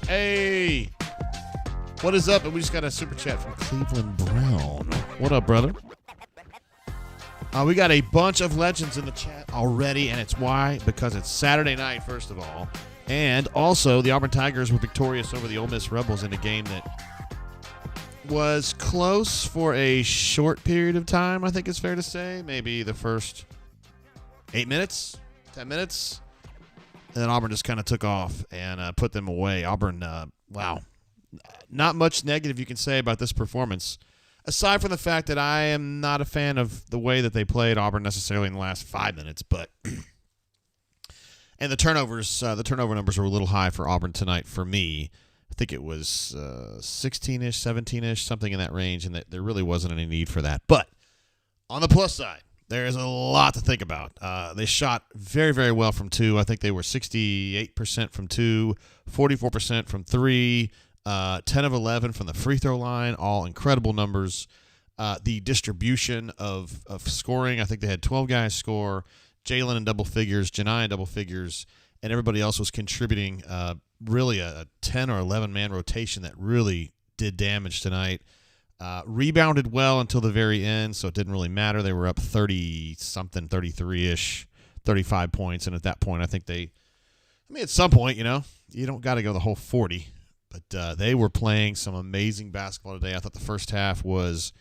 Hey, what is up? And we just got a super chat from Cleveland Brown. What up, brother? We got a bunch of legends in the chat already, and it's why? Because it's Saturday night, first of all. And also, the Auburn Tigers were victorious over the Ole Miss Rebels in a game that was close for a short period of time, I think it's fair to say. Maybe the first 8 minutes, 10 minutes. And then Auburn just kind of took off and put them away. Auburn, wow. Not much negative you can say about this performance. Aside from the fact that I am not a fan of the way that they played Auburn necessarily in the last 5 minutes, but and the turnover numbers were a little high for Auburn tonight for me. I think it was 16-ish, 17-ish, something in that range, and that there really wasn't any need for that. But on the plus side, there is a lot to think about. They shot very, very well from two. I think they were 68% from two, 44% from three. 10 of 11 from the free throw line, all incredible numbers. The distribution of scoring, I think they had 12 guys score, Jalen in double figures, Janai in double figures, and everybody else was contributing really a 10 or 11-man rotation that really did damage tonight. Rebounded well until the very end, so it didn't really matter. They were up 30-something, 33-ish, 35 points, and at that point I think at some point, you don't got to go the whole 40. But they were playing some amazing basketball today. I thought the first half was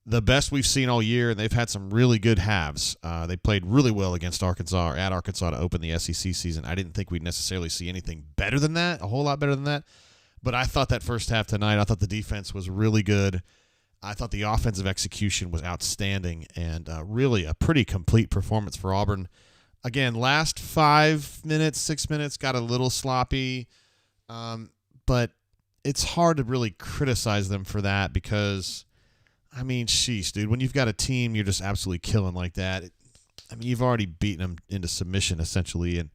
the best we've seen all year, and they've had some really good halves. They played really well against Arkansas, or at Arkansas, to open the SEC season. I didn't think we'd necessarily see anything better than that, a whole lot better than that. But I thought that first half tonight, I thought the defense was really good. I thought the offensive execution was outstanding, and really a pretty complete performance for Auburn. Again, last 5 minutes, 6 minutes, got a little sloppy. But it's hard to really criticize them for that because, sheesh, dude, when you've got a team you're just absolutely killing like that, you've already beaten them into submission, essentially. And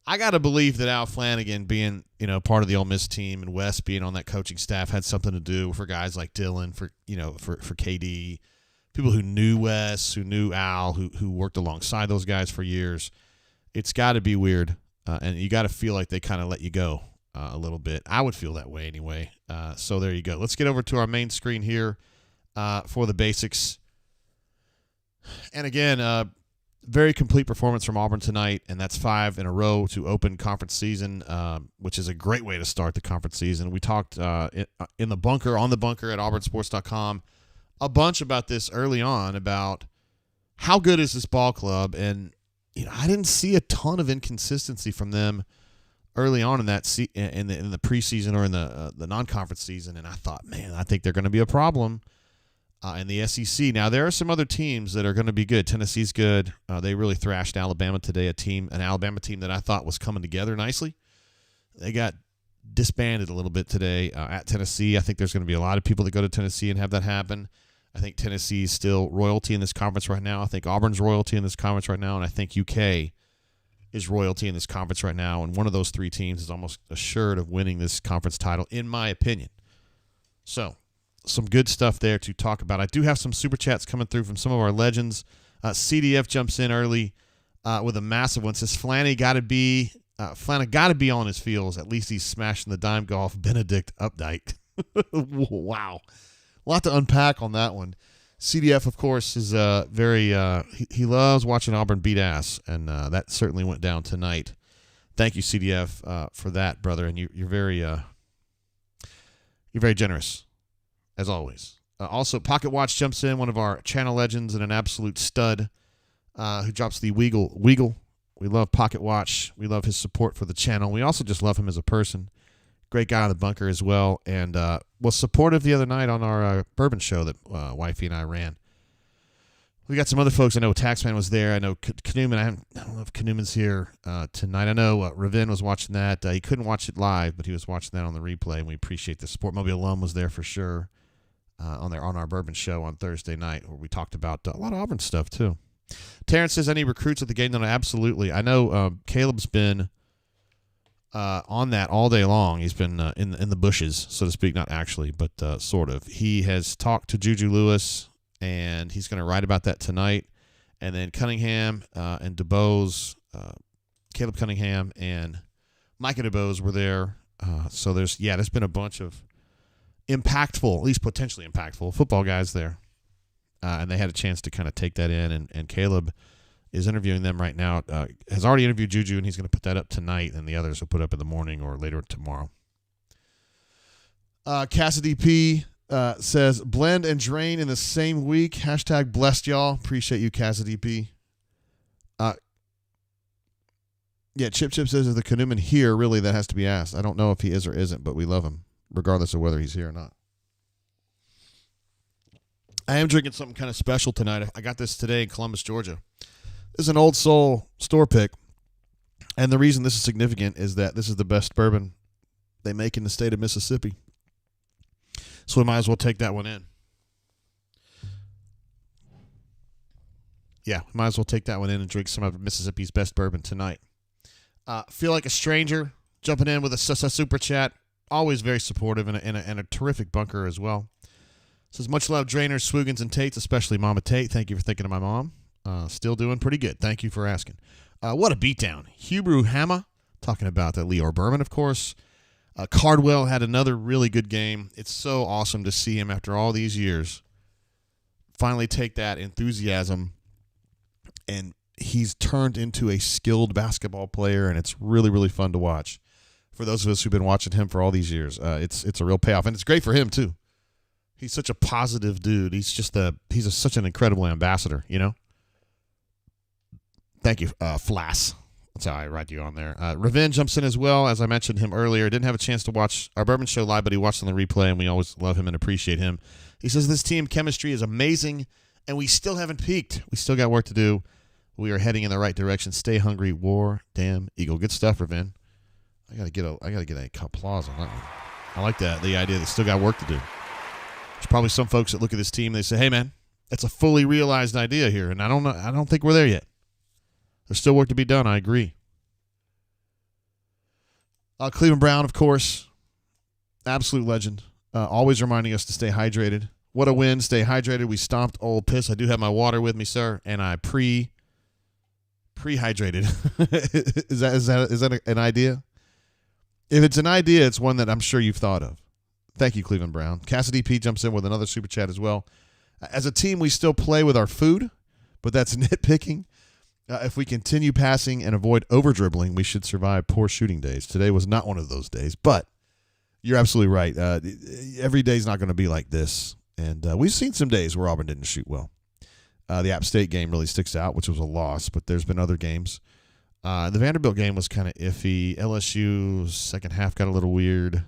I got to believe that Al Flanagan being, part of the Ole Miss team and Wes being on that coaching staff had something to do for guys like Dylan, for KD, people who knew Wes, who knew Al, who worked alongside those guys for years. It's got to be weird, and you got to feel like they kind of let you go. A little bit. I would feel that way anyway. So there you go. Let's get over to our main screen here for the basics. And again, very complete performance from Auburn tonight, and that's 5 in a row to open conference season, which is a great way to start the conference season. We talked in the bunker, on the bunker at auburnsports.com, a bunch about this early on, about how good is this ball club, and I didn't see a ton of inconsistency from them early on in that in the preseason or in the non-conference season, and I thought, man, I think they're going to be a problem in the SEC. Now, there are some other teams that are going to be good. Tennessee's good. They really thrashed Alabama today, an Alabama team that I thought was coming together nicely. They got disbanded a little bit today at Tennessee. I think there's going to be a lot of people that go to Tennessee and have that happen. I think Tennessee is still royalty in this conference right now. I think Auburn's royalty in this conference right now, and I think UK is royalty in this conference right now, and one of those three teams is almost assured of winning this conference title, in my opinion. So, some good stuff there to talk about. I do have some super chats coming through from some of our legends. CDF jumps in early with a massive one. Says Flanny got to be on his feels. At least he's smashing the dime golf. Benedict Updike. Wow, a lot to unpack on that one. CDF, of course, is he loves watching Auburn beat ass, and that certainly went down tonight. Thank you, CDF, for that, brother, and you're very generous, as always. Also, Pocket Watch jumps in, one of our channel legends and an absolute stud, who drops the Weagle. We love Pocket Watch. We love his support for the channel. We also just love him as a person. Great guy on the bunker as well, and was supportive the other night on our bourbon show that Wifey and I ran. We got some other folks. I know Taxman was there. I know Knuman. I don't know if Knuman's here tonight. I know Ravin was watching that. He couldn't watch it live, but he was watching that on the replay, and we appreciate the support. Moby Alum was there for sure on our bourbon show on Thursday night, where we talked about a lot of Auburn stuff too. Terrence says, any recruits at the game? No, absolutely. I know Caleb's been on that all day long. He's been in the bushes, so to speak, not actually, but sort of. He has talked to Juju Lewis, and he's going to write about that tonight. And then Cunningham and DeBose, Caleb Cunningham and Micah DeBose were there. So there's been a bunch of impactful, at least potentially impactful football guys there. and they had a chance to kind of take that in. And Caleb is interviewing them right now. Has already interviewed Juju, and he's going to put that up tonight, and the others will put up in the morning or later tomorrow. Cassidy P. Says, blend and drain in the same week. Hashtag blessed y'all. Appreciate you, Cassidy P. Yeah, Chip says, is the Canoeman here? Really, that has to be asked. I don't know if he is or isn't, but we love him, regardless of whether he's here or not. I am drinking something kind of special tonight. I got this today in Columbus, Georgia. This is an Old Soul store pick, and the reason this is significant is that this is the best bourbon they make in the state of Mississippi. So we might as well take that one in. Yeah, we might as well take that one in and drink some of Mississippi's best bourbon tonight. Feel like a stranger jumping in with a super chat. Always very supportive and a terrific bunker as well. Says, much love, Drainers, Swoogans, and Tates, especially Mama Tate. Thank you for thinking of my mom. Still doing pretty good. Thank you for asking. What a beatdown. Hebrew Hammer, talking about that Leo Berman, of course. Cardwell had another really good game. It's so awesome to see him after all these years finally take that enthusiasm, and he's turned into a skilled basketball player, and it's really, really fun to watch. For those of us who've been watching him for all these years, it's a real payoff, and it's great for him too. He's such a positive dude. He's just such an incredible ambassador, you know? Thank you, Flass. That's how I write you on there. Revenge jumps in as well. As I mentioned him earlier, didn't have a chance to watch our Bourbon Show live, but he watched on the replay, and we always love him and appreciate him. He says, this team chemistry is amazing, and we still haven't peaked. We still got work to do. We are heading in the right direction. Stay hungry, war, damn eagle. Good stuff, Revenge. I gotta get a applause on that one. I like that, the idea they still got work to do. There's probably some folks that look at this team and they say, hey man, that's a fully realized idea here, and I don't think we're there yet. There's still work to be done. I agree. Cleveland Brown, of course, absolute legend. Always reminding us to stay hydrated. What a win. Stay hydrated. We stomped Ole Piss. I do have my water with me, sir, and I pre-hydrated. Is that an idea? If it's an idea, it's one that I'm sure you've thought of. Thank you, Cleveland Brown. Cassidy P jumps in with another super chat as well. As a team, we still play with our food, but that's nitpicking. If we continue passing and avoid over-dribbling, we should survive poor shooting days. Today was not one of those days, but you're absolutely right. Every day is not going to be like this, and we've seen some days where Auburn didn't shoot well. The App State game really sticks out, which was a loss, but there's been other games. The Vanderbilt game was kind of iffy. LSU second half got a little weird.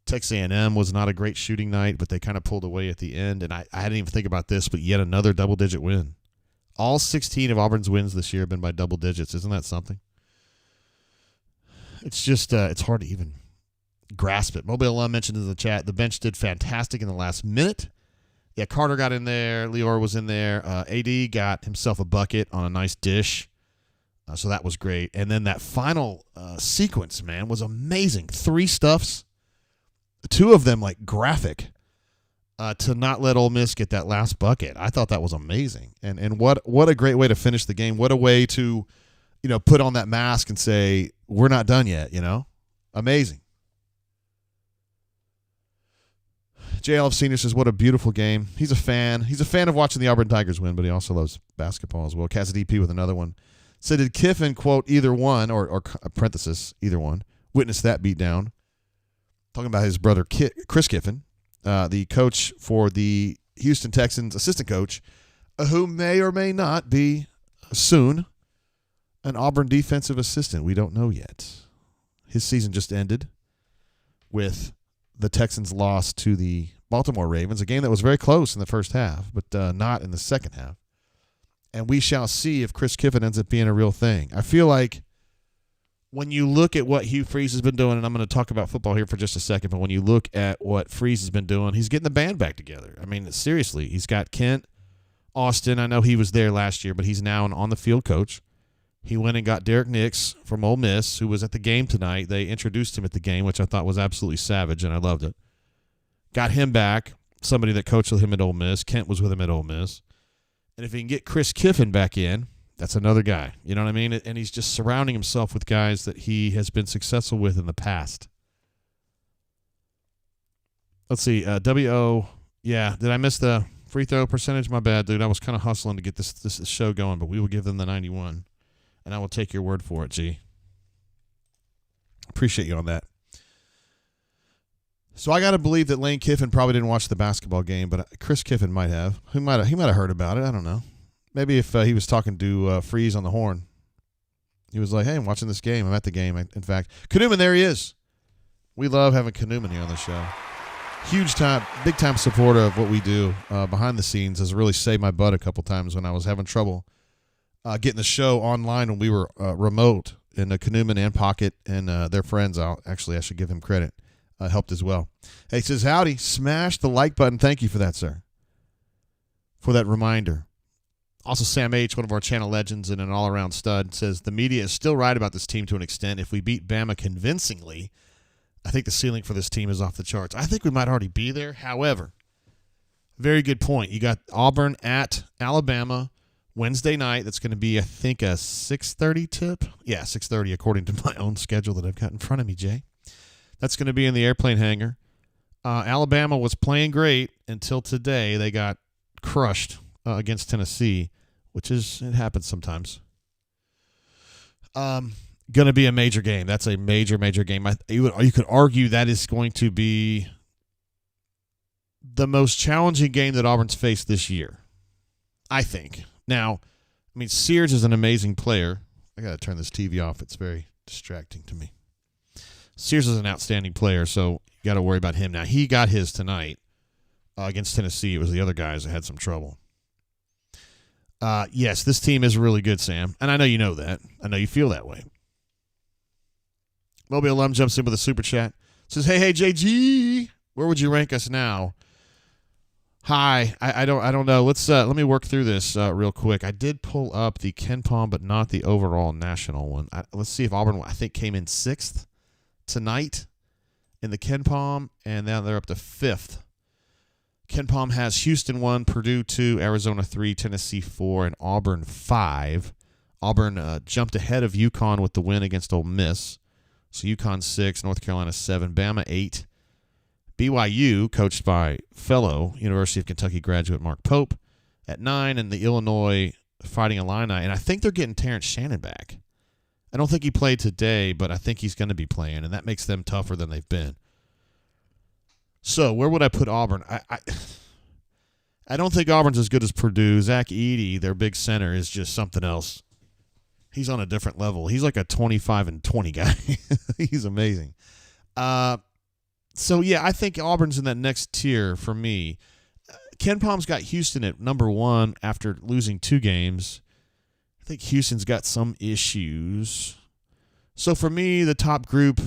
Texas A&M was not a great shooting night, but they kind of pulled away at the end, and I didn't even think about this, but yet another double-digit win. All 16 of Auburn's wins this year have been by double digits. Isn't that something? It's just it's hard to even grasp it. Mobile Alum mentioned in the chat, the bench did fantastic in the last minute. Yeah, Carter got in there. Lior was in there. AD got himself a bucket on a nice dish. So that was great. And then that final sequence, man, was amazing. 3 stuffs. 2 of them, like, graphic. To not let Ole Miss get that last bucket. I thought that was amazing. And what a great way to finish the game. What a way to, put on that mask and say, we're not done yet, Amazing. JLF Senior says, what a beautiful game. He's a fan. He's a fan of watching the Auburn Tigers win, but he also loves basketball as well. Cassidy P with another one. Said, did Kiffin, quote, either one, or parenthesis, either one, witness that beatdown? Talking about his brother, Chris Kiffin. The coach for the Houston Texans, assistant coach, who may or may not be soon an Auburn defensive assistant. We don't know yet. His season just ended with the Texans' loss to the Baltimore Ravens, a game that was very close in the first half, but not in the second half. And we shall see if Chris Kiffin ends up being a real thing. I feel like when you look at what Hugh Freeze has been doing, and I'm going to talk about football here for just a second, but when you look at what Freeze has been doing, he's getting the band back together. I mean, seriously, he's got Kent, Austin. I know he was there last year, but he's now an on-the-field coach. He went and got Derek Nix from Ole Miss, who was at the game tonight. They introduced him at the game, which I thought was absolutely savage, and I loved it. Got him back, somebody that coached with him at Ole Miss. Kent was with him at Ole Miss. And if he can get Chris Kiffin back in, that's another guy. You know what I mean? And he's just surrounding himself with guys that he has been successful with in the past. Let's see. W.O. Yeah, did I miss the Free throw percentage, my bad, dude. I was kind of hustling to get this show going, but we will give them the 91. And I will take your word for it, G. Appreciate you on that. So I got to believe that Lane Kiffin probably didn't watch the basketball game, but Chris Kiffin might have. He might have heard about it. I don't know. Maybe if he was talking to Freeze on the horn. He was like, hey, I'm watching this game. I'm at the game. In fact, Kanuman, there he is. We love having Kanuman here on the show. Big time supporter of what we do behind the scenes. Has really saved my butt a couple times when I was having trouble getting the show online when we were remote. And Kanuman and Pocket and their friends, I should give him credit, helped as well. Hey, he says, howdy, smash the like button. Thank you for that, sir, for that reminder. Also, Sam H., one of our channel legends and an all-around stud, says, the media is still right about this team to an extent. If we beat Bama convincingly, I think the ceiling for this team is off the charts. I think we might already be there. However, very good point. You got Auburn at Alabama Wednesday night. That's going to be, I think, a 6:30 tip. Yeah, 6:30 according to my own schedule that I've got in front of me, Jay. That's going to be in the airplane hangar. Alabama was playing great until today. They got crushed against Tennessee, it happens sometimes. Going to be a major game. That's a major, major game. You could argue that is going to be the most challenging game that Auburn's faced this year, I think. Now, Sears is an amazing player. I got to turn this TV off. It's very distracting to me. Sears is an outstanding player, so you got to worry about him. Now, he got his tonight against Tennessee. It was the other guys that had some trouble. Yes, this team is really good, Sam, and I know you know that. I know you feel that way. Moby Alum jumps in with a super chat. Says, hey, JG, where would you rank us now? Hi, I don't know. Let me work through this real quick. I did pull up the KenPom, but not the overall national one. Let's see if Auburn, I think, came in 6th tonight in the KenPom, and now they're up to 5th. KenPom has Houston 1, Purdue 2, Arizona 3, Tennessee 4, and Auburn 5. Auburn jumped ahead of UConn with the win against Ole Miss. So UConn 6, North Carolina 7, Bama 8. BYU, coached by fellow University of Kentucky graduate Mark Pope, at 9, and the Illinois Fighting Illini. And I think they're getting Terrence Shannon back. I don't think he played today, but I think he's going to be playing, and that makes them tougher than they've been. So where would I put Auburn? I don't think Auburn's as good as Purdue. Zach Edey, their big center, is just something else. He's on a different level. He's like a 25-20 guy. He's amazing. So, yeah, I think Auburn's in that next tier for me. KenPom's got Houston at number 1 after losing 2 games. I think Houston's got some issues. So, for me, the top group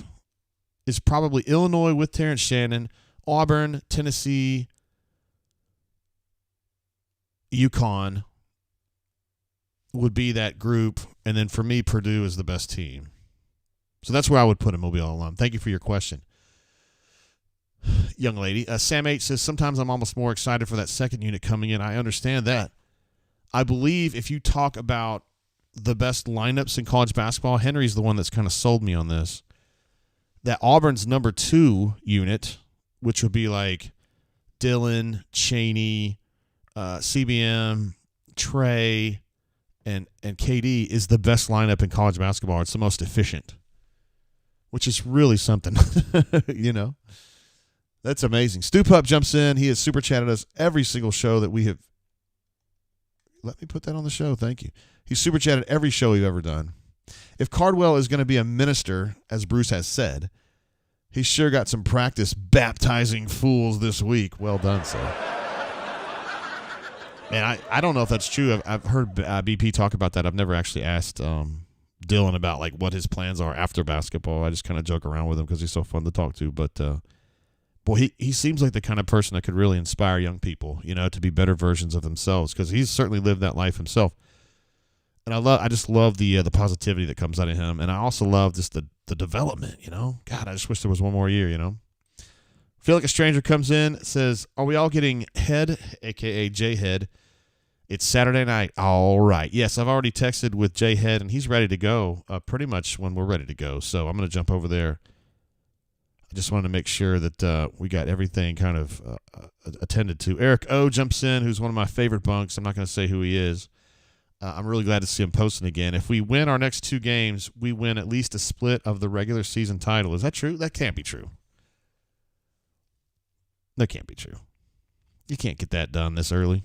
is probably Illinois with Terrence Shannon, Auburn, Tennessee, UConn would be that group. And then for me, Purdue is the best team. So that's where I would put a Mobile alum. Thank you for your question, young lady. Sam H. says, sometimes I'm almost more excited for that second unit coming in. I understand that. I believe if you talk about the best lineups in college basketball, Henry's the one that's kind of sold me on this. That Auburn's number 2 unit, which would be like Dylan, Chaney, CBM, Trey, and KD, is the best lineup in college basketball. It's the most efficient, which is really something. You know, that's amazing. Stu Pup jumps in. He has super chatted us every single show that we have. Let me put that on the show. Thank you. He's super chatted every show we've ever done. If Cardwell is going to be a minister, as Bruce has said, he's sure got some practice baptizing fools this week. Well done, sir. And I don't know if that's true. I've heard BP talk about that. I've never actually asked Dylan about like what his plans are after basketball. I just kind of joke around with him because he's so fun to talk to. But boy, he seems like the kind of person that could really inspire young people, you know, to be better versions of themselves, because he's certainly lived that life himself. And I just love the positivity that comes out of him, and I also love just the development. You know, God, I just wish there was one more year. You know. Feel like a stranger comes in, says, are we all getting head, a.k.a. J-Head? It's Saturday night. All right. Yes, I've already texted with J-Head, and he's ready to go pretty much when we're ready to go. So I'm going to jump over there I just wanted to make sure that we got everything kind of attended to. Eric O jumps in, who's one of my favorite bunks. I'm not going to say who he is. I'm really glad to see him posting again. If we win our next 2 games, we win at least a split of the regular season title. Is that true? That can't be true. That can't be true. You can't get that done this early.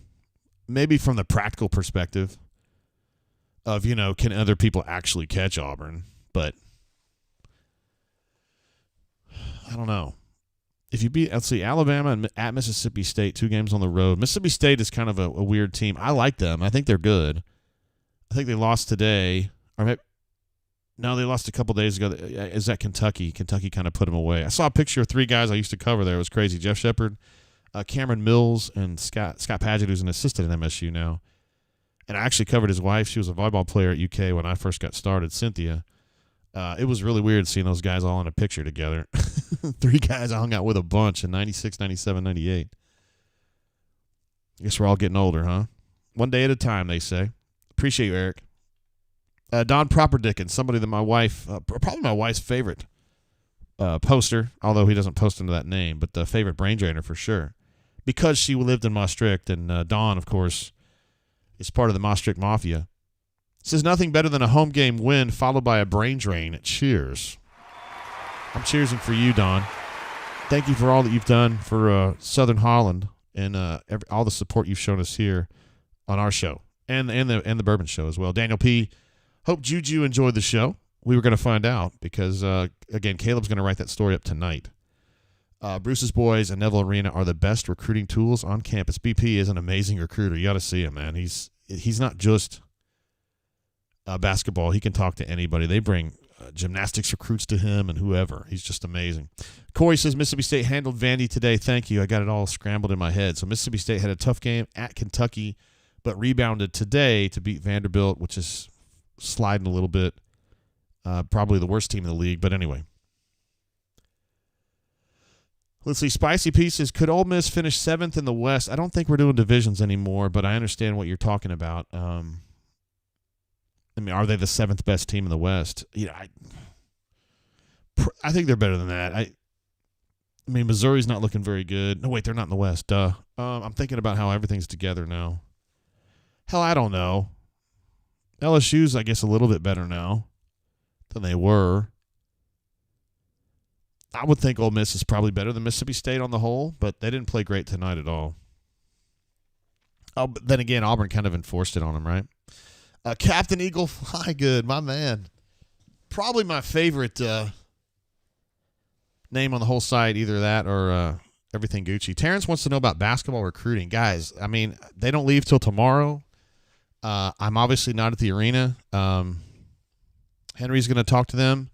Maybe from the practical perspective of, can other people actually catch Auburn? But I don't know. If you beat, let's see, Alabama and at Mississippi State, 2 games on the road. Mississippi State is kind of a weird team. I like them. I think they're good. I think they lost today. Or maybe, no, they lost a couple days ago. Is that Kentucky? Kentucky kind of put them away. I saw a picture of 3 guys I used to cover there. It was crazy. Jeff Shepard, Cameron Mills, and Scott Padgett, who's an assistant at MSU now. And I actually covered his wife. She was a volleyball player at UK when I first got started, Cynthia. It was really weird seeing those guys all in a picture together. 3 guys I hung out with a bunch in 96, 97, 98. I guess we're all getting older, huh? One day at a time, they say. Appreciate you, Eric. Don Properdickens, somebody that my wife, probably my wife's favorite poster, although he doesn't post under that name, but the favorite brain drainer for sure. Because she lived in Maastricht, and Don, of course, is part of the Maastricht Mafia. Says nothing better than a home game win followed by a brain drain. Cheers. I'm cheersing for you, Don. Thank you for all that you've done for Southern Holland and all the support you've shown us here on our show and the Bourbon Show as well. Daniel P. Hope Juju enjoyed the show. We were going to find out because, again, Caleb's going to write that story up tonight. Bruce's boys and Neville Arena are the best recruiting tools on campus. BP is an amazing recruiter. You got to see him, man. He's not just basketball. He can talk to anybody. They bring gymnastics recruits to him and whoever. He's just amazing. Corey says Mississippi State handled Vandy today. Thank you. I got it all scrambled in my head. So Mississippi State had a tough game at Kentucky, but rebounded today to beat Vanderbilt, which is sliding a little bit. Probably the worst team in the league, but anyway. Let's see. Spicy Pieces. Could Ole Miss finish 7th in the West? I don't think we're doing divisions anymore, but I understand what you're talking about. Are they the 7th best team in the West? I think they're better than that. I Missouri's not looking very good. No, wait, they're not in the West. Duh. I'm thinking about how everything's together now. Hell, I don't know. LSU's, I guess, a little bit better now than they were. I would think Ole Miss is probably better than Mississippi State on the whole, but they didn't play great tonight at all. Oh, but then again, Auburn kind of enforced it on them, right? Captain Eagle Fly Good, my man. Probably my favorite name on the whole site, either that or Everything Gucci. Terrence wants to know about basketball recruiting. Guys, they don't leave till tomorrow. I'm obviously not at the arena. Henry's going to talk to them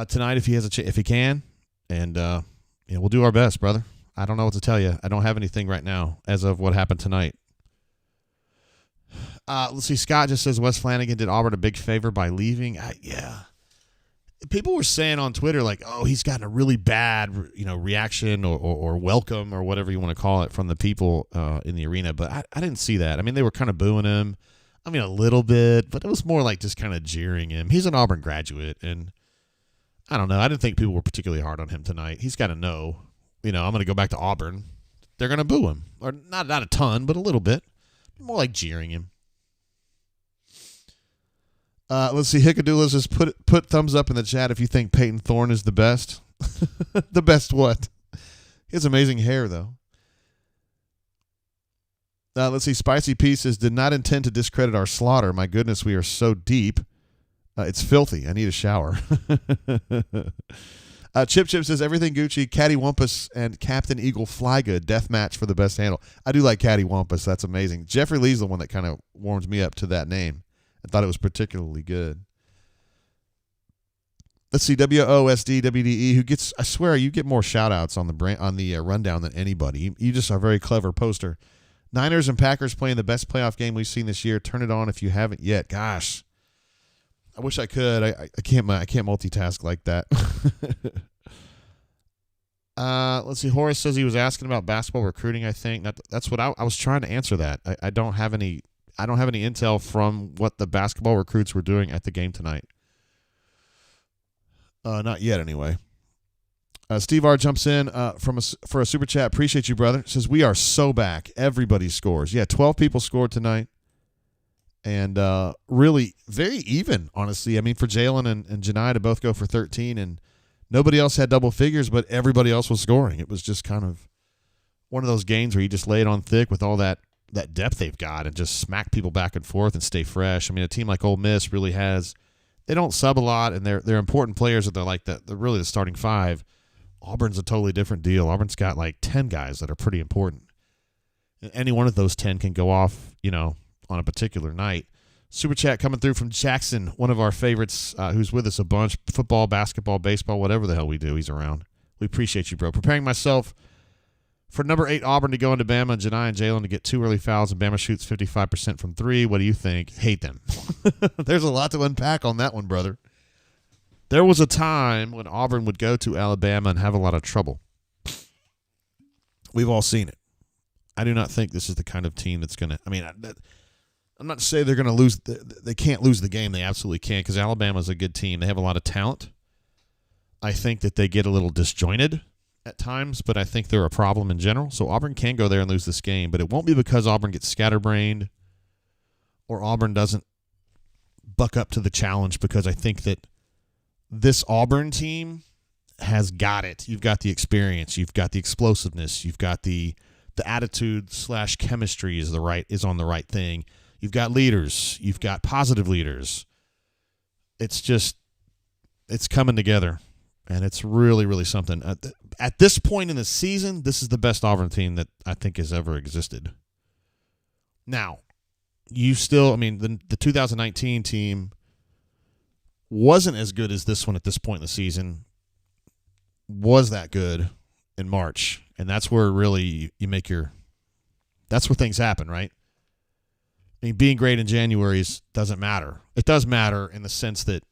tonight if he has if he can, and we'll do our best, brother. I don't know what to tell you. I don't have anything right now as of what happened tonight. Let's see. Scott just says Wes Flanagan did Auburn a big favor by leaving. Yeah. People were saying on Twitter he's gotten a really bad reaction or welcome or whatever you want to call it from the people in the arena, but I didn't see that. They were kind of booing him. A little bit, but it was more like just kind of jeering him. He's an Auburn graduate, and I don't know. I didn't think people were particularly hard on him tonight. He's got to know, I'm going to go back to Auburn. They're going to boo him, or not a ton, but a little bit, more like jeering him. Let's see. Hickadoulas says put thumbs up in the chat if you think Peyton Thorne is the best. The best what? He has amazing hair, though. Let's see. Spicy Pieces did not intend to discredit our slaughter. My goodness, we are so deep. It's filthy. I need a shower. Chip says Everything Gucci, Caddy Wumpus, and Captain Eagle Flygood death match for the best handle. I do like Caddy Wumpus. That's amazing. Jeffrey Lee's the one that kind of warms me up to that name. I thought it was particularly good. Let's see, WOSDWDE, who gets, I swear, you get more shout-outs on the rundown than anybody. You just are a very clever poster. Niners and Packers playing the best playoff game we've seen this year. Turn it on if you haven't yet. Gosh, I wish I could. I can't multitask like that. Let's see. Horace says he was asking about basketball recruiting. I think that's what I was trying to answer that. I don't have any intel from what the basketball recruits were doing at the game tonight. Not yet, anyway. Steve R jumps in for a super chat. Appreciate you, brother. Says, we are so back. Everybody scores. Yeah, 12 people scored tonight. And really very even, honestly. I mean, for Jalen and Janai to both go for 13, and nobody else had double figures, but everybody else was scoring. It was just kind of one of those games where you just lay it on thick with all that depth they've got and just smack people back and forth and stay fresh. I mean, a team like Ole Miss really has – they don't sub a lot, and they're important players that they're like they're really the starting five. Auburn's a totally different deal. Auburn's got like 10 guys that are pretty important. And any one of those 10 can go off, on a particular night. Super chat coming through from Jackson, one of our favorites, who's with us a bunch. Football, basketball, baseball, whatever the hell we do, he's around. We appreciate you, bro. Preparing myself for number 8 Auburn to go into Bama and Janai and Jalen to get 2 early fouls, and Bama shoots 55% from 3. What do you think? Hate them. There's a lot to unpack on that one, brother. There was a time when Auburn would go to Alabama and have a lot of trouble. We've all seen it. I do not think this is the kind of team that's going to – I mean, I'm not saying they're going to lose. They can't lose the game. They absolutely can, because Alabama's a good team. They have a lot of talent. I think that they get a little disjointed at times, but I think they're a problem in general. So Auburn can go there and lose this game, but it won't be because Auburn gets scatterbrained or Auburn doesn't buck up to the challenge, because I think that this Auburn team has got it. You've got the experience. You've got the explosiveness. You've got the attitude / chemistry is on the right thing. You've got leaders. You've got positive leaders. It's coming together, and it's really, really something. At this point in the season, this is the best Auburn team that I think has ever existed. Now, the 2019 team wasn't as good as this one at this point in the season. Was that good in March? And that's where really you make that's where things happen, right? I mean, being great in January doesn't matter. It does matter in the sense that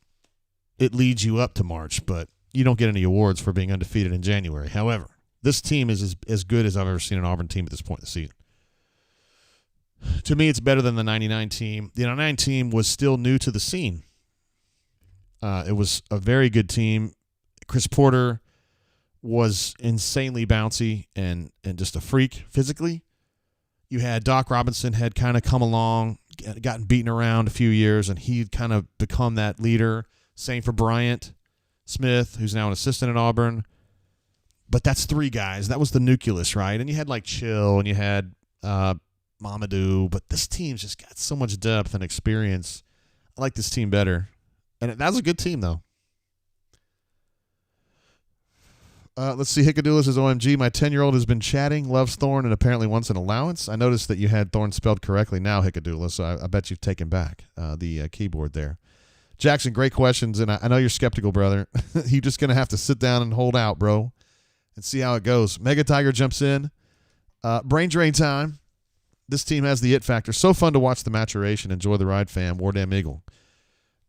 it leads you up to March, but you don't get any awards for being undefeated in January. However, this team is as good as I've ever seen an Auburn team at this point in the season. To me, it's better than the 99 team. The 99 team was still new to the scene. It was a very good team. Chris Porter was insanely bouncy and just a freak physically. You had Doc Robinson had kind of come along, gotten beaten around a few years, and he'd kind of become that leader. Same for Bryant Smith, who's now an assistant at Auburn. But that's 3 guys. That was the nucleus, right? And you had like Chill, and you had Mamadou. But this team's just got so much depth and experience. I like this team better. And that was a good team, though. Let's see. Hickadula says, OMG, my 10-year-old has been chatting, loves Thorne, and apparently wants an allowance. I noticed that you had Thorne spelled correctly now, Hickadula, so I bet you've taken back the keyboard there. Jackson, great questions, and I know you're skeptical, brother. You're just going to have to sit down and hold out, bro, and see how it goes. Mega Tiger jumps in. Brain drain time. This team has the it factor. So fun to watch the maturation. Enjoy the ride, fam. War Damn Eagle.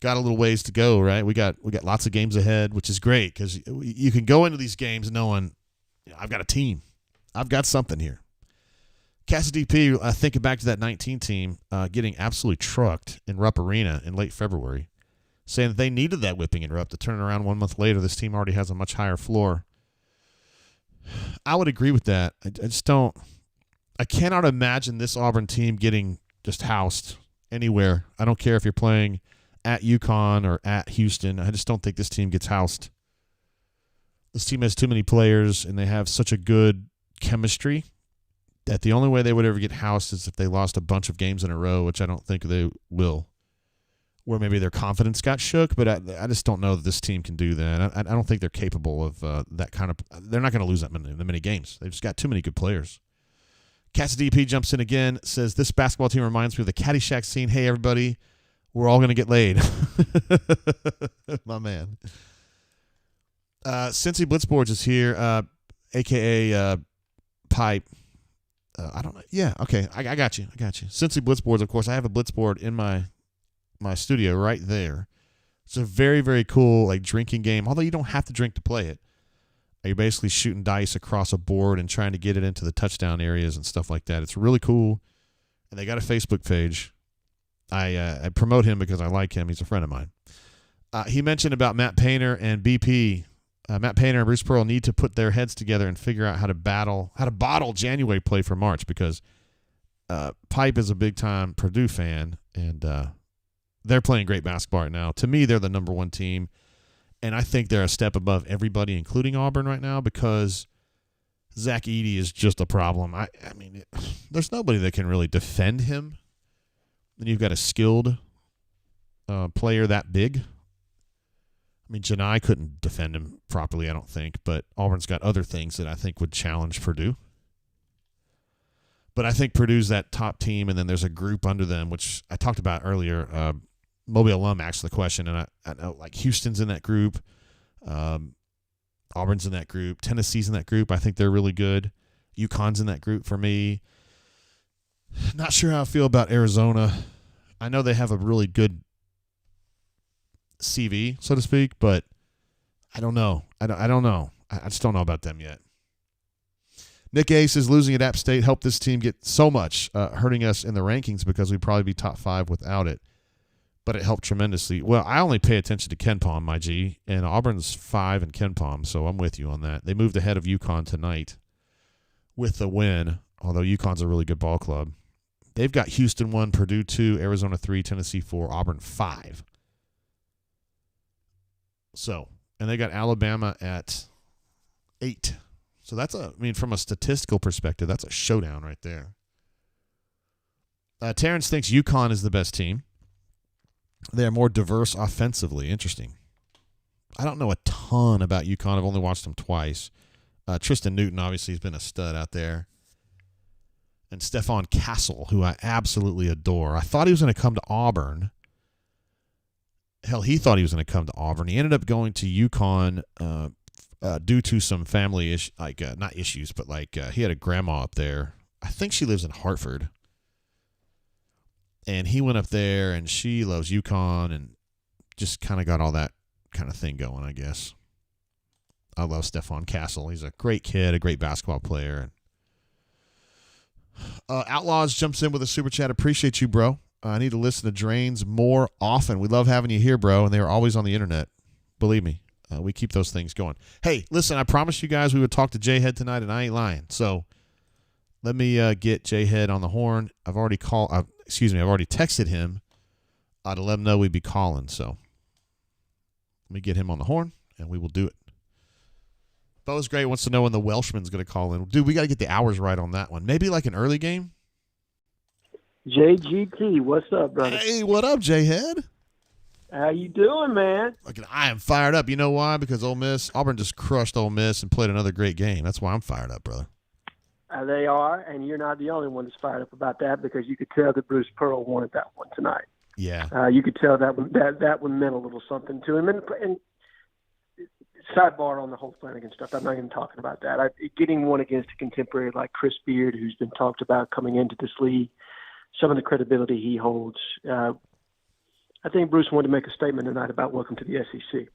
Got a little ways to go, right? We got lots of games ahead, which is great, because you can go into these games knowing, I've got a team. I've got something here. Cassidy P, thinking back to that 19 team, getting absolutely trucked in Rupp Arena in late February, saying that they needed that whipping in Rupp to turn around 1 month later. This team already has a much higher floor. I would agree with that. I cannot imagine this Auburn team getting just housed anywhere. I don't care if you're playing at UConn or at Houston. I just don't think this team gets housed. This team has too many players, and they have such a good chemistry that the only way they would ever get housed is if they lost a bunch of games in a row, which I don't think they will, where maybe their confidence got shook, but I just don't know that this team can do that. I don't think they're capable of that kind of – they're not going to lose that many games. They've just got too many good players. Cassidy DP jumps in again, says, this basketball team reminds me of the Caddyshack scene. Hey, everybody. We're all going to get laid. My man. Cincy Blitzboards is here, a.k.a. Pipe. I don't know. Yeah, okay. I got you. Cincy Blitzboards, of course. I have a Blitzboard in my studio right there. It's a very, very cool drinking game, although you don't have to drink to play it. You're basically shooting dice across a board and trying to get it into the touchdown areas and stuff like that. It's really cool. And they got a Facebook page. I promote him because I like him. He's a friend of mine. He mentioned about Matt Painter and BP Matt Painter and Bruce Pearl need to put their heads together and figure out how to bottle January play for March, because Pipe is a big-time Purdue fan, and they're playing great basketball right now. To me, they're the number one team, and I think they're a step above everybody, including Auburn right now, because Zach Edey is just a problem. I mean, there's nobody that can really defend him. Then you've got a skilled player that big. I mean, Janai couldn't defend him properly, I don't think, but Auburn's got other things that I think would challenge Purdue. But I think Purdue's that top team, and then there's a group under them, which I talked about earlier. Mobile alum asked the question, and I know like Houston's in that group, Auburn's in that group, Tennessee's in that group. I think they're really good. UConn's in that group for me. Not sure how I feel about Arizona. I know they have a really good CV, so to speak, but I don't know. I don't know. I just don't know about them yet. Nick A says losing at App State helped this team get so much, hurting us in the rankings because we'd probably be top 5 without it. But it helped tremendously. Well, I only pay attention to KenPom, my G, and Auburn's 5 in KenPom, so I'm with you on that. They moved ahead of UConn tonight with the win, although UConn's a really good ball club. They've got Houston 1, Purdue 2, Arizona 3, Tennessee 4, Auburn 5. So, and they got Alabama at 8. So that's from a statistical perspective, that's a showdown right there. Terrence thinks UConn is the best team. They're more diverse offensively. Interesting. I don't know a ton about UConn. I've only watched them twice. Tristan Newton obviously has been a stud out there. And Stephon Castle, who I absolutely adore. I thought he was going to come to Auburn. Hell, he thought he was going to come to Auburn. He ended up going to UConn due to some family not issues, but he had a grandma up there. I think she lives in Hartford. And he went up there, and she loves UConn, and just kind of got all that kind of thing going, I guess. I love Stephon Castle. He's a great kid, a great basketball player. Outlaws jumps in with a super chat. Appreciate you, bro. I need to listen to Drains more often. We love having you here, bro, and they are always on the internet. Believe me, we keep those things going. Hey, listen, I promised you guys we would talk to J-Head tonight, and I ain't lying. So let me get J-Head on the horn. I've already texted him to let him know we'd be calling. So let me get him on the horn, and we will do it. Bo's Great wants to know when the Welshman's going to call in. Dude, we got to get the hours right on that one. Maybe like an early game? JGT, what's up, brother? Hey, what up, J-Head? How you doing, man? Look, I am fired up. You know why? Because Auburn just crushed Ole Miss and played another great game. That's why I'm fired up, brother. They are, and you're not the only one that's fired up about that, because you could tell that Bruce Pearl wanted that one tonight. Yeah. You could tell that one meant a little something to him. And sidebar on the whole Flanagan stuff, I'm not even talking about that. Getting one against a contemporary like Chris Beard, who's been talked about coming into this league, some of the credibility he holds. I think Bruce wanted to make a statement tonight about welcome to the SEC.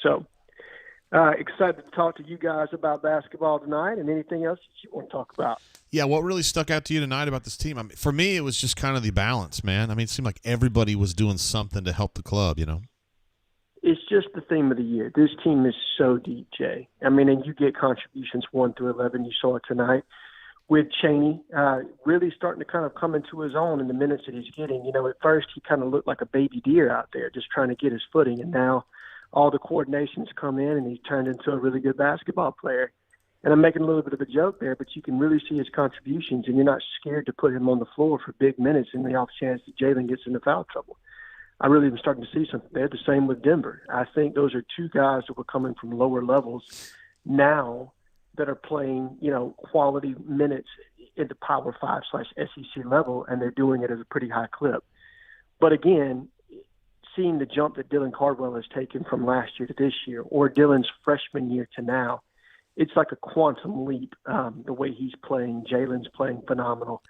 So excited to talk to you guys about basketball tonight, and anything else that you want to talk about. Yeah, what really stuck out to you tonight about this team? For me, it was just kind of the balance, man. I mean, it seemed like everybody was doing something to help the club, you know? It's just the theme of the year. This team is so deep, Jay. I mean, and you get contributions 1 through 11. You saw it tonight with Chaney really starting to kind of come into his own in the minutes that he's getting. You know, at first he kind of looked like a baby deer out there just trying to get his footing, and now all the coordinations come in, and he's turned into a really good basketball player. And I'm making a little bit of a joke there, but you can really see his contributions, and you're not scared to put him on the floor for big minutes in the off chance that Jalen gets into foul trouble. I really am starting to see something there. The same with Denver. I think those are two guys that were coming from lower levels now that are playing, quality minutes at the Power 5/SEC level, and they're doing it at a pretty high clip. But again, seeing the jump that Dylan Cardwell has taken from last year to this year, or Dylan's freshman year to now, it's like a quantum leap the way he's playing. Jalen's playing phenomenal.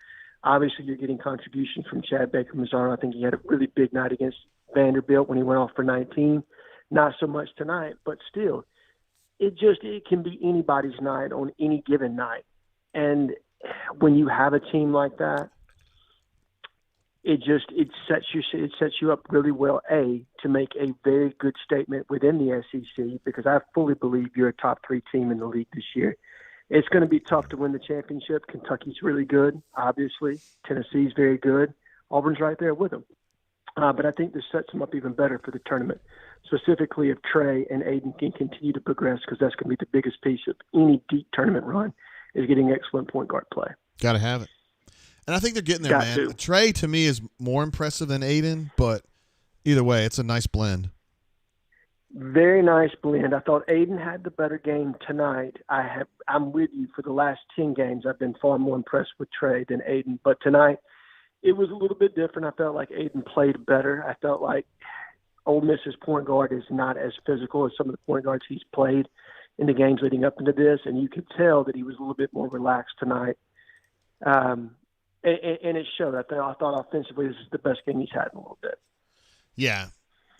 Obviously, you're getting contributions from Chad Baker-Mazaro. I think he had a really big night against Vanderbilt when he went off for 19. Not so much tonight, but still, it can be anybody's night on any given night. And when you have a team like that, it sets you up really well, to make a very good statement within the SEC, because I fully believe you're a top 3 team in the league this year. It's going to be tough to win the championship. Kentucky's really good, obviously. Tennessee's very good. Auburn's right there with them. But I think this sets them up even better for the tournament, specifically if Trey and Aiden can continue to progress, because that's going to be the biggest piece of any deep tournament run, is getting excellent point guard play. Got to have it. And I think they're getting there, man. Trey, to me, is more impressive than Aiden, but either way, it's a nice blend. Very nice blend. I thought Aiden had the better game tonight. I'm with you. For the last 10 games, I've been far more impressed with Trey than Aiden. But tonight, it was a little bit different. I felt like Aiden played better. I felt like Ole Miss's point guard is not as physical as some of the point guards he's played in the games leading up into this, and you could tell that he was a little bit more relaxed tonight. And it showed. I thought offensively this is the best game he's had in a little bit. Yeah,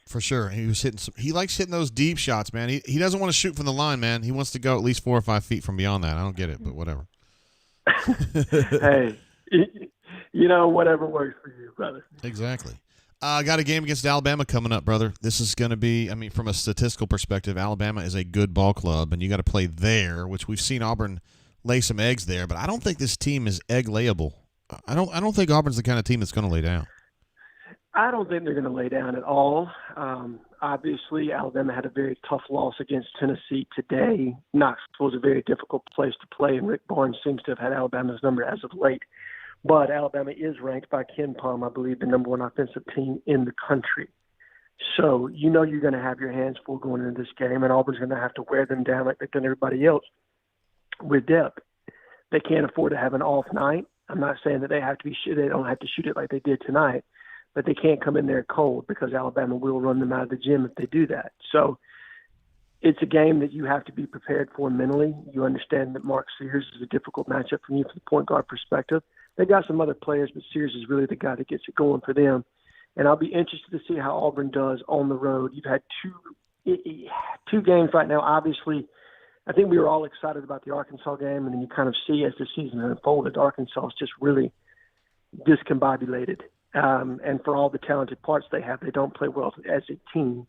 for sure. He likes hitting those deep shots, man. He doesn't want to shoot from the line, man. He wants to go at least 4 or 5 feet from beyond that. I don't get it, but whatever. Hey, whatever works for you, brother. Exactly. I got a game against Alabama coming up, brother. This is going to be, from a statistical perspective, Alabama is a good ball club, and you got to play there, which we've seen Auburn lay some eggs there, but I don't think this team is egg layable. I don't think Auburn's the kind of team that's going to lay down. I don't think they're going to lay down at all. Obviously, Alabama had a very tough loss against Tennessee today. Knoxville was a very difficult place to play, and Rick Barnes seems to have had Alabama's number as of late. But Alabama is ranked by Ken Palm, I believe, the number 1 offensive team in the country. So you're going to have your hands full going into this game, and Auburn's going to have to wear them down like they've done everybody else with depth. They can't afford to have an off night. I'm not saying that they don't have to shoot it like they did tonight, but they can't come in there cold, because Alabama will run them out of the gym if they do that. So it's a game that you have to be prepared for mentally. You understand that Mark Sears is a difficult matchup for you from the point guard perspective. They got some other players, but Sears is really the guy that gets it going for them. And I'll be interested to see how Auburn does on the road. You've had two games right now. Obviously, I think we were all excited about the Arkansas game, and then you kind of see as the season unfolded, Arkansas is just really discombobulated. And for all the talented parts they have, they don't play well as a team.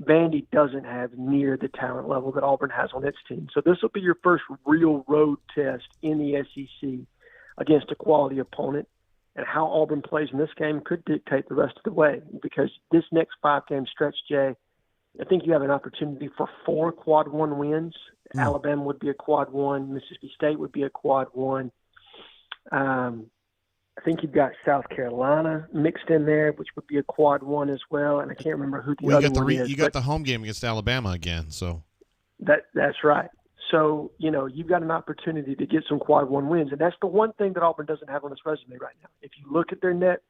Vandy doesn't have near the talent level that Auburn has on its team. So this will be your first real road test in the SEC against a quality opponent, and how Auburn plays in this game could dictate the rest of the way, because this next 5-game stretch, Jay, I think you have an opportunity for 4 quad 1 wins. Alabama would be a quad 1. Mississippi State would be a quad 1. I think you've got South Carolina mixed in there, which would be a quad 1 as well. And I can't remember who the other one is. You got the home game against Alabama again, so that's right. So, you've got an opportunity to get some quad 1 wins. And that's the one thing that Auburn doesn't have on its resume right now. If you look at their net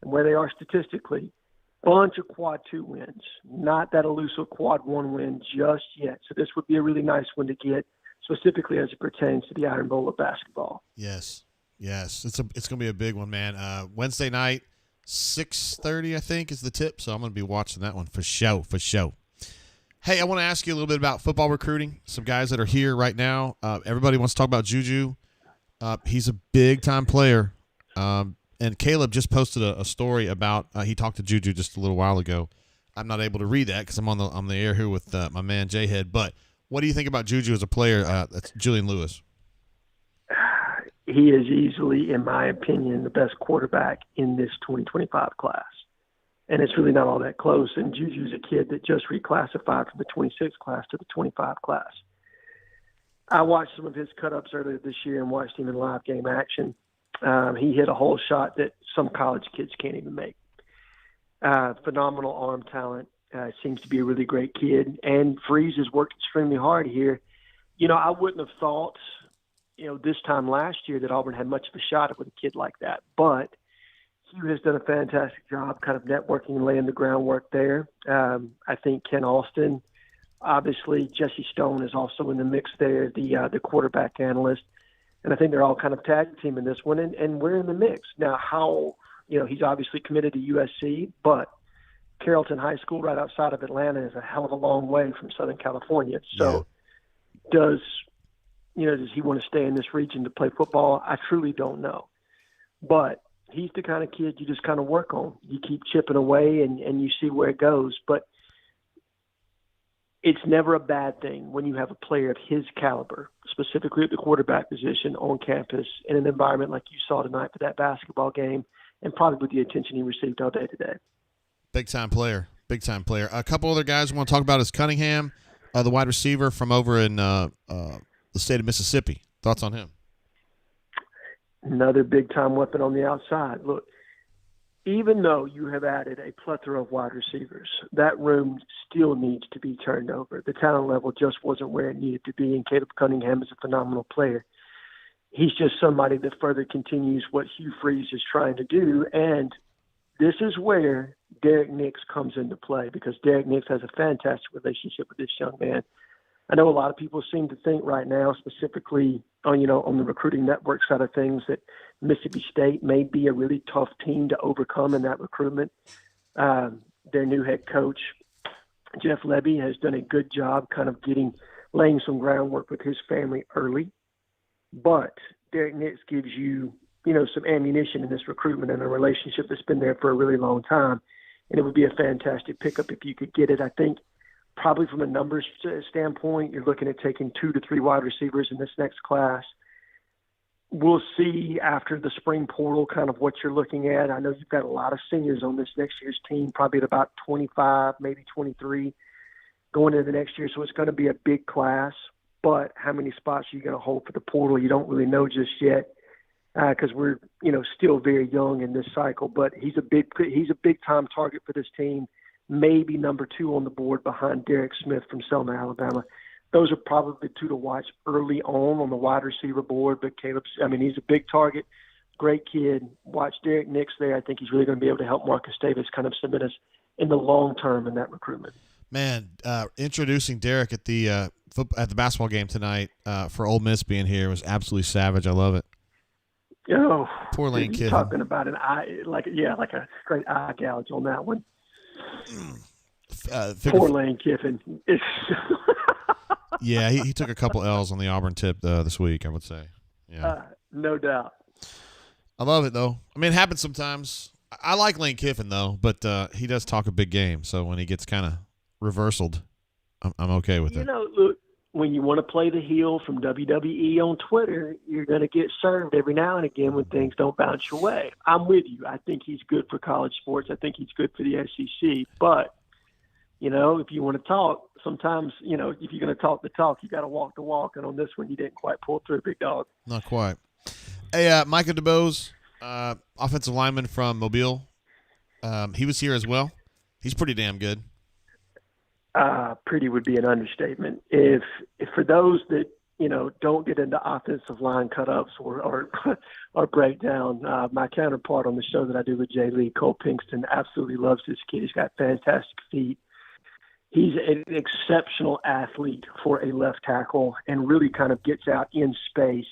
and where they are statistically, bunch of quad 2 wins, not that elusive quad 1 win just yet. So this would be a really nice one to get, specifically as it pertains to the Iron Bowl of basketball. Yes. It's going to be a big one, man. Wednesday night, 6:30, I think, is the tip. So I'm going to be watching that one for show. Hey, I want to ask you a little bit about football recruiting. Some guys that are here right now. Everybody wants to talk about Juju. He's a big-time player. And Caleb just posted a story about he talked to Juju just a little while ago. I'm not able to read that because I'm on the air here with my man J-Head. But what do you think about Juju as a player? That's Julian Lewis. He is easily, in my opinion, the best quarterback in this 2025 class. And it's really not all that close. And Juju's a kid that just reclassified from the 26 class to the 25 class. I watched some of his cut-ups earlier this year and watched him in live game action. He hit a whole shot that some college kids can't even make. Phenomenal arm talent. Seems to be a really great kid. And Freeze has worked extremely hard here. I wouldn't have thought, this time last year that Auburn had much of a shot with a kid like that. But Hugh has done a fantastic job kind of networking and laying the groundwork there. I think Ken Austin, obviously Jesse Stone is also in the mix there, the quarterback analyst. And I think they're all kind of tag team in this one, and we're in the mix. Now, he's obviously committed to USC, but Carrollton High School right outside of Atlanta is a hell of a long way from Southern California. So does he want to stay in this region to play football? I truly don't know. But he's the kind of kid you just kind of work on. You keep chipping away and you see where it goes. But it's never a bad thing when you have a player of his caliber, specifically at the quarterback position on campus in an environment like you saw tonight for that basketball game, and probably with the attention he received all day today. Big-time player. Big-time player. A couple other guys we want to talk about is Cunningham, the wide receiver from over in the state of Mississippi. Thoughts on him? Another big-time weapon on the outside. Look, even though you have added a plethora of wide receivers, that room still needs to be turned over. The talent level just wasn't where it needed to be, and Caleb Cunningham is a phenomenal player. He's just somebody that further continues what Hugh Freeze is trying to do, and this is where Derek Nix comes into play, because Derek Nix has a fantastic relationship with this young man. I know a lot of people seem to think right now, specifically on the recruiting network side of things, that Mississippi State may be a really tough team to overcome in that recruitment. Their new head coach, Jeff Lebby, has done a good job kind of laying some groundwork with his family early. But Derek Nix gives you, some ammunition in this recruitment and a relationship that's been there for a really long time. And it would be a fantastic pickup if you could get it. I think probably from a numbers standpoint, you're looking at taking 2 to 3 wide receivers in this next class. We'll see after the spring portal kind of what you're looking at. I know you've got a lot of seniors on this next year's team, probably at about 25, maybe 23 going into the next year. So it's going to be a big class. But how many spots are you going to hold for the portal? You don't really know just yet because we're, still very young in this cycle. But he's a big time target for this team. Maybe number 2 on the board behind Derek Smith from Selma, Alabama. Those are probably 2 to watch early on the wide receiver board. But he's a big target, great kid. Watch Derek Nix there. I think he's really going to be able to help Marcus Davis kind of cement us in the long term in that recruitment. Man, introducing Derek at the basketball game tonight for Ole Miss being here was absolutely savage. I love it. Oh, poor Lane Kiffin. Talking about an eye, like a straight eye gouge on that one. Poor Lane Kiffin. Yeah, he took a couple L's on the Auburn tip this week, I would say. Yeah, no doubt. I love it, though. I mean, it happens sometimes. I like Lane Kiffin, though, but he does talk a big game. So when he gets kind of reversaled, I'm okay with it. Look, when you want to play the heel from WWE on Twitter, you're going to get served every now and again when things don't bounce your way. I'm with you. I think he's good for college sports. I think he's good for the SEC. But, if you want to talk, sometimes, if you're going to talk the talk, you got to walk the walk. And on this one, you didn't quite pull through, big dog. Not quite. Hey, Micah DeBose, offensive lineman from Mobile. He was here as well. He's pretty damn good. Pretty would be an understatement. If for those that don't get into offensive line cut-ups or breakdown, my counterpart on the show that I do with Jay Lee, Cole Pinkston, absolutely loves this kid. He's got fantastic feet. He's an exceptional athlete for a left tackle and really kind of gets out in space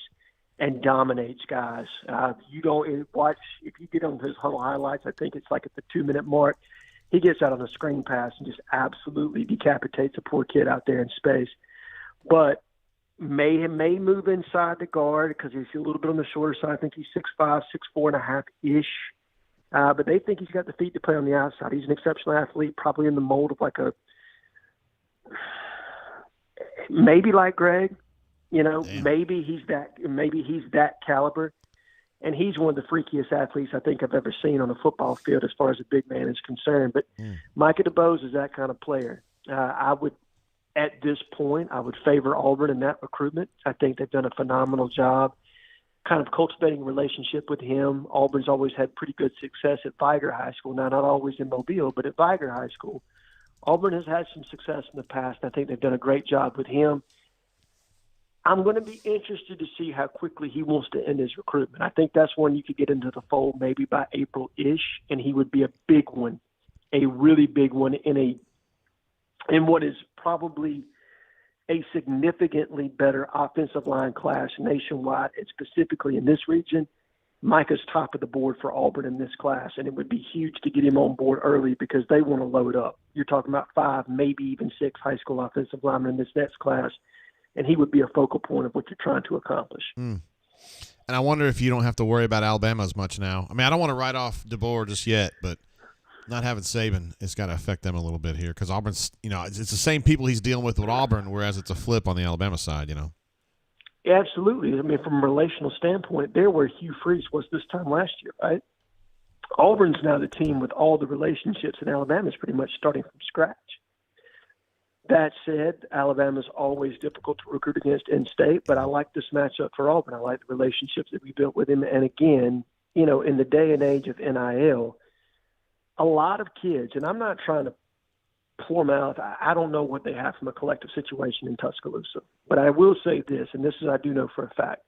and dominates guys. If you get on his huddle highlights, I think it's like at the 2-minute mark. He gets out on a screen pass and just absolutely decapitates a poor kid out there in space. But may move inside the guard because he's a little bit on the shorter side. I think he's 6'5", 6'4.5-ish. But they think he's got the feet to play on the outside. He's an exceptional athlete, probably in the mold of maybe like Greg. Maybe he's that caliber. And he's one of the freakiest athletes I think I've ever seen on a football field as far as a big man is concerned. But Micah DeBose is that kind of player. At this point, I would favor Auburn in that recruitment. I think they've done a phenomenal job kind of cultivating a relationship with him. Auburn's always had pretty good success at Viger High School. Now, not always in Mobile, but at Viger High School. Auburn has had some success in the past. I think they've done a great job with him. I'm going to be interested to see how quickly he wants to end his recruitment. I think that's one you could get into the fold maybe by April-ish, and he would be a big one, a really big one in what is probably a significantly better offensive line class nationwide, and specifically in this region. Micah's top of the board for Auburn in this class, and it would be huge to get him on board early because they want to load up. You're talking about 5, maybe even 6 high school offensive linemen in this next class, and he would be a focal point of what you're trying to accomplish. And I wonder if you don't have to worry about Alabama as much now. I mean, I don't want to write off DeBoer just yet, but not having Saban, it's got to affect them a little bit here because Auburn's, it's the same people he's dealing with Auburn, whereas it's a flip on the Alabama side, Yeah, absolutely. I mean, from a relational standpoint, they're where Hugh Freeze was this time last year, right? Auburn's now the team with all the relationships, and Alabama's pretty much starting from scratch. That said, Alabama's always difficult to recruit against in-state, but I like this matchup for Auburn. I like the relationships that we built with him. And again, in the day and age of NIL, a lot of kids, and I'm not trying to pour mouth, I don't know what they have from a collective situation in Tuscaloosa. But I will say this, and this is I do know for a fact.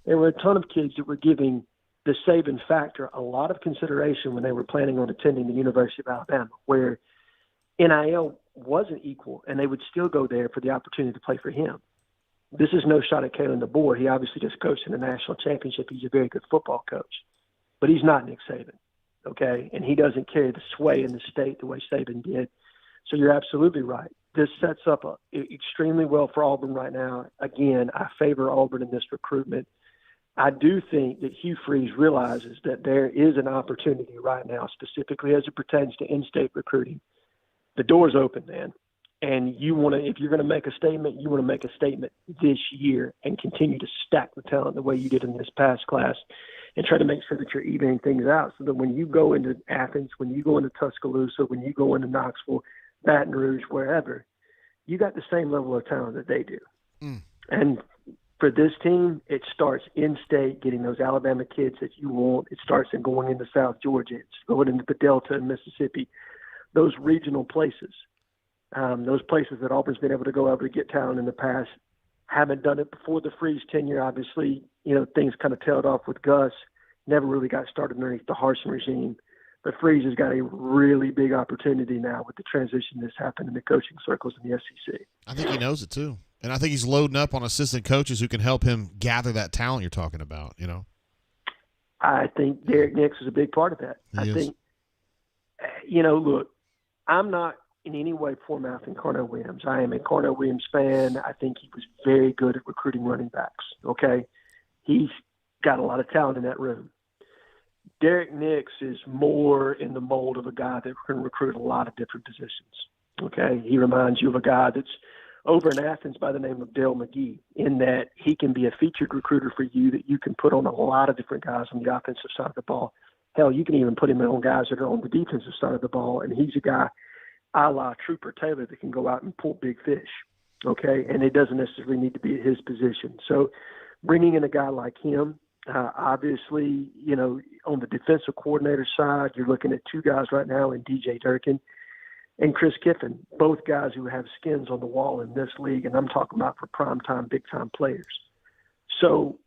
There were a ton of kids that were giving the Saban factor a lot of consideration when they were planning on attending the University of Alabama, where NIL wasn't equal, and they would still go there for the opportunity to play for him. This is no shot at Kalen DeBoer. He obviously just coached in the national championship. He's a very good football coach, but he's not Nick Saban, okay? And he doesn't carry the sway in the state the way Saban did. So you're absolutely right. This sets up extremely well for Auburn right now. Again, I favor Auburn in this recruitment. I do think that Hugh Freeze realizes that there is an opportunity right now, specifically as it pertains to in-state recruiting. The door's open, man. And if you're going to make a statement, you want to make a statement this year and continue to stack the talent the way you did in this past class and try to make sure that you're evening things out so that when you go into Athens, when you go into Tuscaloosa, when you go into Knoxville, Baton Rouge, wherever, you got the same level of talent that they do. And for this team, it starts in-state, getting those Alabama kids that you want. It starts in going into South Georgia. It's going into the Delta and Mississippi. Those regional places, those places that Auburn's been able to go over to get talent in the past, haven't done it before the Freeze tenure. Obviously, things kind of tailed off with Gus, never really got started underneath the Harsin regime. But Freeze has got a really big opportunity now with the transition that's happened in the coaching circles in the SEC. I think he knows it too. And I think he's loading up on assistant coaches who can help him gather that talent you're talking about, I think Derek Nix is a big part of that. I think, look, I'm not in any way poor mouthing Carnell Williams. I am a Carnell Williams fan. I think he was very good at recruiting running backs. Okay. He's got a lot of talent in that room. Derek Nix is more in the mold of a guy that can recruit a lot of different positions. Okay. He reminds you of a guy that's over in Athens by the name of Dale McGee, in that he can be a featured recruiter for you that you can put on a lot of different guys on the offensive side of the ball. Hell, you can even put him on guys that are on the defensive side of the ball, and he's a guy a la Trooper Taylor that can go out and pull big fish, okay? And it doesn't necessarily need to be at his position. So bringing in a guy like him, obviously, on the defensive coordinator side, you're looking at two guys right now in DJ Durkin and Chris Kiffin, both guys who have skins on the wall in this league, and I'm talking about for prime-time, big-time players. So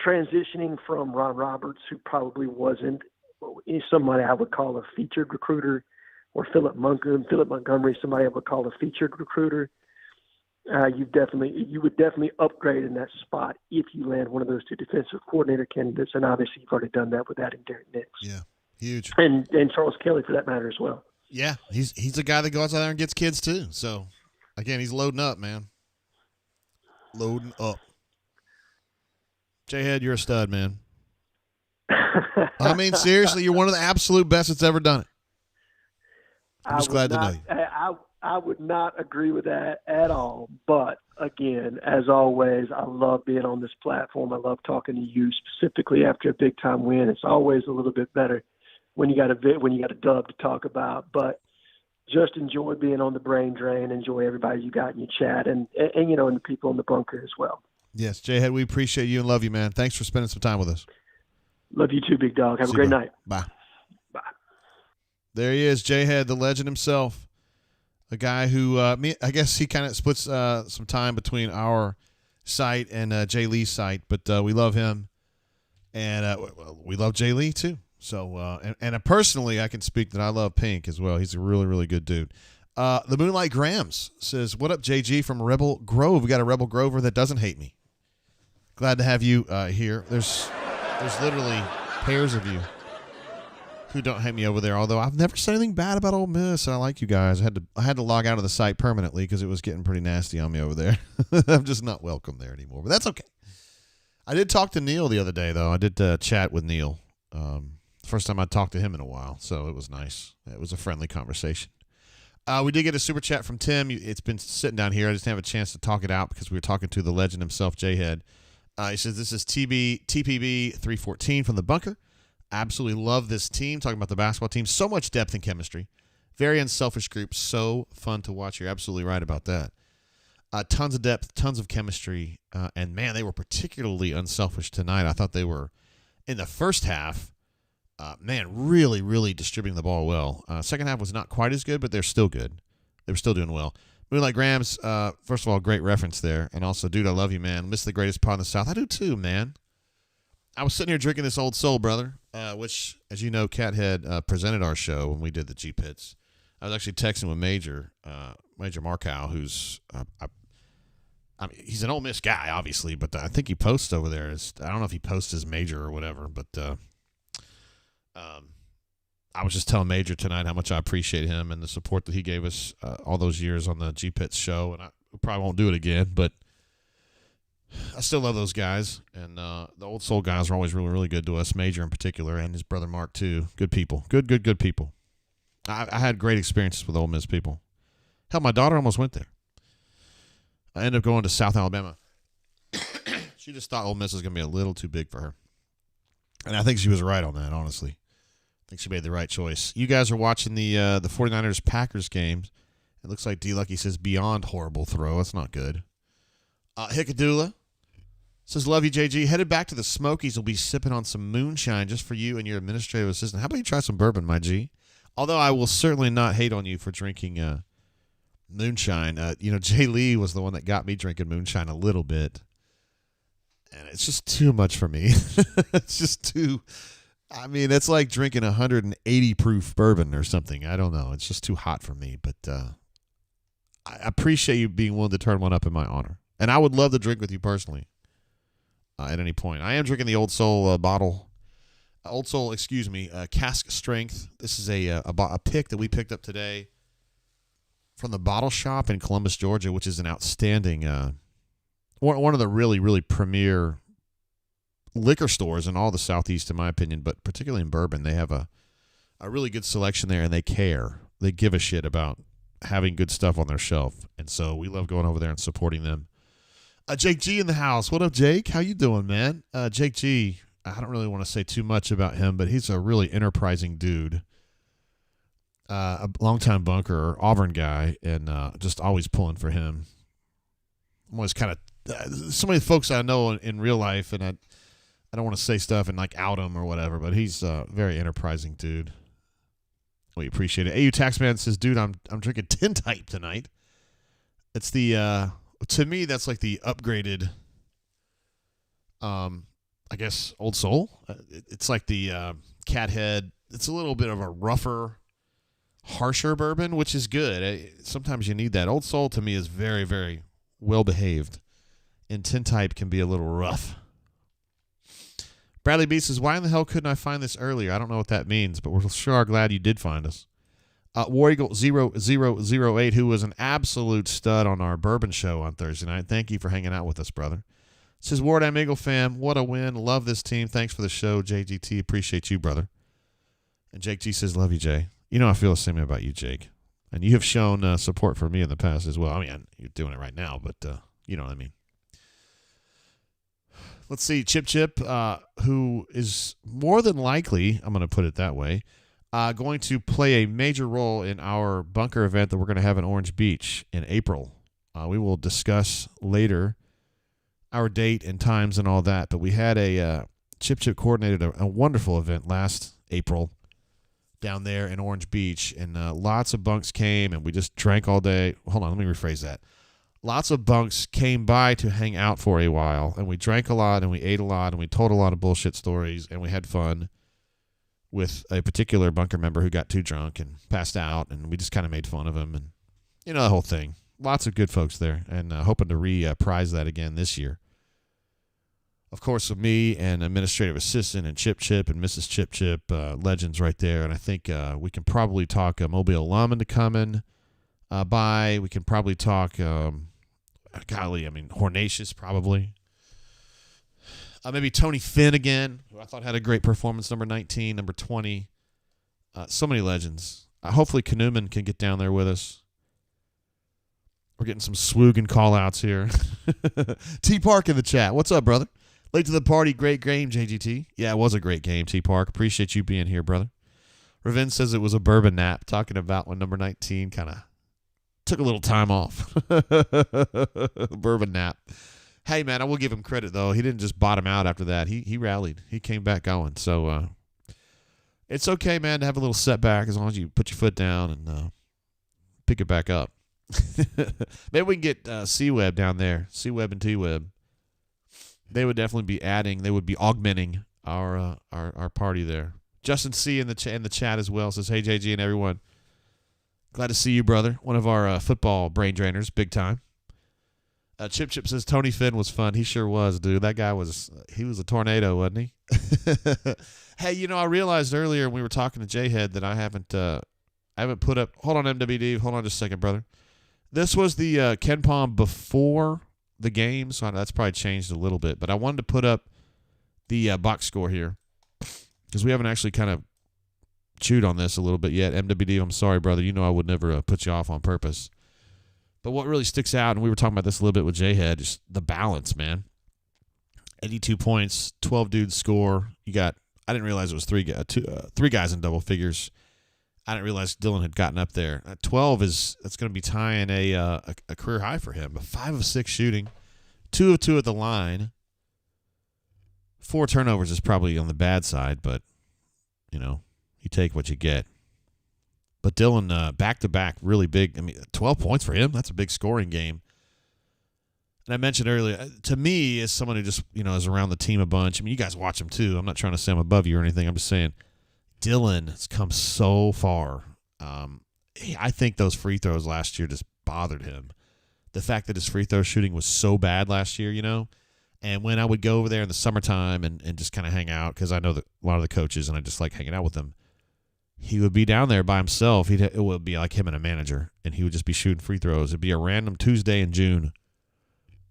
transitioning from Ron Roberts, who probably wasn't somebody I would call a featured recruiter, or Philip Montgomery, somebody I would call a featured recruiter, you would definitely upgrade in that spot if you land one of those two defensive coordinator candidates, and obviously you've already done that with adding Derek Nix. Yeah, huge. And Charles Kelly for that matter as well. Yeah, he's a guy that goes out there and gets kids too. So, again, he's loading up, man. Loading up. J-Head, you're a stud, man. I mean, seriously, you're one of the absolute best that's ever done it. I'm just glad to know you. I would not agree with that at all. But, again, as always, I love being on this platform. I love talking to you, specifically after a big-time win. It's always a little bit better when you got a dub to talk about. But just enjoy being on the brain drain. Enjoy everybody you got in your chat and the people in the bunker as well. Yes, J-Head, we appreciate you and love you, man. Thanks for spending some time with us. Love you too, big dog. Have a great night. Bye. Bye. There he is, J-Head, the legend himself. A guy who, I guess he kind of splits some time between our site and Jay Lee's site, but we love him. And we love Jay Lee too. So, and personally, I can speak that I love Pink as well. He's a really, really good dude. The Moonlight Grams says, "What up, JG from Rebel Grove? We got a Rebel Grover that doesn't hate me. Glad to have you here. There's literally pairs of you who don't hate me over there. Although I've never said anything bad about Ole Miss. I like you guys. I had to log out of the site permanently because it was getting pretty nasty on me over there. I'm just not welcome there anymore. But that's okay. I did talk to Neil the other day, though. I did chat with Neil. First time I talked to him in a while, so it was nice. It was a friendly conversation. We did get a super chat from Tim. It's been sitting down here. I just didn't have a chance to talk it out because we were talking to the legend himself, J-Head. He says, this is TPB 314 from the bunker. Absolutely love this team. Talking about the basketball team. So much depth and chemistry. Very unselfish group. So fun to watch. You're absolutely right about that. Tons of depth, tons of chemistry. And, man, they were particularly unselfish tonight. I thought they were, in the first half, really, really distributing the ball well. Second half was not quite as good, but they're still good. They were still doing well. Moonlight Grams, first of all, great reference there. And also, dude, I love you, man. Miss the greatest pod in the South. I do too, man. I was sitting here drinking this Old Soul, brother, which, as you know, Cathead presented our show when we did the G-Pits. I was actually texting with Major Markow, who's he's an Ole Miss guy, obviously, but I think he posts over there. I don't know if he posts as Major or whatever, but I was just telling Major tonight how much I appreciate him and the support that he gave us all those years on the G-Pits show, and I probably won't do it again, but I still love those guys, and the Old Soul guys are always really, really good to us, Major in particular, and his brother Mark, too. Good people. Good people. I had great experiences with Ole Miss people. Hell, my daughter almost went there. I ended up going to South Alabama. She just thought Ole Miss was going to be a little too big for her. And I think she was right on that, honestly. I think she made the right choice. You guys are watching the 49ers-Packers games. It looks like D-Lucky says beyond horrible throw. That's not good. Hickadula says, love you, JG. Headed back to the Smokies. Will be sipping on some moonshine just for you and your administrative assistant. How about you try some bourbon, my G? Although I will certainly not hate on you for drinking moonshine. Jay Lee was the one that got me drinking moonshine a little bit. And it's just too much for me. It's just too, it's like drinking 180 proof bourbon or something. I don't know. It's just too hot for me. But I appreciate you being willing to turn one up in my honor. And I would love to drink with you personally at any point. I am drinking the Old Soul bottle. Old Soul, cask strength. This is a pick that we picked up today from the Bottle Shop in Columbus, Georgia, which is an outstanding, one of the really, really premier liquor stores in all the Southeast, in my opinion, but particularly in bourbon. They have a really good selection there, and they care. They give a shit about having good stuff on their shelf, and so we love going over there and supporting them. Jake G in the house. What up, Jake? How you doing, man? Jake G, I don't really want to say too much about him, but he's a really enterprising dude. A longtime bunker, Auburn guy, and just always pulling for him. I'm always kind of so many folks I know in real life, and I don't want to say stuff and like out him or whatever, but he's a very enterprising dude. We appreciate it. AU Taxman says, dude, I'm drinking Tintype tonight. It's the to me that's like the upgraded I guess Old Soul. It's like the Cathead. It's a little bit of a rougher, harsher bourbon, which is good. Sometimes you need that. Old Soul to me is very, very well behaved, and Tintype can be a little rough. Bradley B says, why in the hell couldn't I find this earlier? I don't know what that means, but we're sure glad you did find us. War Eagle 0008, who was an absolute stud on our bourbon show on Thursday night. Thank you for hanging out with us, brother. Says, Ward, I'm Eagle fam. What a win. Love this team. Thanks for the show, JGT. Appreciate you, brother. And Jake G says, love you, Jay. You know I feel the same way about you, Jake. And you have shown support for me in the past as well. I mean, you're doing it right now, but you know what I mean. Let's see, Chip, who is more than likely, I'm going to put it that way, going to play a major role in our bunker event that we're going to have in Orange Beach in April. We will discuss later our date and times and all that, but we had a Chip coordinated a wonderful event last April down there in Orange Beach, and lots of bunks came, and we just drank all day. Hold on, let me rephrase that. Lots of bunks came by to hang out for a while, and we drank a lot, and we ate a lot, and we told a lot of bullshit stories, and we had fun with a particular bunker member who got too drunk and passed out, and we just kind of made fun of him, and you know, the whole thing. Lots of good folks there, and hoping to reprise that again this year. Of course, with me and administrative assistant and Chip and Mrs. Chip, legends right there, and I think we can probably talk Mobile alum into coming by. We can probably talk, Hornatius probably. Maybe Tony Finn again, who I thought had a great performance, number 19, number 20. So many legends. Hopefully Knuman can get down there with us. We're getting some swoogan call-outs here. T Park in the chat. What's up, brother? Late to the party. Great game, JGT. Yeah, it was a great game, T Park. Appreciate you being here, brother. Raven says it was a bourbon nap, talking about when number 19 kind of took a little time off. Bourbon nap. Hey, man, I will give him credit, though. He didn't just bottom out after that. He rallied. He came back going. So it's okay, man, to have a little setback as long as you put your foot down and pick it back up. Maybe we can get C-Web down there, C-Web and T-Web. They would definitely be adding. They would be augmenting our party there. Justin C. in the chat as well says, hey, JG and everyone. Glad to see you, brother. One of our football brain drainers, big time. Chip says Tony Finn was fun. He sure was, dude. That guy he was a tornado, wasn't he? Hey, I realized earlier when we were talking to J-Head that I haven't put up. Hold on, MWD. Hold on just a second, brother. This was the Ken Palm before the game, so that's probably changed a little bit. But I wanted to put up the box score here because we haven't actually kind of chewed on this a little bit yet. MWD, I'm sorry, brother. I would never put you off on purpose. But what really sticks out, and we were talking about this a little bit with J-Head, just the balance, man. 82 points, 12 dudes score. I didn't realize it was three guys in double figures. I didn't realize Dylan had gotten up there. 12 that's going to be tying a career high for him. 5 of 6 shooting, 2 of 2 at the line. 4 turnovers is probably on the bad side, but you take what you get. But Dylan, back-to-back, really big. 12 points for him. That's a big scoring game. And I mentioned earlier, to me, as someone who just, is around the team a bunch, you guys watch him too. I'm not trying to say I'm above you or anything. I'm just saying Dylan has come so far. I think those free throws last year just bothered him. The fact that his free throw shooting was so bad last year, And when I would go over there in the summertime and just kind of hang out, because I know that a lot of the coaches and I just like hanging out with them, he would be down there by himself. It would be like him and a manager, and he would just be shooting free throws. It'd be a random Tuesday in June,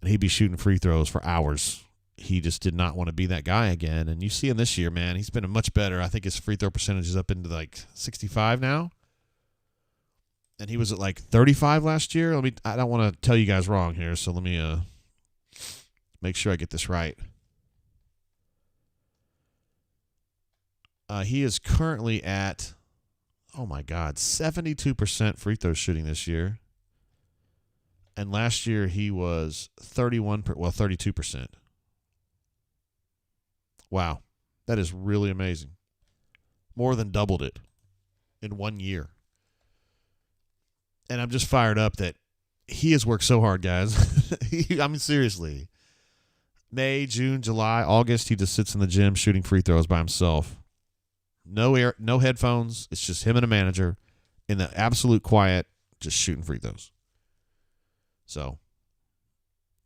and he'd be shooting free throws for hours. He just did not want to be that guy again. And you see him this year, man. He's been much better. I think his free throw percentage is up into like 65 now. And he was at like 35 last year. I don't want to tell you guys wrong here, so let me make sure I get this right. He is currently at, 72% free throw shooting this year. And last year he was 32%. Wow. That is really amazing. More than doubled it in 1 year. And I'm just fired up that he has worked so hard, guys. Seriously. May, June, July, August, he just sits in the gym shooting free throws by himself. No headphones. It's just him and a manager in the absolute quiet, just shooting free throws. So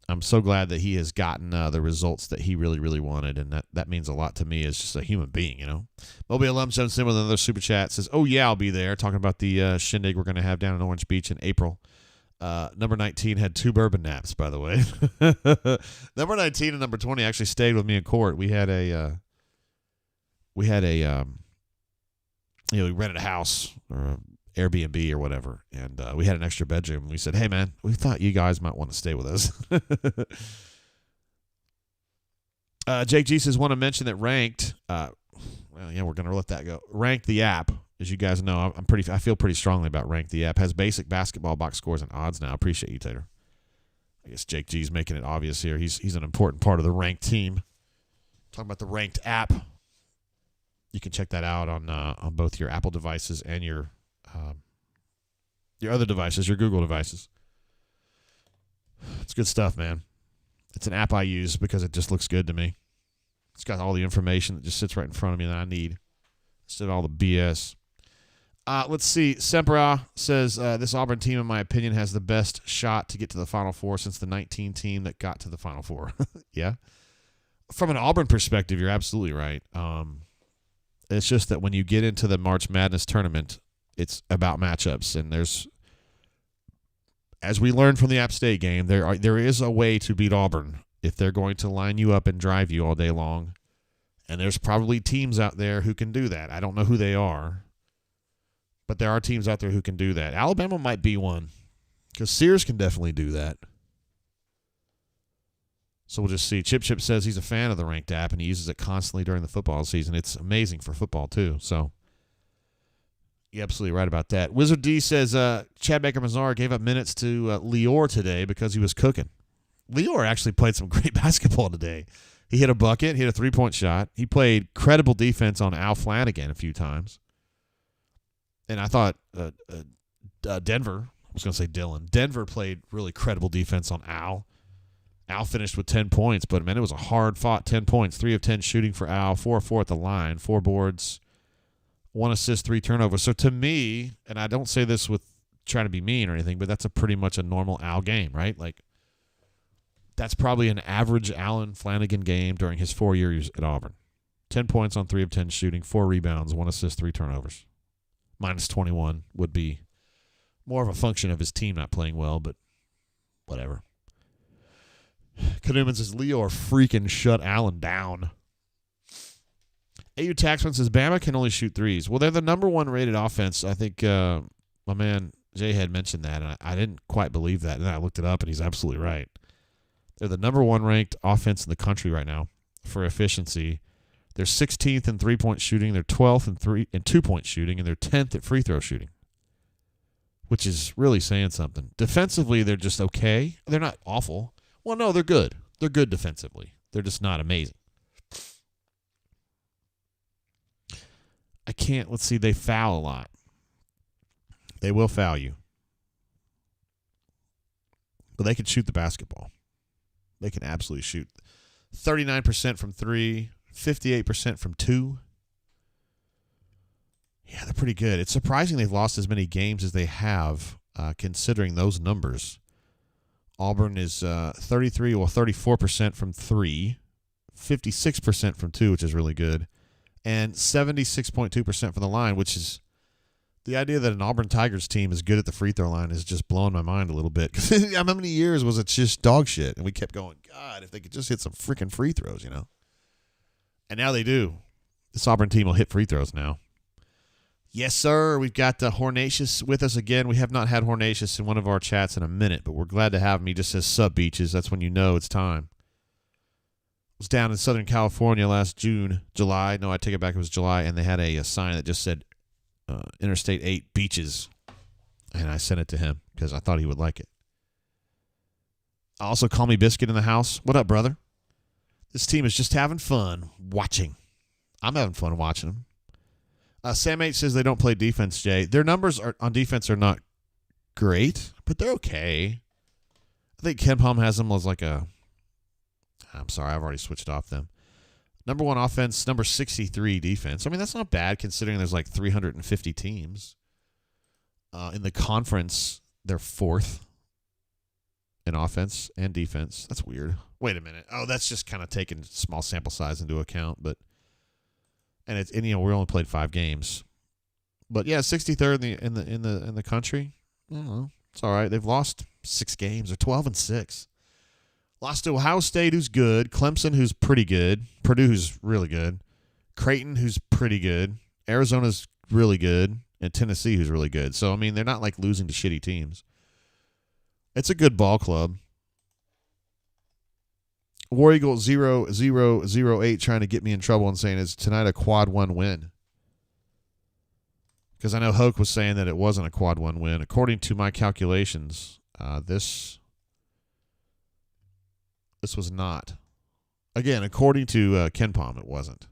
I'm so glad that he has gotten the results that he really, really wanted, and that means a lot to me as just a human being, Moby Alum jumps in with another super chat, says, oh, yeah, I'll be there, talking about the shindig we're going to have down in Orange Beach in April. Number 19 had 2 bourbon naps, by the way. Number 19 and number 20 actually stayed with me in court. We rented a house or a Airbnb or whatever, and we had an extra bedroom. We said, hey, man, we thought you guys might want to stay with us. Jake G says, want to mention that Ranked, we're going to let that go. Ranked, the app, as you guys know, I feel pretty strongly about Ranked, the app, has basic basketball box scores and odds now. Appreciate you, Tater. I guess Jake G's making it obvious here. He's an important part of the Ranked team. Talking about the Ranked app. You can check that out on both your Apple devices and your other devices, your Google devices. It's good stuff, man. It's an app I use because it just looks good to me. It's got all the information that just sits right in front of me that I need instead of all the BS. Let's see. Sempra says, this Auburn team, in my opinion, has the best shot to get to the Final Four since the 19 team that got to the Final Four. Yeah. From an Auburn perspective, you're absolutely right. It's just that when you get into the March Madness tournament, it's about matchups, and as we learned from the App State game, there is a way to beat Auburn, if they're going to line you up and drive you all day long. And there's probably teams out there who can do that. I don't know who they are, but there are teams out there who can do that. Alabama might be one, because Sears can definitely do that. So we'll just see. Chip says he's a fan of the Ranked app, and he uses it constantly during the football season. It's amazing for football, too. So you're absolutely right about that. Wizard D says Chad Baker-Mazar gave up minutes to Lior today because he was cooking. Lior actually played some great basketball today. He hit a bucket, hit a three-point shot. He played credible defense on Al Flanagan a few times. And I thought Denver, I was going to say Dylan, Denver played really credible defense on Al. Al finished with 10 points, but, man, it was a hard-fought 10 points. 3 of 10 shooting for Al, 4 of 4 at the line, 4 boards, 1 assist, 3 turnovers. So to me, and I don't say this with trying to be mean or anything, but that's pretty much a normal Al game, right? Like, that's probably an average Allen Flanagan game during his 4 years at Auburn. 10 points on 3 of 10 shooting, 4 rebounds, 1 assist, 3 turnovers. Minus 21 would be more of a function of his team not playing well, but whatever. Kanuman says, Lior freaking shut Allen down. AU Taxman says, Bama can only shoot threes. Well, they're the number 1 rated offense. I think my man Jay had mentioned that, and I didn't quite believe that. And then I looked it up, and he's absolutely right. They're the number 1 ranked offense in the country right now for efficiency. They're 16th in three-point shooting. They're 12th in 2-point shooting, and they're 10th at free throw shooting, which is really saying something. Defensively, they're just okay. They're not awful. Well, no, they're good. They're good defensively. They're just not amazing. Let's see, they foul a lot. They will foul you. But they can shoot the basketball. They can absolutely shoot. 39% from 3, 58% from 2. Yeah, they're pretty good. It's surprising they've lost as many games as they have, considering those numbers. Auburn is 34% from 3, 56% from 2, which is really good, and 76.2% from the line, which is the idea that an Auburn Tigers team is good at the free throw line is just blowing my mind a little bit. Because how many years was it just dog shit? And we kept going, God, if they could just hit some freaking free throws, you know? And now they do. This Auburn team will hit free throws now. Yes, sir. We've got Hornatius with us again. We have not had Hornatius in one of our chats in a minute, but we're glad to have him. He just says sub beaches. That's when you know it's time. I was down in Southern California last July. No, I take it back. It was July, and they had a sign that just said Interstate 8 beaches, and I sent it to him because I thought he would like it. Also, Call Me Biscuit in the house. What up, brother? This team is just having fun watching. I'm having fun watching them. Sam H says they don't play defense, Jay. Their numbers on defense are not great, but they're okay. I think Ken Palm has them as like a... I'm sorry, I've already switched off them. Number 1 offense, number 63 defense. I mean, that's not bad considering there's like 350 teams. In the conference, they're 4th in offense and defense. That's weird. Wait a minute. Oh, that's just kind of taking small sample size into account, but... And we only played 5 games, but yeah, 63rd in the country. I don't know. It's all right. They've lost 6 games. They're 12-6. Lost to Ohio State, who's good. Clemson, who's pretty good. Purdue, who's really good. Creighton, who's pretty good. Arizona's really good, and Tennessee, who's really good. So I mean, they're not like losing to shitty teams. It's a good ball club. War Eagle 0008 trying to get me in trouble and saying, is tonight a quad 1 win? Because I know Hoke was saying that it wasn't a quad 1 win. According to my calculations, this was not. Again, according to Ken Palm, it wasn't.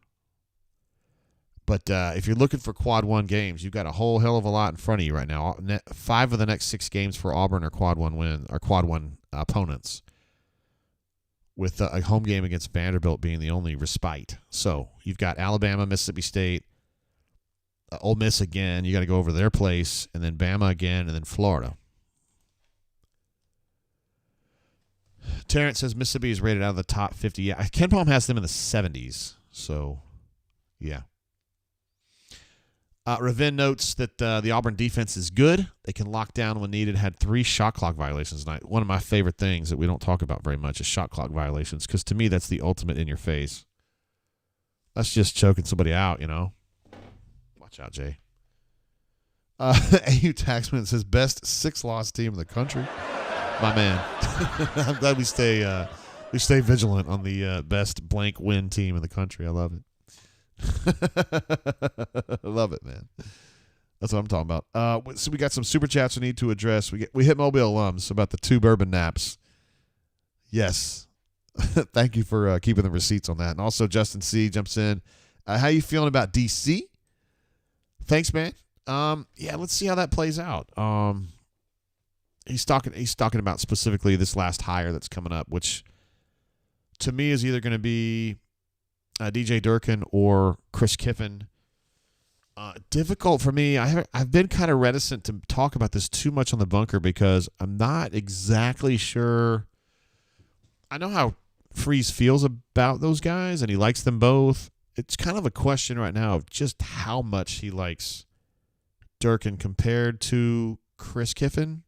But if you're looking for quad 1 games, you've got a whole hell of a lot in front of you right now. 5 of the next 6 games for Auburn are quad 1 opponents, with a home game against Vanderbilt being the only respite. So you've got Alabama, Mississippi State, Ole Miss again. You got to go over their place, and then Bama again, and then Florida. Terrence says Mississippi is rated out of the top 50. Yeah, Ken Palm has them in the 70s. So, yeah. Ravin notes that the Auburn defense is good. They can lock down when needed. Had 3 shot clock violations tonight. One of my favorite things that we don't talk about very much is shot clock violations, because to me that's the ultimate in your face. That's just choking somebody out, you know. Watch out, Jay. AU Taxman says best 6-loss team in the country. My man. I'm glad we stay vigilant on the best blank win team in the country. I love it. I love it, man. That's what I'm talking about. So we got some super chats we need to address. We hit Mobile alums about the 2 bourbon naps. Yes. Thank you for keeping the receipts on that. And also Justin C. jumps in. How you feeling about DC? Thanks, man. Yeah, let's see how that plays out. He's talking about specifically this last hire that's coming up, which to me is either going to be DJ Durkin or Chris Kiffin. Difficult for me. I've been kind of reticent to talk about this too much on the bunker because I'm not exactly sure. I know how Freeze feels about those guys, and he likes them both. It's kind of a question right now of just how much he likes Durkin compared to Chris Kiffin,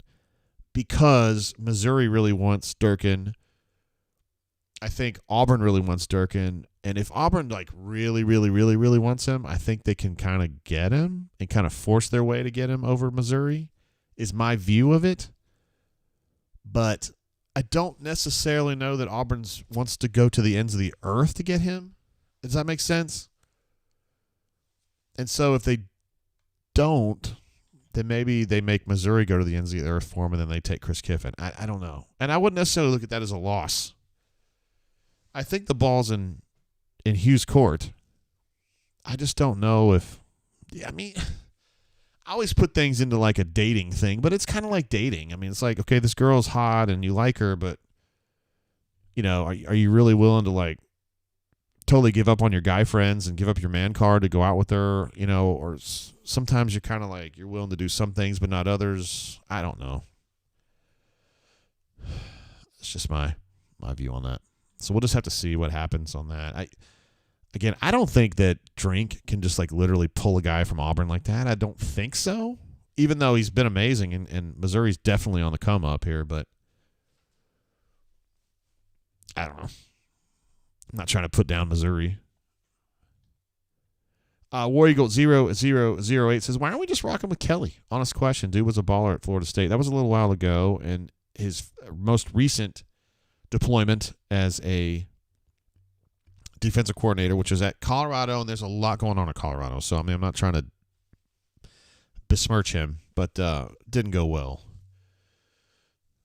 because Missouri really wants Durkin. I think Auburn really wants Durkin. And if Auburn really, really, really, really wants him, I think they can kind of get him and kind of force their way to get him over Missouri, is my view of it. But I don't necessarily know that Auburn wants to go to the ends of the earth to get him. Does that make sense? And so if they don't, then maybe they make Missouri go to the ends of the earth for him, and then they take Chris Kiffin. I don't know. And I wouldn't necessarily look at that as a loss. I think the ball's in Hughes' court. I just don't know if – yeah, I mean, I always put things into like a dating thing, but it's kind of like dating. I mean, it's like, okay, this girl's hot and you like her, but, you know, are you really willing to like totally give up on your guy friends and give up your man card to go out with her, you know, or sometimes you're kind of like you're willing to do some things but not others. I don't know. It's just my view on that. So we'll just have to see what happens on that. I don't think that Drink can just like literally pull a guy from Auburn like that. I don't think so, even though he's been amazing, and Missouri's definitely on the come up here, but I don't know. I'm not trying to put down Missouri. War Eagle 0008 says, why aren't we just rocking with Kelly? Honest question. Dude was a baller at Florida State. That was a little while ago, and his most recent deployment as a defensive coordinator, which was at Colorado, and there's a lot going on at Colorado. So, I mean, I'm not trying to besmirch him, but didn't go well.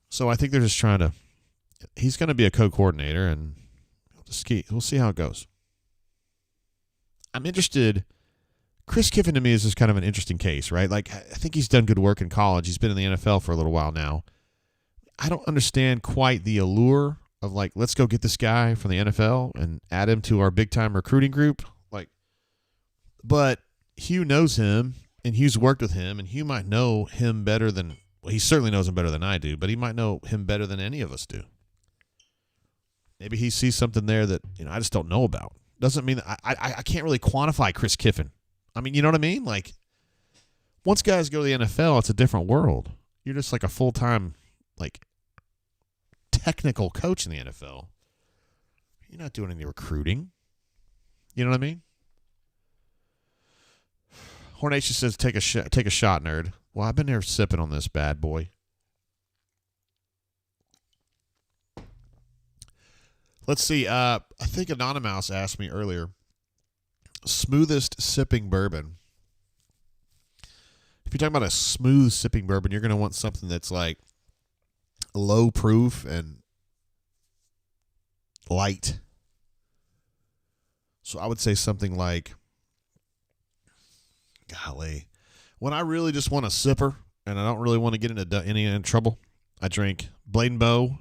So I think they're just trying to – he's going to be a co-coordinator, and we'll see how it goes. I'm interested – Chris Kiffin to me is just kind of an interesting case, right? Like, I think he's done good work in college. He's been in the NFL for a little while now. I don't understand quite the allure of like, let's go get this guy from the NFL and add him to our big-time recruiting group. Like, but Hugh knows him, and Hugh's worked with him, and Hugh might know him better than – well, he certainly knows him better than I do, but he might know him better than any of us do. Maybe he sees something there that, you know, I just don't know about. Doesn't mean that I can't really quantify Chris Kiffin. I mean, you know what I mean? Like, once guys go to the NFL, it's a different world. You're just like a full-time, like, technical coach in the NFL. You're not doing any recruiting. You know what I mean? Hornation says, take a shot, nerd. Well, I've been there sipping on this bad boy. Let's see. I think Anonymous asked me earlier, smoothest sipping bourbon. If you're talking about a smooth sipping bourbon, you're going to want something that's like low proof and light. So I would say something like, golly, when I really just want a sipper and I don't really want to get into any trouble, I drink Blade & Bow.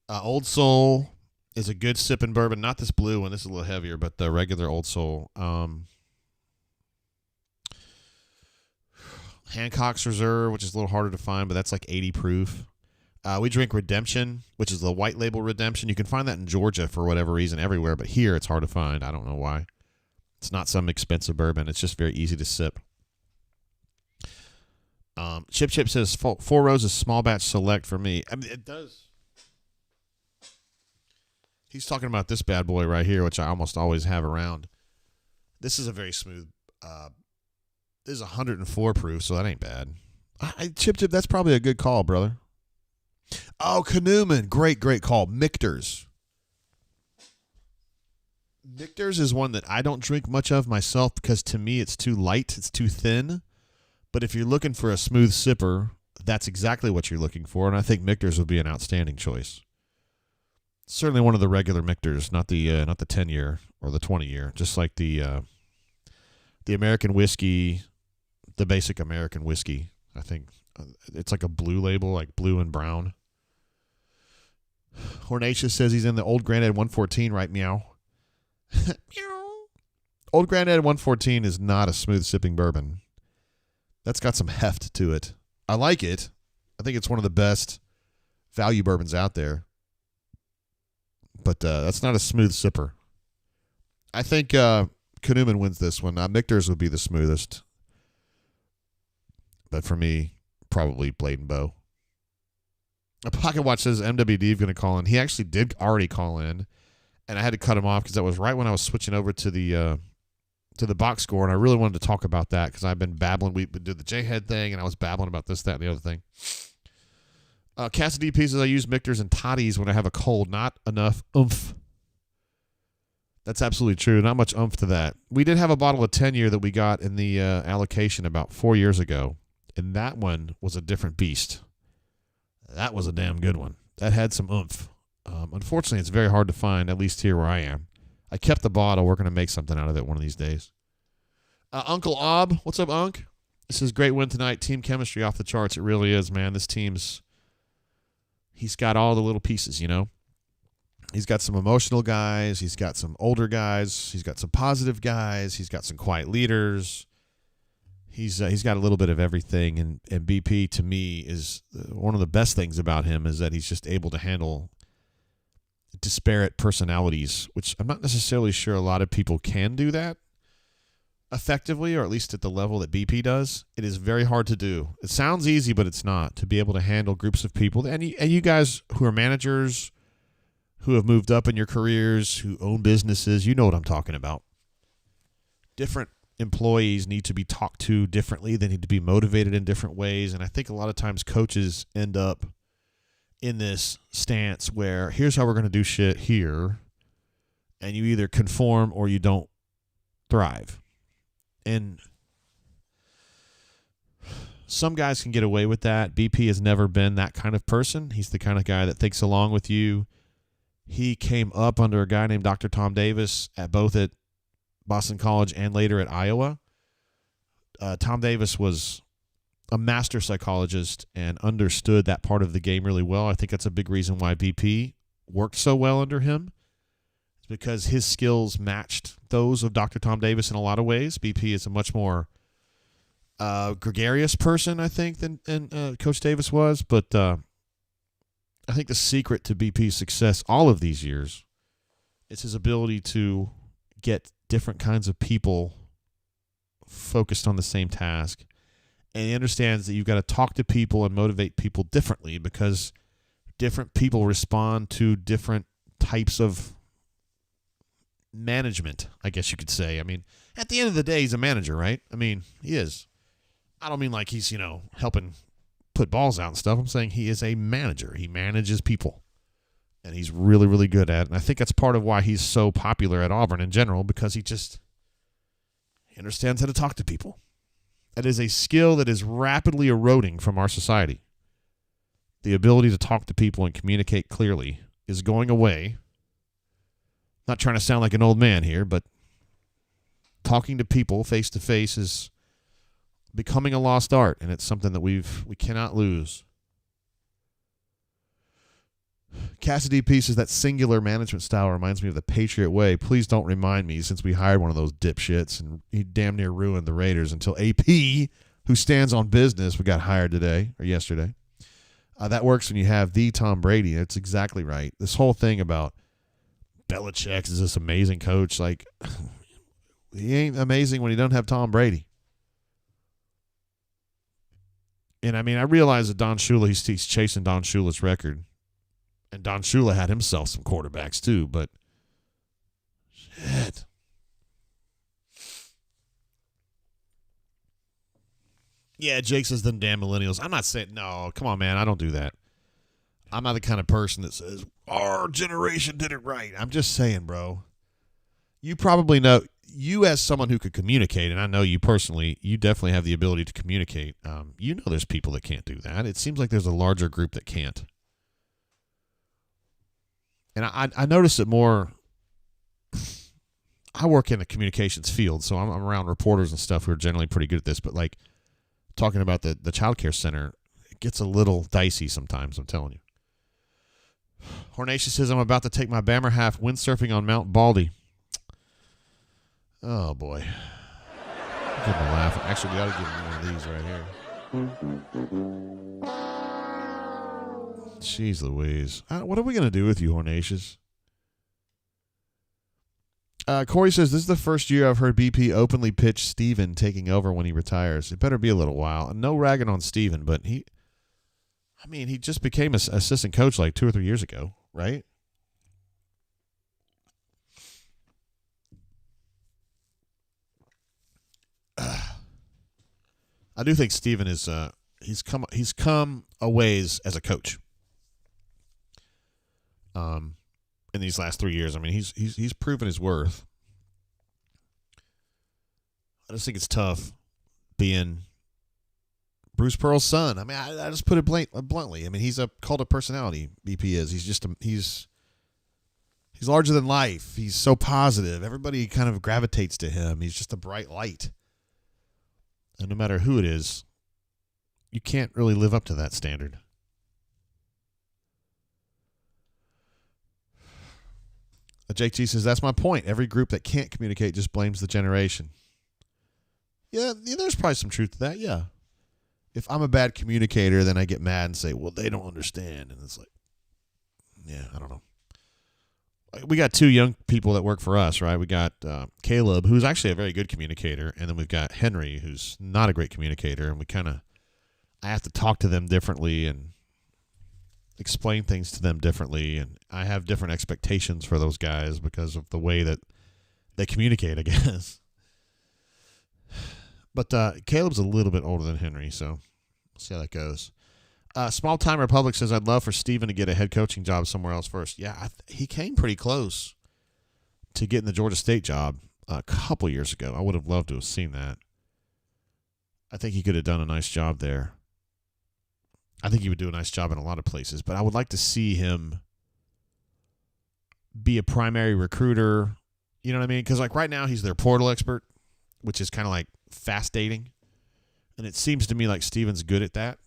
Old Soul is a good sipping bourbon. Not this blue one. This is a little heavier, but the regular Old Soul. Hancock's Reserve, which is a little harder to find, but that's like 80 proof. We drink Redemption, which is the white label Redemption. You can find that in Georgia for whatever reason everywhere, but here it's hard to find. I don't know why. It's not some expensive bourbon. It's just very easy to sip. Chip says Four Roses small batch select for me. I mean, it does. He's talking about this bad boy right here, which I almost always have around. This is a very smooth. This is 104 proof, so that ain't bad. Chip, that's probably a good call, brother. Oh, Canoeman. Great call. Michter's. Michter's is one that I don't drink much of myself because to me it's too light. It's too thin. But if you're looking for a smooth sipper, that's exactly what you're looking for, and I think Michter's would be an outstanding choice. Certainly one of the regular Michter's, not the 10-year or the 20-year, just like the American whiskey, the basic American whiskey. I think it's like a blue label, like blue and brown. Hornatius says he's in the Old Granddad 114, right? Meow. Meow. Old Granddad 114 is not a smooth sipping bourbon. That's got some heft to it. I like it. I think it's one of the best value bourbons out there. But that's not a smooth sipper. I think Canoeman wins this one. Michter's would be the smoothest. But for me, probably Blade and Bow. A Pocket Watch says MWD is going to call in. He actually did already call in, and I had to cut him off because that was right when I was switching over to the box score, and I really wanted to talk about that because I've been babbling. We did the J-Head thing, and I was babbling about this, that, and the other thing. Cassidy pieces, I use Michter's and toddies when I have a cold. Not enough oomph. That's absolutely true. Not much oomph to that. We did have a bottle of 10-year that we got in the allocation about 4 years ago, and that one was a different beast. That was a damn good one. That had some oomph. Unfortunately, it's very hard to find, at least here where I am. I kept the bottle. We're going to make something out of it one of these days. Uncle Ob, what's up, Unc? This is a great win tonight. Team chemistry off the charts. It really is, man. This team's... He's got all the little pieces, you know. He's got some emotional guys. He's got some older guys. He's got some positive guys. He's got some quiet leaders. He's got a little bit of everything. And BP, to me, is one of the best things about him is that he's just able to handle disparate personalities, which I'm not necessarily sure a lot of people can do that effectively, or at least at the level that BP does. It is very hard to do. It sounds easy, but it's not, to be able to handle groups of people. And you guys who are managers, who have moved up in your careers, who own businesses, you know what I'm talking about. Different employees need to be talked to differently. They need to be motivated in different ways. And I think a lot of times coaches end up in this stance where here's how we're going to do shit here, and you either conform or you don't thrive. And some guys can get away with that. BP has never been that kind of person. He's the kind of guy that thinks along with you. He came up under a guy named Dr. Tom Davis both at Boston College and later at Iowa. Tom Davis was a master psychologist and understood that part of the game really well. I think that's a big reason why BP worked so well under him. It's because his skills matched those of Dr. Tom Davis in a lot of ways. BP is a much more gregarious person, I think, than Coach Davis was. But I think the secret to BP's success all of these years is his ability to get different kinds of people focused on the same task. And he understands that you've got to talk to people and motivate people differently because different people respond to different types of management, I guess you could say. I mean, at the end of the day, he's a manager, right? I mean, he is. I don't mean like he's, helping put balls out and stuff. I'm saying he is a manager. He manages people. And he's really, really good at it. And I think that's part of why he's so popular at Auburn in general, because he understands how to talk to people. That is a skill that is rapidly eroding from our society. The ability to talk to people and communicate clearly is going away. Not trying to sound like an old man here, but talking to people face to face is becoming a lost art, and it's something that we cannot lose. Cassidy pieces, that singular management style reminds me of the Patriot way. Please don't remind me, since we hired one of those dipshits and he damn near ruined the Raiders until AP, who stands on business, we got hired today or yesterday. That works when you have the Tom Brady. That's exactly right. This whole thing about Belichick is this amazing coach. Like, he ain't amazing when he don't have Tom Brady. And, I mean, I realize that Don Shula, he's chasing Don Shula's record. And Don Shula had himself some quarterbacks, too. But, shit. Yeah, Jake says them damn millennials. I'm not saying, no, come on, man. I don't do that. I'm not the kind of person that says, our generation did it right. I'm just saying, bro. You probably know, you as someone who could communicate, and I know you personally, you definitely have the ability to communicate. You know there's people that can't do that. It seems like there's a larger group that can't. And I notice it more. I work in the communications field, so I'm around reporters and stuff who are generally pretty good at this. But, like, talking about the child care center, it gets a little dicey sometimes, I'm telling you. Hornatius says, I'm about to take my Bammer half windsurfing on Mount Baldy. Oh, boy. I'm getting a laugh. Actually, we got to give him one of these right here. Jeez Louise. What are we going to do with you, Hornatius? Corey says, this is the first year I've heard BP openly pitch Steven taking over when he retires. It better be a little while. No ragging on Steven, but he just became an assistant coach like 2 or 3 years ago, right? I do think Steven is he's come a ways as a coach. In these last 3 years, I mean, he's proven his worth. I just think it's tough being Bruce Pearl's son. I mean, I just put it bluntly. I mean, he's a cult of personality. BP is. He's just he's larger than life. He's so positive. Everybody kind of gravitates to him. He's just a bright light. And no matter who it is, you can't really live up to that standard. JT says, that's my point. Every group that can't communicate just blames the generation. Yeah, there's probably some truth to that, yeah. If I'm a bad communicator, then I get mad and say, well, they don't understand. And it's like, yeah, I don't know. We got 2 young people that work for us, right? We got Caleb, who's actually a very good communicator, and then we've got Henry, who's not a great communicator, and I have to talk to them differently and explain things to them differently, and I have different expectations for those guys because of the way that they communicate, I guess. But Caleb's a little bit older than Henry, so we'll see how that goes. Small Time Republic says, I'd love for Steven to get a head coaching job somewhere else first. Yeah, he came pretty close to getting the Georgia State job a couple years ago. I would have loved to have seen that. I think he could have done a nice job there. I think he would do a nice job in a lot of places, but I would like to see him be a primary recruiter. You know what I mean? Because, like, right now he's their portal expert, which is kind of like fast dating. And it seems to me like Steven's good at that.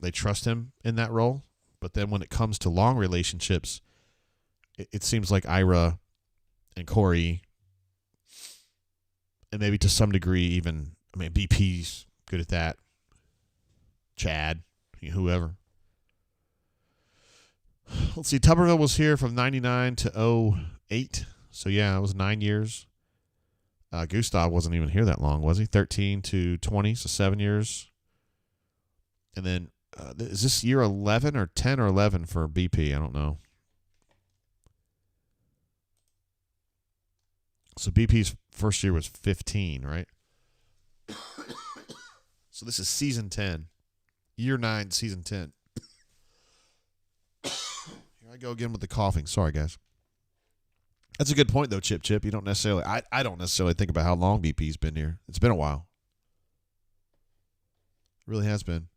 They trust him in that role. But then when it comes to long relationships, it seems like Ira and Corey, and maybe to some degree even, BP's good at that. Chad. Whoever. Let's see. Tuberville was here from 99 to 08. So, yeah, it was 9 years. Gustav wasn't even here that long, was he? 13 to 20, so 7 years. And then, is this year 11 or 10 or 11 for BP? I don't know. So, BP's first year was 15, right? So, this is season 10. Year 9, season 10. Here I go again with the coughing. Sorry, guys. That's a good point, though, Chip. You don't necessarily, I don't necessarily think about how long BP's been here. It's been a while. It really has been.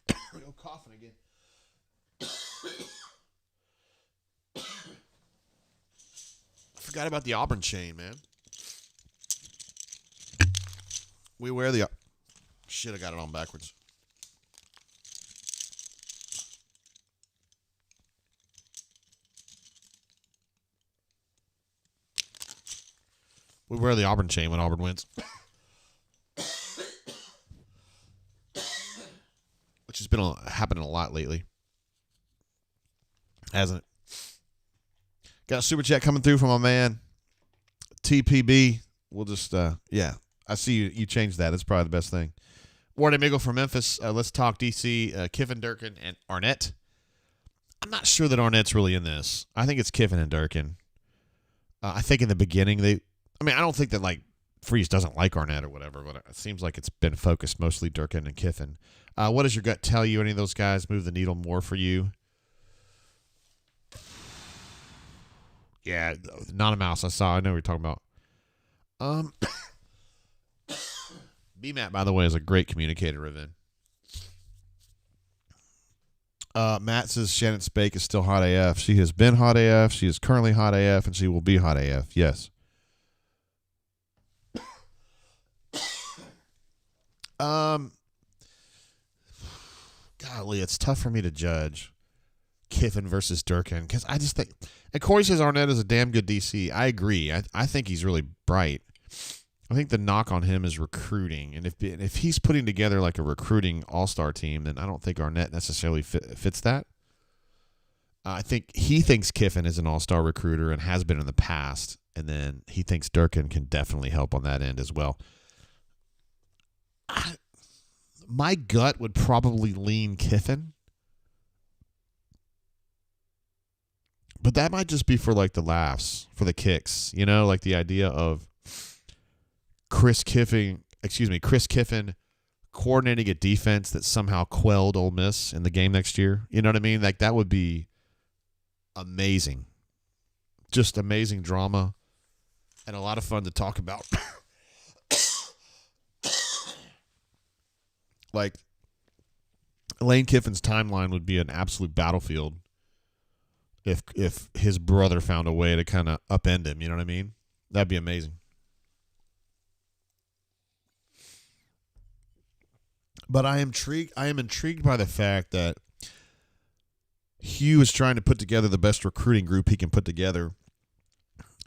Here I go coughing again. I forgot about the Auburn chain, man. We wear the... Shit, I got it on backwards. We wear the Auburn chain when Auburn wins. Which has been happening a lot lately. Hasn't it? Got a super chat coming through from my man, TPB. we'll just yeah. I see you changed that. That's probably the best thing. Warren Miggle from Memphis. Let's talk DC. Kiffin, Durkin, and Arnett. I'm not sure that Arnett's really in this. I think it's Kiffin and Durkin. I think in the beginning I don't think that like Freeze doesn't like Arnett or whatever, but it seems like it's been focused mostly Durkin and Kiffin. What does your gut tell you? Any of those guys move the needle more for you? Yeah, not a mouse. I know what you're talking about. BMAT, by the way, is a great communicator, Riven. Matt says Shannon Spake is still hot AF. She has been hot AF. She is currently hot AF, and she will be hot AF. Yes. Golly, it's tough for me to judge Kiffin versus Durkin because I just think. And Corey says Arnett is a damn good DC. I agree. I think he's really bright. I think the knock on him is recruiting, and if he's putting together like a recruiting all-star team, then I don't think Arnett necessarily fits that. I think he thinks Kiffin is an all-star recruiter and has been in the past, and then he thinks Durkin can definitely help on that end as well. My gut would probably lean Kiffin, but that might just be for like the laughs, for the kicks, like the idea of Chris Kiffin coordinating a defense that somehow quelled Ole Miss in the game next year. You know what I mean? Like that would be amazing. Just amazing drama and a lot of fun to talk about. Like Lane Kiffin's timeline would be an absolute battlefield if his brother found a way to kind of upend him, you know what I mean? That'd be amazing. But I am intrigued by the fact that Hugh is trying to put together the best recruiting group he can put together.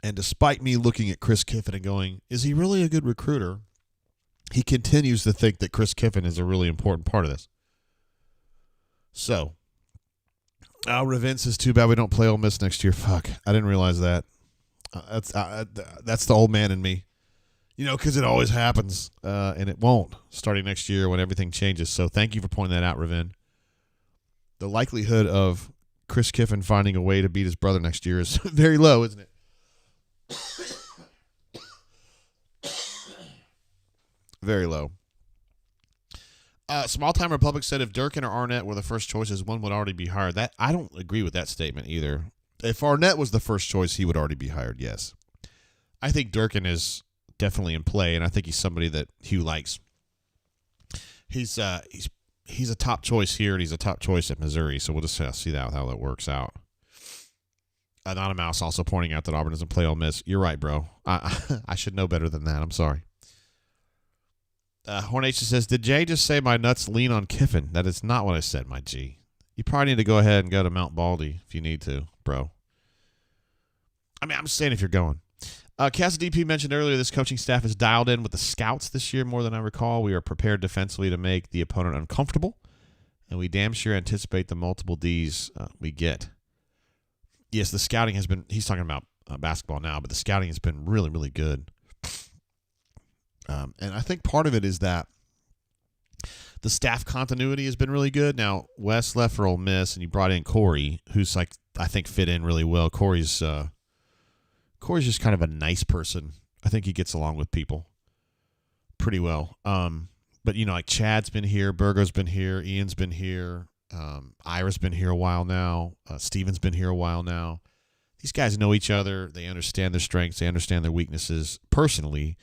And despite me looking at Chris Kiffin and going, is he really a good recruiter? He continues to think that Chris Kiffin is a really important part of this. So, Raven says, too bad we don't play Ole Miss next year. Fuck, I didn't realize that. That's the old man in me. Because it always happens, and it won't starting next year when everything changes. So thank you for pointing that out, Raven. The likelihood of Chris Kiffin finding a way to beat his brother next year is very low, isn't it? Very low. Small Time Republic said if Durkin or Arnett were the first choices, one would already be hired. That I don't agree with that statement either. If Arnett was the first choice, he would already be hired, yes. I think Durkin is definitely in play, and I think he's somebody that Hugh likes. He's a top choice here, and he's a top choice at Missouri, so we'll just see how that works out. Anonymous also pointing out that Auburn doesn't play Ole Miss. You're right, bro. I should know better than that. I'm sorry. Hornation says, did Jay just say my nuts lean on Kiffin? That is not what I said, my G. You probably need to go ahead and go to Mount Baldy if you need to, bro. I'm just saying if you're going. Cass DP mentioned earlier this coaching staff is dialed in with the scouts this year more than I recall. We are prepared defensively to make the opponent uncomfortable, and we damn sure anticipate the multiple Ds we get. Yes, the scouting has been – he's talking about basketball now, but the scouting has been really, really good. And I think part of it is that the staff continuity has been really good. Now, Wes left for Ole Miss, and you brought in Corey, who's like I think fit in really well. Corey's just kind of a nice person. I think he gets along with people pretty well. But, like Chad's been here, Burgo's been here, Ian's been here, Ira's been here a while now, Steven's been here a while now. These guys know each other. They understand their strengths. They understand their weaknesses personally.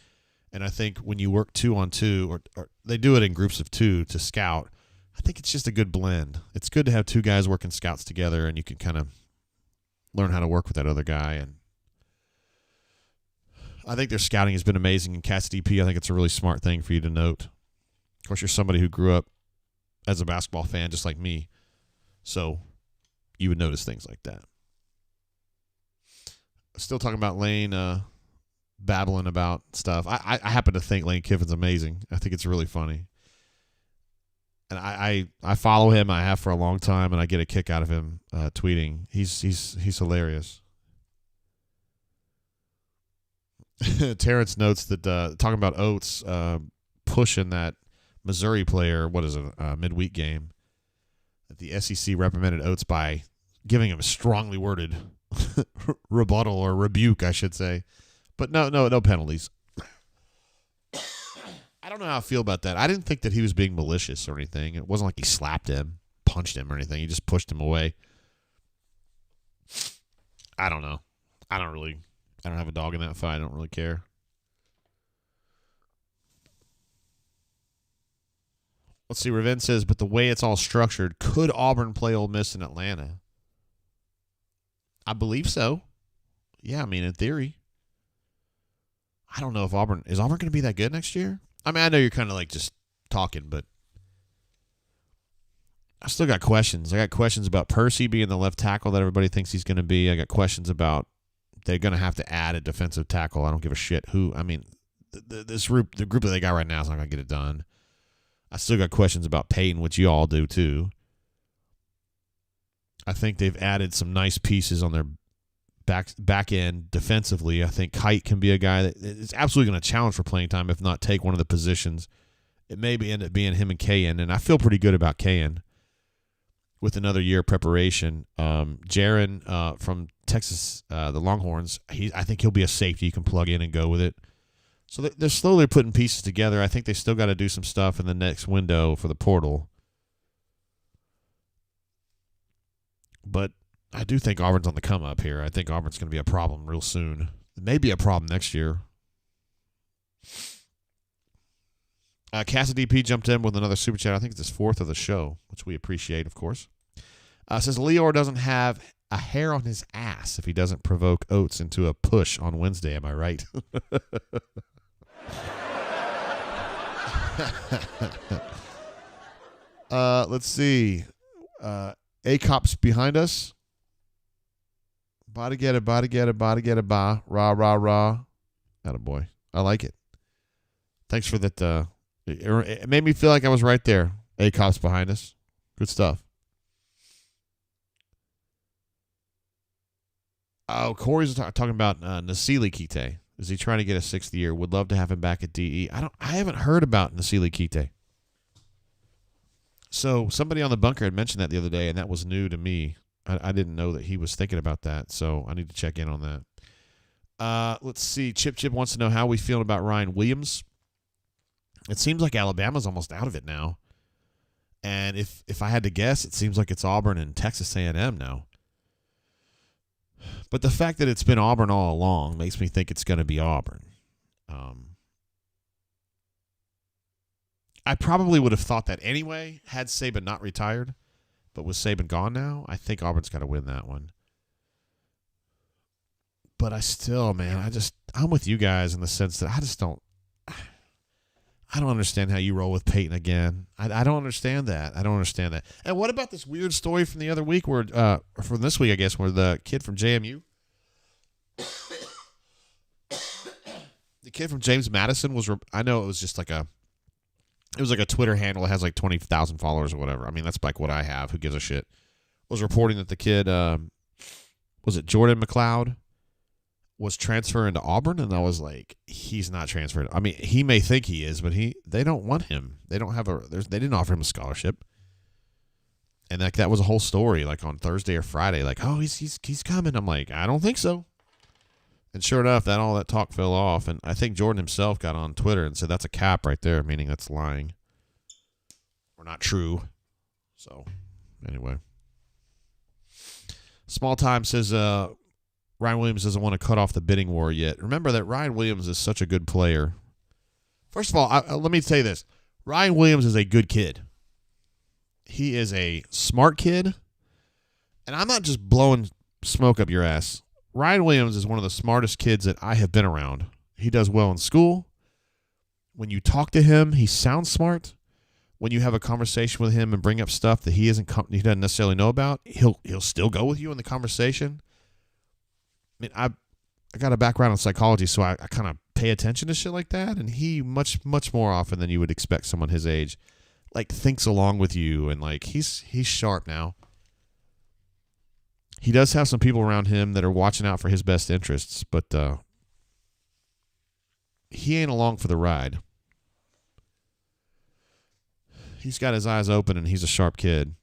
And I think when you work 2-on-2, or they do it in groups of 2 to scout, I think it's just a good blend. It's good to have 2 guys working scouts together, and you can kind of learn how to work with that other guy. And I think their scouting has been amazing. And Cass DP, I think it's a really smart thing for you to note. Of course, you're somebody who grew up as a basketball fan just like me, so you would notice things like that. Still talking about Lane babbling about stuff. I happen to think Lane Kiffin's amazing. I think it's really funny. And I follow him. I have for a long time, and I get a kick out of him tweeting. He's hilarious. Terrence notes that talking about Oates pushing that Missouri player, what is it, midweek game, that the SEC reprimanded Oates by giving him a strongly worded rebuttal or rebuke, I should say. But no penalties. I don't know how I feel about that. I didn't think that he was being malicious or anything. It wasn't like he slapped him, punched him or anything. He just pushed him away. I don't know. I don't have a dog in that fight. I don't really care. Let's see. Raven says, but the way it's all structured, could Auburn play Ole Miss in Atlanta? I believe so. Yeah, I mean, in theory. I don't know if Auburn going to be that good next year? I mean, I know you're kind of like just talking, but I still got questions. I got questions about Percy being the left tackle that everybody thinks he's going to be. I got questions about they're going to have to add a defensive tackle. I don't give a shit who. I mean, the group that they got right now is not going to get it done. I still got questions about Peyton, which you all do too. I think they've added some nice pieces on their back end defensively. I think Kite can be a guy that is absolutely going to challenge for playing time, if not take one of the positions. It may end up being him and Kayan, and I feel pretty good about Kayan with another year of preparation. Jaron from Texas, the Longhorns, I think he'll be a safety you can plug in and go with it. So they're slowly putting pieces together. I think they still got to do some stuff in the next window for the portal. But I do think Auburn's on the come up here. I think Auburn's going to be a problem real soon. It may be a problem next year. Cassidy P jumped in with another super chat. I think it's his fourth of the show, which we appreciate, of course. Says Leor doesn't have a hair on his ass if he doesn't provoke Oates into a push on Wednesday. Am I right? Let's see. A-Cop's behind us. Body get it, ba. Rah, rah, rah. Attaboy. I like it. Thanks for that. It made me feel like I was right there. A-Cop's behind us. Good stuff. Oh, Corey's talking about Nasili Kite. Is he trying to get a sixth year? Would love to have him back at DE. I haven't heard about Nasili Kite. So somebody on the bunker had mentioned that the other day, and that was new to me. I didn't know that he was thinking about that, so I need to check in on that. Let's see. Chip wants to know how we feel about Ryan Williams. It seems like Alabama's almost out of it now. And if I had to guess, it seems like it's Auburn and Texas A&M now. But the fact that it's been Auburn all along makes me think it's going to be Auburn. I probably would have thought that anyway had Saban not retired. But with Saban gone now, I think Auburn's got to win that one. But I still, man, I'm with you guys in the sense that I don't understand how you roll with Peyton again. I don't understand that. And what about this weird story from the other week where, from this week, I guess, where the kid from JMU, the kid from James Madison I know it was just like it was like a Twitter handle. It has like 20,000 followers or whatever. I mean, that's like what I have. Who gives a shit? Was reporting that the kid, was it Jordan McLeod, was transferring to Auburn, and I was like, he's not transferred. I mean, he may think he is, but they don't want him. They don't have they didn't offer him a scholarship. And that was a whole story, like on Thursday or Friday, like, oh, he's coming. I'm like, I don't think so. And sure enough, all that talk fell off, and I think Jordan himself got on Twitter and said that's a cap right there, meaning that's lying or not true. So, anyway. Small Time says Ryan Williams doesn't want to cut off the bidding war yet. Remember that Ryan Williams is such a good player. First of all, let me say this. Ryan Williams is a good kid. He is a smart kid, and I'm not just blowing smoke up your ass. Ryan Williams is one of the smartest kids that I have been around. He does well in school. When you talk to him, he sounds smart. When you have a conversation with him and bring up stuff that he doesn't necessarily know about, he'll still go with you in the conversation. I mean, I got a background in psychology, so I kind of pay attention to shit like that, and he much more often than you would expect someone his age, like thinks along with you, and like he's sharp now. He does have some people around him that are watching out for his best interests, but he ain't along for the ride. He's got his eyes open, and he's a sharp kid.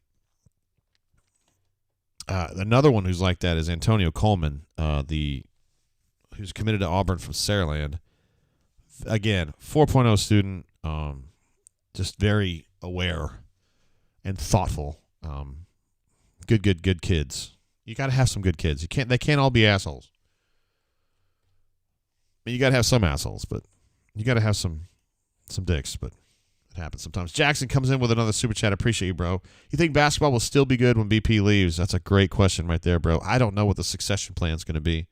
Another one who's like that is Antonio Coleman, who's committed to Auburn from Saraland. Again, 4.0 student, just very aware and thoughtful. Good kids. You got to have some good kids. They can't all be assholes. I mean, you got to have some assholes, but you got to have some dicks, but it happens sometimes. Jackson comes in with another super chat. Appreciate you, bro. You think basketball will still be good when BP leaves? That's a great question right there, bro. I don't know what the succession plan is going to be.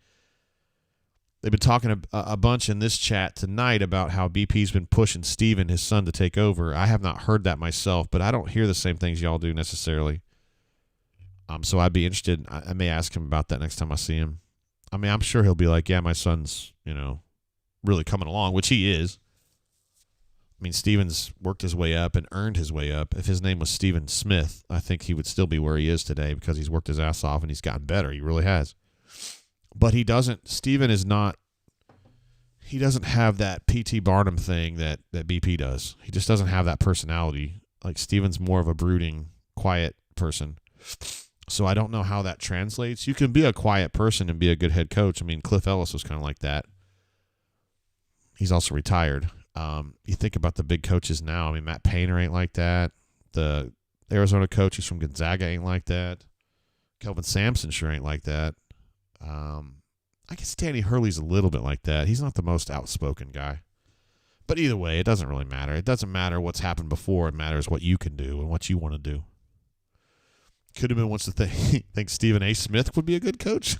They've been talking a bunch in this chat tonight about how BP's been pushing Steven, his son, to take over. I have not heard that myself, but I don't hear the same things y'all do necessarily. So I'd be interested. I may ask him about that next time I see him. I mean, I'm sure he'll be like, yeah, my son's, really coming along, which he is. I mean, Steven's worked his way up and earned his way up. If his name was Steven Smith, I think he would still be where he is today because he's worked his ass off and he's gotten better. He really has. But Steven is not, he doesn't have that P.T. Barnum thing that BP does. He just doesn't have that personality. Like, Steven's more of a brooding, quiet person. So I don't know how that translates. You can be a quiet person and be a good head coach. I mean, Cliff Ellis was kind of like that. He's also retired. You think about the big coaches now. I mean, Matt Painter ain't like that. The Arizona coach who's from Gonzaga ain't like that. Kelvin Sampson sure ain't like that. I guess Danny Hurley's a little bit like that. He's not the most outspoken guy. But either way, it doesn't really matter. It doesn't matter what's happened before. It matters what you can do and what you want to do. Could have been once to think Stephen A. Smith would be a good coach.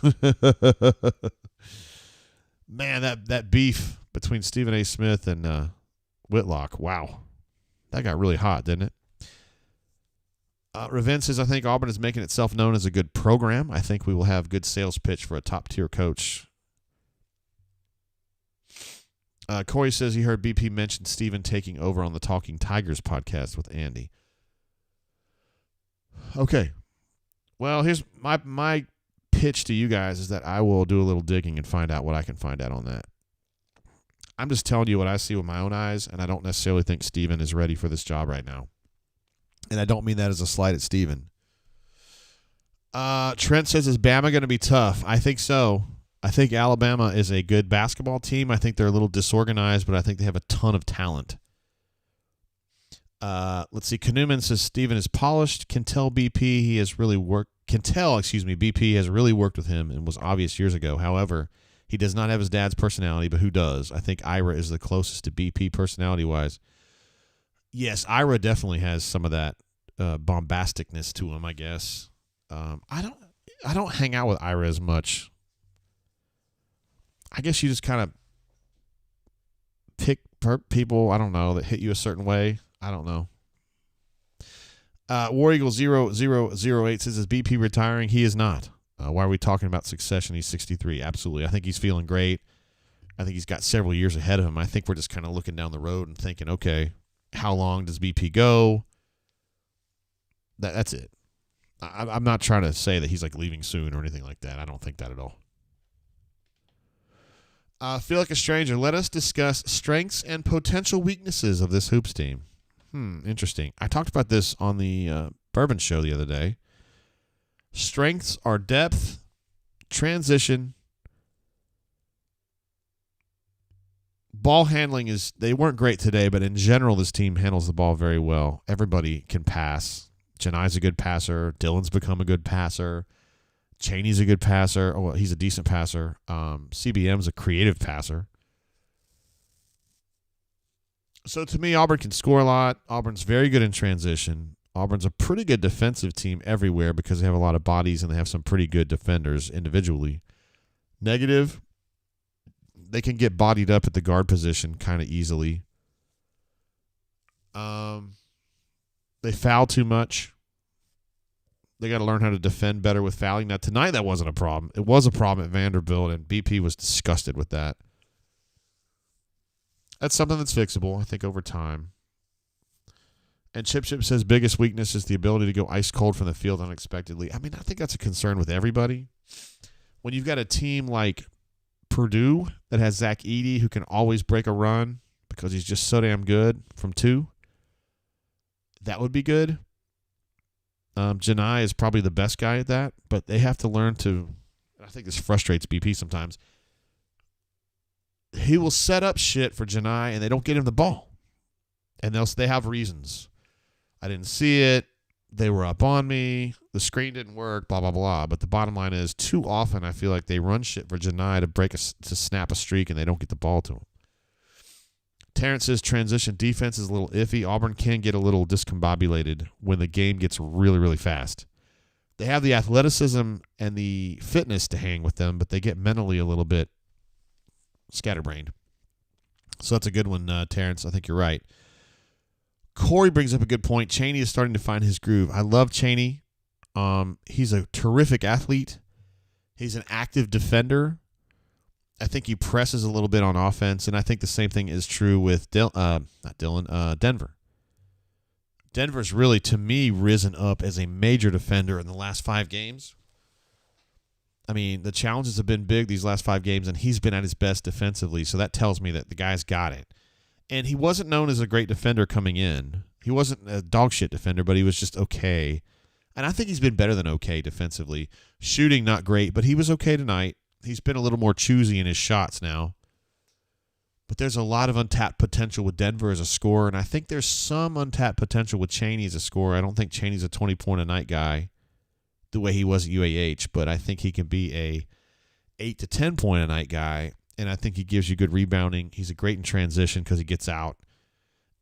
Man, that beef between Stephen A. Smith and Whitlock, wow. That got really hot, didn't it? Raven says, I think Auburn is making itself known as a good program. I think we will have good sales pitch for a top-tier coach. Corey says he heard BP mention Steven taking over on the Talking Tigers podcast with Andy. Okay. Well, here's my pitch to you guys is that I will do a little digging and find out what I can find out on that. I'm just telling you what I see with my own eyes, and I don't necessarily think Steven is ready for this job right now. And I don't mean that as a slight at Steven. Trent says, is Bama going to be tough? I think so. I think Alabama is a good basketball team. I think they're a little disorganized, but I think they have a ton of talent. Let's see. Kanuman says Steven is polished. Can tell BP has really worked with him and was obvious years ago. However, he does not have his dad's personality, but who does? I think Ira is the closest to BP personality-wise. Yes, Ira definitely has some of that bombasticness to him, I guess. I don't hang out with Ira as much. I guess you just kind of pick people, I don't know, that hit you a certain way. I don't know. War Eagle 0008 says, is BP retiring? He is not. Why are we talking about succession? He's 63. Absolutely. I think he's feeling great. I think he's got several years ahead of him. I think we're just kind of looking down the road and thinking, okay, how long does BP go? That's it. I'm not trying to say that he's like leaving soon or anything like that. I don't think that at all. Feel like a stranger. Let us discuss strengths and potential weaknesses of this hoops team. Interesting. I talked about this on the Bourbon Show the other day. Strengths are depth, transition, ball handling they weren't great today, but in general, this team handles the ball very well. Everybody can pass. Janai's a good passer. Dylan's become a good passer. Chaney's a good passer. Oh, well, he's a decent passer. CBM's a creative passer. So to me, Auburn can score a lot. Auburn's very good in transition. Auburn's a pretty good defensive team everywhere because they have a lot of bodies and they have some pretty good defenders individually. Negative, they can get bodied up at the guard position kind of easily. They foul too much. They got to learn how to defend better with fouling. Now, tonight that wasn't a problem. It was a problem at Vanderbilt, and BP was disgusted with that. That's something that's fixable, I think, over time. And Chip says biggest weakness is the ability to go ice cold from the field unexpectedly. I mean, I think that's a concern with everybody. When you've got a team like Purdue that has Zach Edey, who can always break a run because he's just so damn good from 2. That would be good. Janai is probably the best guy at that, but they have to learn to, I think this frustrates BP sometimes, he will set up shit for Janai and they don't get him the ball. And they have reasons. I didn't see it. They were up on me. The screen didn't work, blah, blah, blah. But the bottom line is, too often I feel like they run shit for Janai to snap a streak and they don't get the ball to him. Terrence's transition defense is a little iffy. Auburn can get a little discombobulated when the game gets really, really fast. They have the athleticism and the fitness to hang with them, but they get mentally a little bit scatterbrained. So that's a good one, Terrence. I think you're right. Corey brings up a good point. Chaney is starting to find his groove. I love Chaney. He's a terrific athlete. He's an active defender. I think he presses a little bit on offense, and I think the same thing is true with Denver. Denver's really, to me, risen up as a major defender in the last 5 games. I mean, the challenges have been big these last 5 games, and he's been at his best defensively, so that tells me that the guy's got it. And he wasn't known as a great defender coming in. He wasn't a dog shit defender, but he was just okay. And I think he's been better than okay defensively. Shooting, not great, but he was okay tonight. He's been a little more choosy in his shots now. But there's a lot of untapped potential with Denver as a scorer, and I think there's some untapped potential with Chaney as a scorer. I don't think Chaney's a 20-point-a-night guy the way he was at UAH, but I think he can be a 8 to 10-point-a-night guy, and I think he gives you good rebounding. He's a great in transition because he gets out,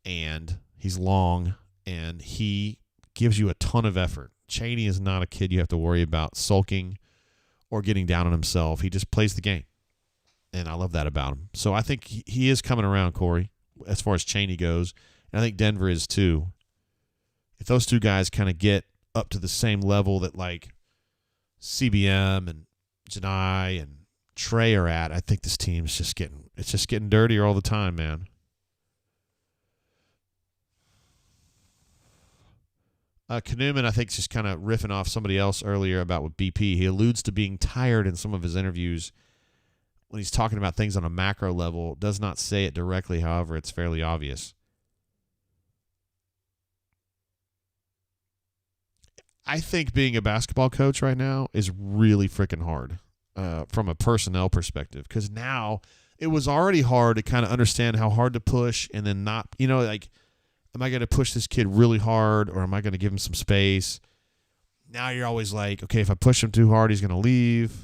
and he's long, and he gives you a ton of effort. Chaney is not a kid you have to worry about sulking or getting down on himself. He just plays the game, and I love that about him. So I think he is coming around, Corey, as far as Chaney goes, and I think Denver is too. If those two guys kind of get up to the same level that like CBM and Janai and Trey are at, I think this team's just getting dirtier all the time, man. Knuman, I think, is just kind of riffing off somebody else earlier about with BP. He alludes to being tired in some of his interviews when he's talking about things on a macro level. Does not say it directly, however, it's fairly obvious. I think being a basketball coach right now is really freaking hard from a personnel perspective, because now it was already hard to kind of understand how hard to push and then not, like, am I going to push this kid really hard or am I going to give him some space? Now you're always like, okay, if I push him too hard, he's going to leave.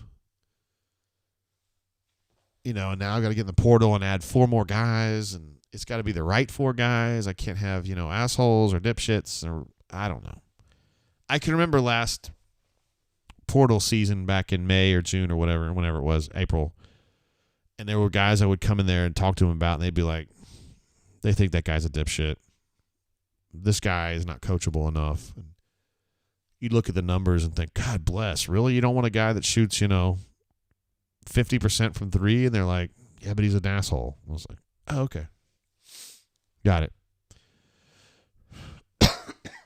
And now I got to get in the portal and add 4 more guys, and it's got to be the right 4 guys. I can't have, assholes or dipshits, or I don't know. I can remember last portal season back in May or June or whenever it was, April, and there were guys I would come in there and talk to them about, and they'd be like, they think that guy's a dipshit. This guy is not coachable enough. And you look at the numbers and think, God bless, really? You don't want a guy that shoots, 50% from 3? And they're like, yeah, but he's an asshole. I was like, oh, okay. Got it.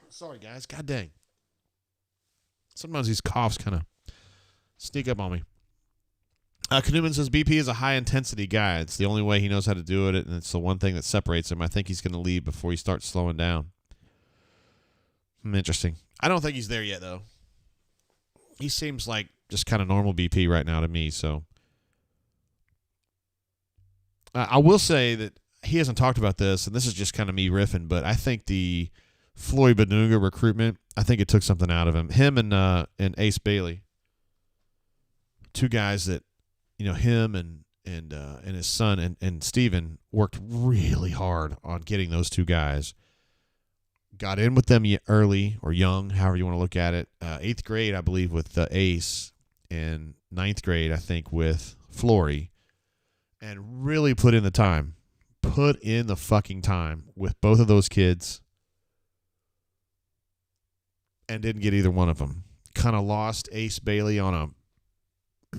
Sorry, guys. God dang. Sometimes these coughs kind of sneak up on me. Knuman says BP is a high-intensity guy. It's the only way he knows how to do it, and it's the one thing that separates him. I think he's going to leave before he starts slowing down. Interesting. I don't think he's there yet, though. He seems like just kind of normal BP right now to me, so. I will say that he hasn't talked about this, and this is just kind of me riffing, but I think the Floyd Benunga recruitment, I think it took something out of him. Him and Ace Bailey, 2 guys that, him and his son and Steven worked really hard on getting those 2 guys. Got in with them early or young, however you want to look at it. 8th grade, I believe, with Ace, and 9th grade, I think, with Flory, and really put in the time. Put in the fucking time with both of those kids, and didn't get either one of them. Kind of lost Ace Bailey on a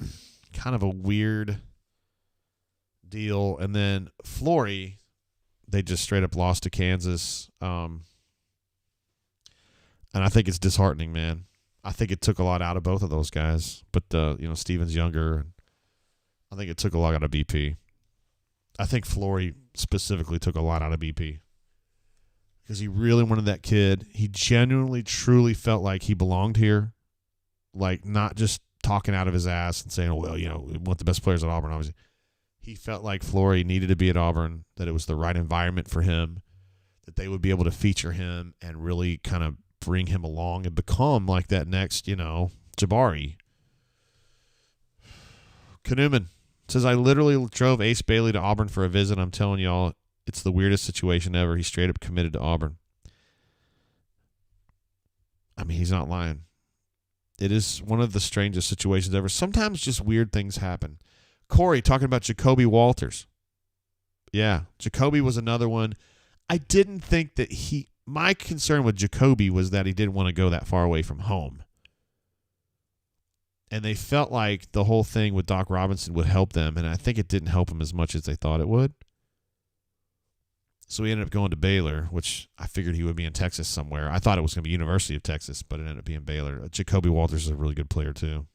kind of a weird deal, and then Flory, they just straight up lost to Kansas. And I think it's disheartening, man. I think it took a lot out of both of those guys. But, Steven's younger. I think it took a lot out of BP. I think Flory specifically took a lot out of BP because he really wanted that kid. He genuinely, truly felt like he belonged here, like not just talking out of his ass and saying, well, we want the best players at Auburn, obviously. He felt like Flory needed to be at Auburn, that it was the right environment for him, that they would be able to feature him and really kind of bring him along and become like that next, Jabari. Kanuman says, I literally drove Ace Bailey to Auburn for a visit. I'm telling y'all, it's the weirdest situation ever. He's straight up committed to Auburn. I mean, he's not lying. It is one of the strangest situations ever. Sometimes just weird things happen. Corey talking about Jacoby Walters. Yeah, Jacoby was another one. I didn't think that my concern with Jacoby was that he didn't want to go that far away from home. And they felt like the whole thing with Doc Robinson would help them, and I think it didn't help them as much as they thought it would. So he ended up going to Baylor, which I figured he would be in Texas somewhere. I thought it was going to be University of Texas, but it ended up being Baylor. Jacoby Walters is a really good player, too.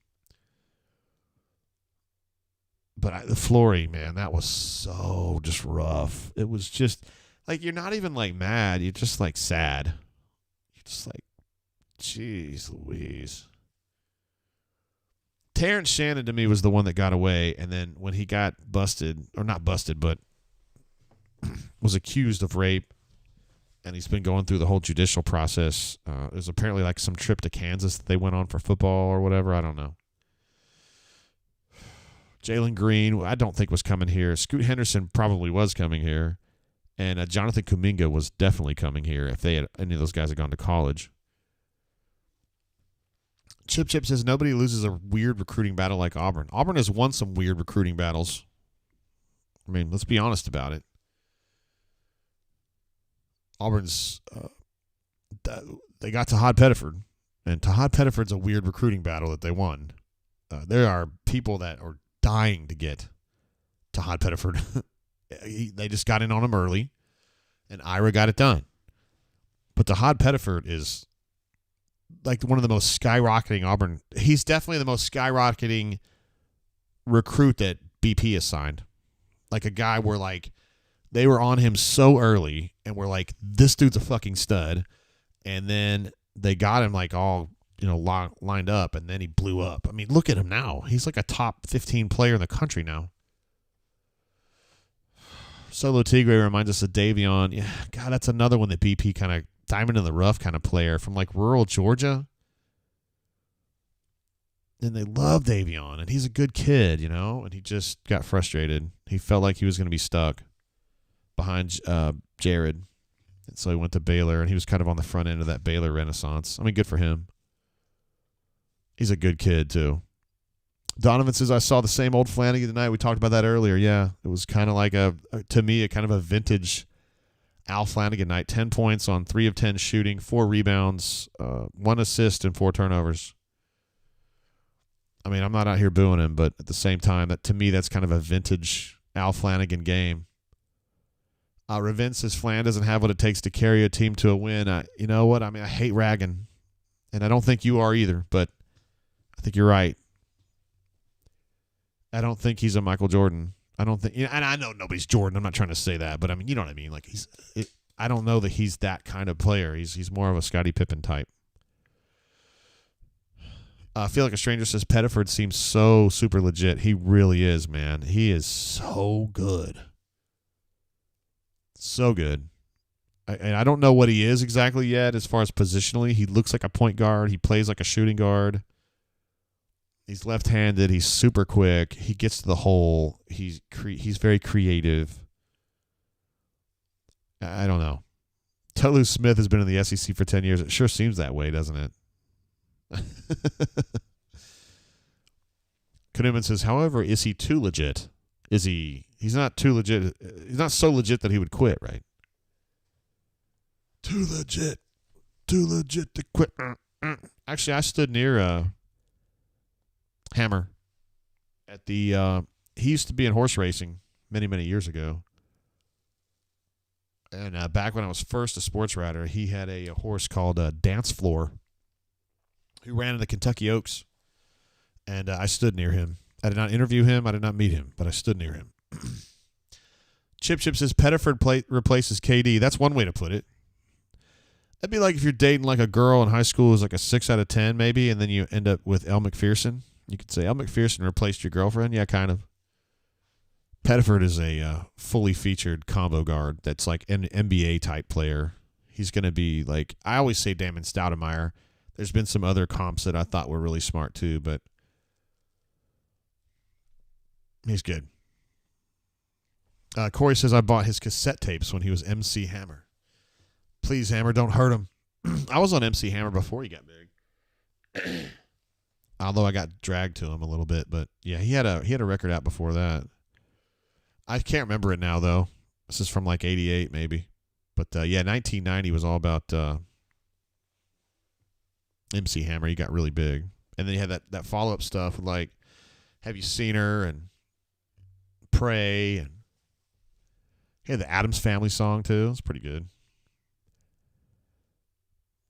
But the Flory, man, that was so just rough. It was just, like, you're not even, like, mad. You're just, like, sad. You're just like, jeez Louise. Terrence Shannon, to me, was the one that got away. And then when he got busted, or not busted, but was accused of rape, and he's been going through the whole judicial process. It was apparently like some trip to Kansas that they went on for football or whatever. I don't know. Jalen Green, I don't think was coming here. Scoot Henderson probably was coming here. And Jonathan Kuminga was definitely coming here if any of those guys had gone to college. Chip says nobody loses a weird recruiting battle like Auburn. Auburn has won some weird recruiting battles. I mean, let's be honest about it. Auburn's, they got Tahad Pettiford, and Tahad Pettiford's a weird recruiting battle that they won. There are people that are dying to get Tahad Pettiford. They just got in on him early, and Ira got it done. But Tahad Pettiford is like one of the most skyrocketing Auburn. He's definitely the most skyrocketing recruit that BP has signed. Like a guy where like they were on him so early and we're like, this dude's a fucking stud. And then they got him like all, lined up, and then he blew up. I mean, look at him now. He's like a top 15 player in the country now. Solo Tigre reminds us of Davion. Yeah, God, that's another one that BP kind of diamond in the rough kind of player from like rural Georgia. And they love Davion, and he's a good kid, and he just got frustrated. He felt like he was going to be stuck behind Jared. And so he went to Baylor, and he was kind of on the front end of that Baylor renaissance. I mean, good for him. He's a good kid, too. Donovan says, I saw the same old Flanagan tonight. We talked about that earlier. Yeah, it was kind of like to me, a kind of a vintage Al Flanagan night. 10 points on 3 of 10 shooting, 4 rebounds, 1 assist, and 4 turnovers. I mean, I'm not out here booing him, but at the same time, to me, that's kind of a vintage Al Flanagan game. Ravin says Flan doesn't have what it takes to carry a team to a win. You know what? I mean, I hate ragging, and I don't think you are either, but I think you're right. I don't think he's a Michael Jordan. I don't think, and I know nobody's Jordan. I'm not trying to say that, but I mean, you know what I mean. Like I don't know that he's that kind of player. He's more of a Scottie Pippen type. I feel like a stranger says Pettiford seems so super legit. He really is, man. He is so good. So good. And I don't know what he is exactly yet as far as positionally. He looks like a point guard. He plays like a shooting guard. He's left-handed. He's super quick. He gets to the hole. He's very creative. I don't know. Tolu Smith has been in the SEC for 10 years. It sure seems that way, doesn't it? Knuman says, however, is he too legit? He's not too legit. He's not so legit that he would quit, right? Too legit to quit. Actually, I stood near Hammer at the he used to be in horse racing many, many years ago. And back when I was first a sports writer, he had a horse called Dance Floor who ran in the Kentucky Oaks. And I stood near him I did not interview him. I did not meet him, but I stood near him. Chip says Pettiford replaces KD. That's one way to put it. That'd be like if you're dating like a girl in high school who's like a 6 out of 10 maybe, and then you end up with Elle McPherson. You could say Elle McPherson replaced your girlfriend. Yeah, kind of. Pettiford is a fully featured combo guard that's like an NBA type player. He's going to be like, I always say Damon Stoudemire. There's been some other comps that I thought were really smart too, but he's good. Corey says I bought his cassette tapes when he was MC Hammer. Please, Hammer, don't hurt him. I was on MC Hammer before he got big. Although I got dragged to him a little bit, but yeah, he had a record out before that. I can't remember it now though. This is from like 88 maybe. But yeah, 1990 was all about MC Hammer. He got really big. And then he had that follow-up stuff with like Have You Seen Her and Pray, and he had the Addams Family song too. It's pretty good.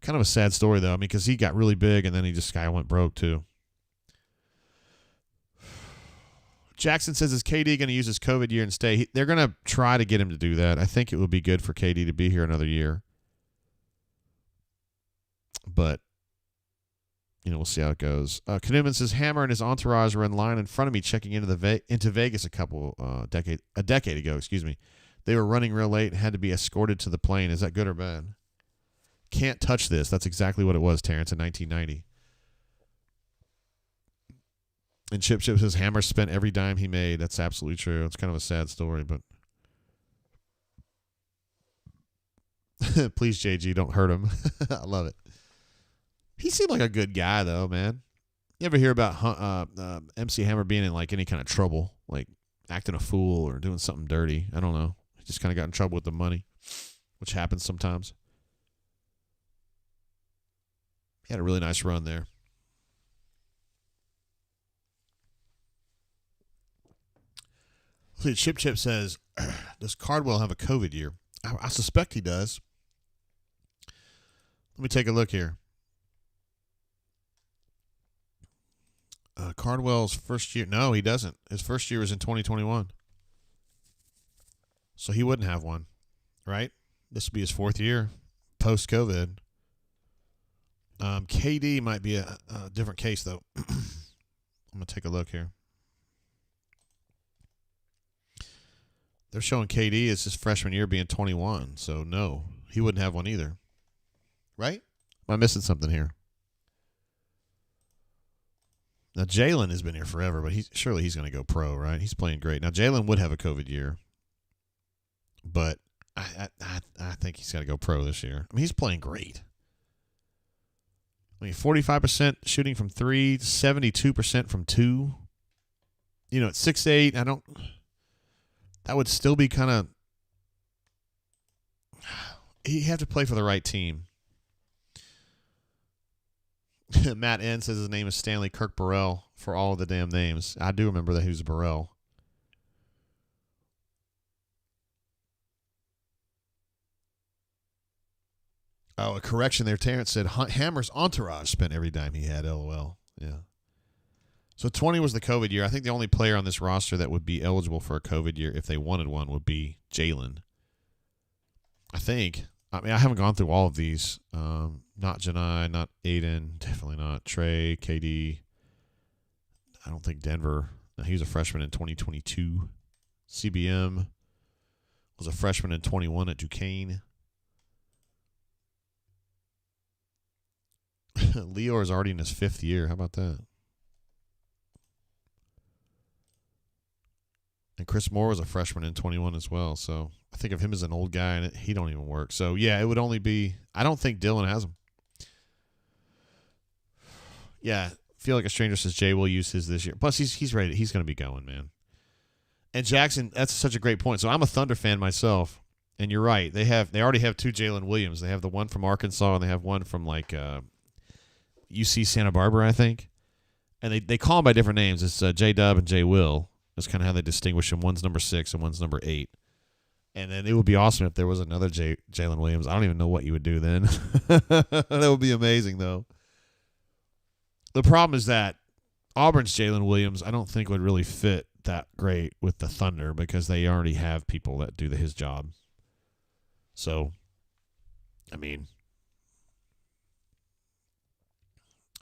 Kind of a sad story though. I mean, because he got really big and then he just went broke too. Jackson says, is KD going to use his COVID year and stay? They're going to try to get him to do that. I think it would be good for KD to be here another year. But, we'll see how it goes. Knuman says, Hammer and his entourage were in line in front of me checking into Vegas a decade ago. They were running real late and had to be escorted to the plane. Is that good or bad? Can't touch this. That's exactly what it was, Terrence, in 1990. And Chip says Hammer spent every dime he made. That's absolutely true. It's kind of a sad story, but please, JG, don't hurt him. I love it. He seemed like a good guy, though, man. You ever hear about MC Hammer being in like any kind of trouble, like acting a fool or doing something dirty? I don't know. He just kind of got in trouble with the money, which happens sometimes. He had a really nice run there. Chip says, does Cardwell have a COVID year? I suspect he does. Let me take a look here. Cardwell's first year. No, he doesn't. His first year was in 2021. So he wouldn't have one, right? This would be his fourth year post-COVID. KD might be a different case, though. I'm going to take a look here. They're showing KD as his freshman year being 21. So, no, he wouldn't have one either. Right? Am I missing something here? Now, Jalen has been here forever, but surely he's going to go pro, right? He's playing great. Now, Jalen would have a COVID year, but I think he's got to go pro this year. I mean, he's playing great. I mean, 45% shooting from 3, 72% from 2. At 6'8", that would still be kind of. You have to play for the right team. Matt N says his name is Stanley Kirk Burrell for all of the damn names. I do remember that he was Burrell. Oh, a correction there. Terrence said Hammer's entourage spent every dime he had. LOL. Yeah. So 20 was the COVID year. I think the only player on this roster that would be eligible for a COVID year if they wanted one would be Jalen. I think. I mean, I haven't gone through all of these. Not Janai, not Aiden, definitely not Trey, KD. I don't think Denver. No, he was a freshman in 2022. CBM was a freshman in 21 at Duquesne. Lior is already in his 5th year. How about that? And Chris Moore was a freshman in 21 as well. So I think of him as an old guy, and he don't even work. So, yeah, it would only be – I don't think Dylan has him. Yeah, Feel Like a Stranger says Jay will use his this year. Plus, he's ready. He's going to be going, man. And Jackson, that's such a great point. So I'm a Thunder fan myself, and you're right. They already have 2 Jalen Williams. They have the one from Arkansas, and they have one from like UC Santa Barbara, I think. And they call them by different names. It's J-Dub and J-Will. That's kind of how they distinguish them. One's number 6 and one's number 8. And then it would be awesome if there was another Jalen Williams. I don't even know what you would do then. That would be amazing, though. The problem is that Auburn's Jalen Williams, I don't think would really fit that great with the Thunder because they already have people that do his job. So, I mean,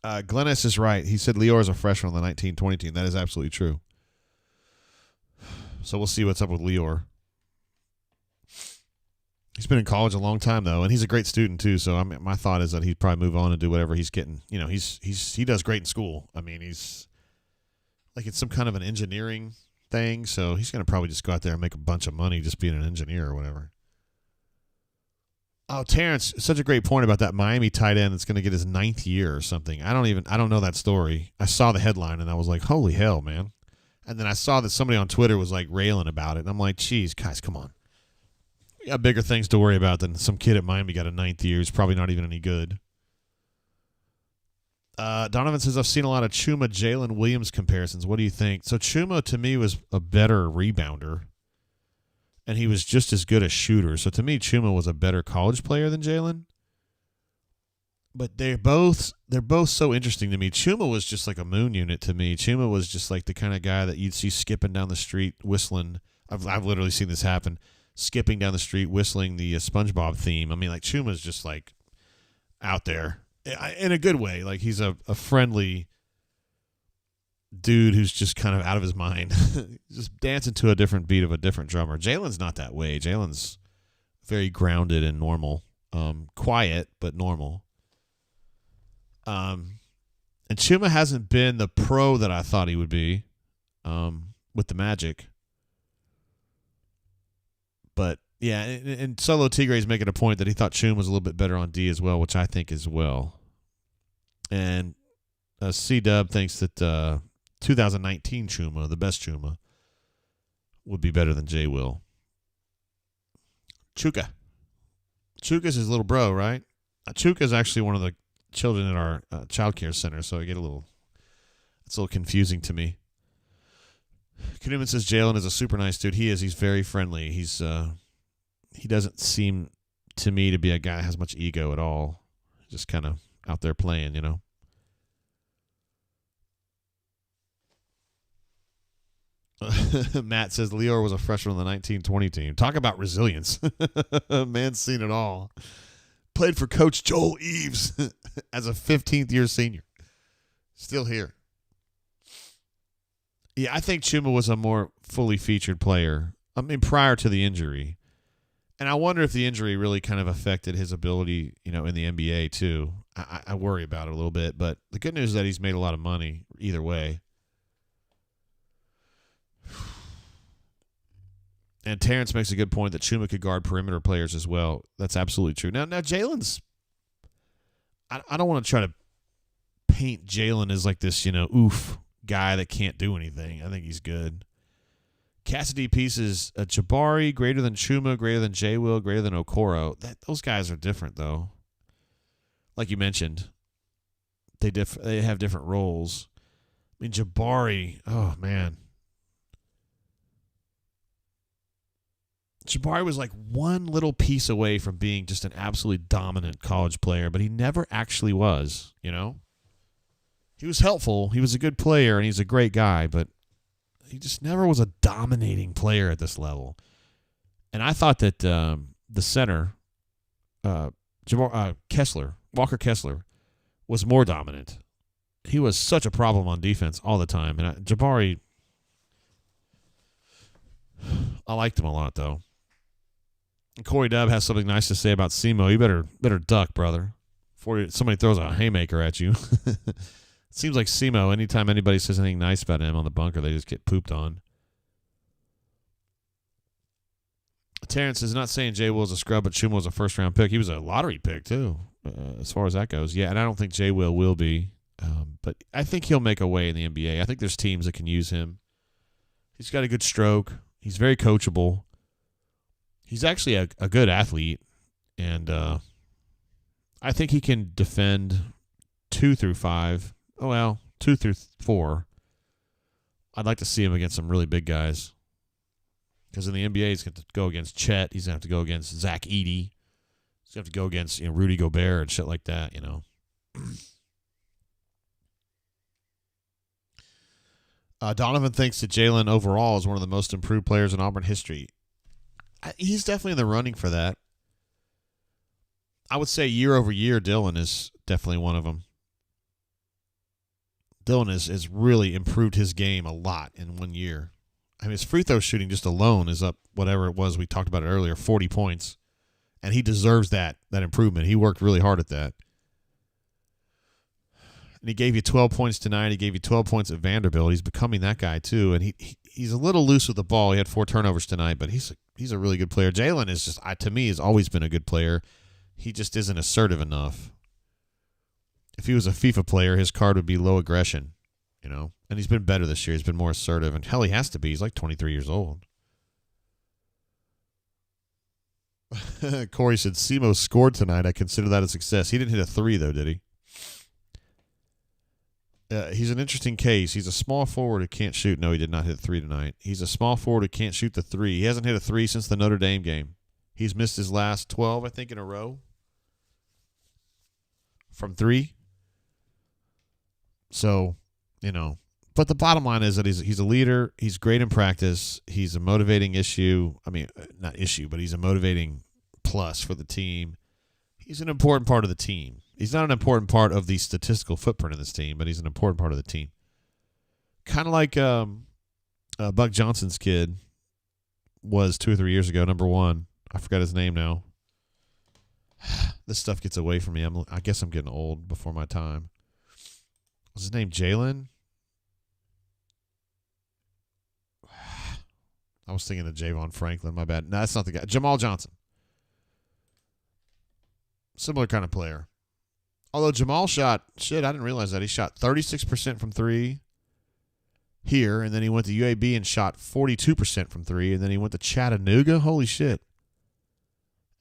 Glennis is right. He said Lior is a freshman on the 1920 team. That is absolutely true. So we'll see what's up with Lior. He's been in college a long time though, and he's a great student too. So my thought is that he'd probably move on and do whatever he's getting. You know, he does great in school. I mean, he's like it's some kind of an engineering thing, so he's going to probably just go out there and make a bunch of money just being an engineer or whatever. Oh, Terrence, such a great point about that Miami tight end that's going to get his 9th year or something. I don't know that story. I saw the headline and I was like, holy hell, man. And then I saw that somebody on Twitter was like railing about it, and I'm like, geez, guys, come on. We got bigger things to worry about than some kid at Miami got a 9th year. He's probably not even any good. Donovan says, I've seen a lot of Chuma Jalen Williams comparisons. What do you think? So Chuma, to me, was a better rebounder, and he was just as good a shooter. So to me, Chuma was a better college player than Jalen. But they're both so interesting to me. Chuma was just like a moon unit to me. Chuma was just like the kind of guy that you'd see skipping down the street whistling. I've literally seen this happen. Skipping down the street, whistling the SpongeBob theme. I mean, like, Chuma's just, like, out there in a good way. Like, he's a friendly dude who's just kind of out of his mind. Just dancing to a different beat of a different drummer. Jalen's not that way. Jalen's very grounded and normal. Quiet, but normal. And Chuma hasn't been the pro that I thought he would be with the Magic. But, yeah, and Solo Tigre is making a point that he thought Chuma was a little bit better on D as well, which I think as well. And C-Dub thinks that 2019 Chuma, the best Chuma, would be better than J. Will. Chuka. Chuka's his little bro, right? Chuka's actually one of the children at our child care center, so it's a little confusing to me. Knuman says Jalen is a super nice dude. He is. He's very friendly. He doesn't seem to me to be a guy that has much ego at all. Just kind of out there playing, you know. Matt says Lior was a freshman on the 1920 team. Talk about resilience. Man's seen it all. Played for Coach Joel Eves as a 15th year senior. Still here. Yeah, I think Chuma was a more fully featured player. I mean, prior to the injury. And I wonder if the injury really kind of affected his ability, you know, in the NBA too. I worry about it a little bit. But the good news is that he's made a lot of money either way. And Terrence makes a good point that Chuma could guard perimeter players as well. That's absolutely true. Now Jalen's – I don't want to try to paint Jalen as like this, you know, oof guy that can't do anything. I think he's good. Cassidy Pieces, Jabari, greater than Chuma, greater than J. Will, greater than Okoro. Those guys are different, though. Like you mentioned, they have different roles. I mean, Jabari, oh, man. Jabari was like one little piece away from being just an absolutely dominant college player, but he never actually was, you know? He was helpful. He was a good player, and he's a great guy, but he just never was a dominating player at this level. And I thought that the center, Walker Kessler, was more dominant. He was such a problem on defense all the time. And Jabari, I liked him a lot, though. And Corey Dub has something nice to say about Simo. You better duck, brother, before somebody throws a haymaker at you. It seems like Simo, anytime anybody says anything nice about him on the bunker, they just get pooped on. Terrence is not saying Jay Will is a scrub, but Chuma was a first-round pick. He was a lottery pick, too, as far as that goes. Yeah, and I don't think Jay will be. But I think he'll make a way in the NBA. I think there's teams that can use him. He's got a good stroke. He's very coachable. He's actually a good athlete. And I think he can defend 2 through 5. Oh, well, 2 through 4. I'd like to see him against some really big guys. Because in the NBA, he's going to go against Chet. He's going to have to go against Zach Edey. He's going to have to go against Rudy Gobert and shit like that, you know. Donovan thinks that Jalen overall is one of the most improved players in Auburn history. He's definitely in the running for that. I would say year over year, Dylan is definitely one of them. Dylan has really improved his game a lot in 1 year. I mean, his free throw shooting just alone is up whatever it was. We talked about it earlier, 40 points. And he deserves that improvement. He worked really hard at that. And he gave you 12 points tonight. He gave you 12 points at Vanderbilt. He's becoming that guy too. And he's a little loose with the ball. He had 4 turnovers tonight, but he's a really good player. Jalen is just, to me, has always been a good player. He just isn't assertive enough. If he was a FIFA player, his card would be low aggression, you know. And he's been better this year. He's been more assertive. And hell, he has to be. He's like 23 years old. Corey said, Simo scored tonight. I consider that a success. He didn't hit a 3, though, did he? He's an interesting case. He's a small forward who can't shoot. No, he did not hit a 3 tonight. He's a small forward who can't shoot the 3. He hasn't hit a 3 since the Notre Dame game. He's missed his last 12, I think, in a row from 3. So, you know. But the bottom line is that he's a leader. He's great in practice. He's a motivating issue. I mean, not issue, but he's a motivating plus for the team. He's an important part of the team. He's not an important part of the statistical footprint of this team, but he's an important part of the team. Kind of like Buck Johnson's kid was 2 or 3 years ago, number 1. I forgot his name now. This stuff gets away from me. I guess I'm getting old before my time. Was his name Jalen? I was thinking of Javon Franklin. My bad. No, that's not the guy. Jamal Johnson. Similar kind of player. Although Jamal shot, I didn't realize that. He shot 36% from 3 here, and then he went to UAB and shot 42% from 3, and then he went to Chattanooga. Holy shit.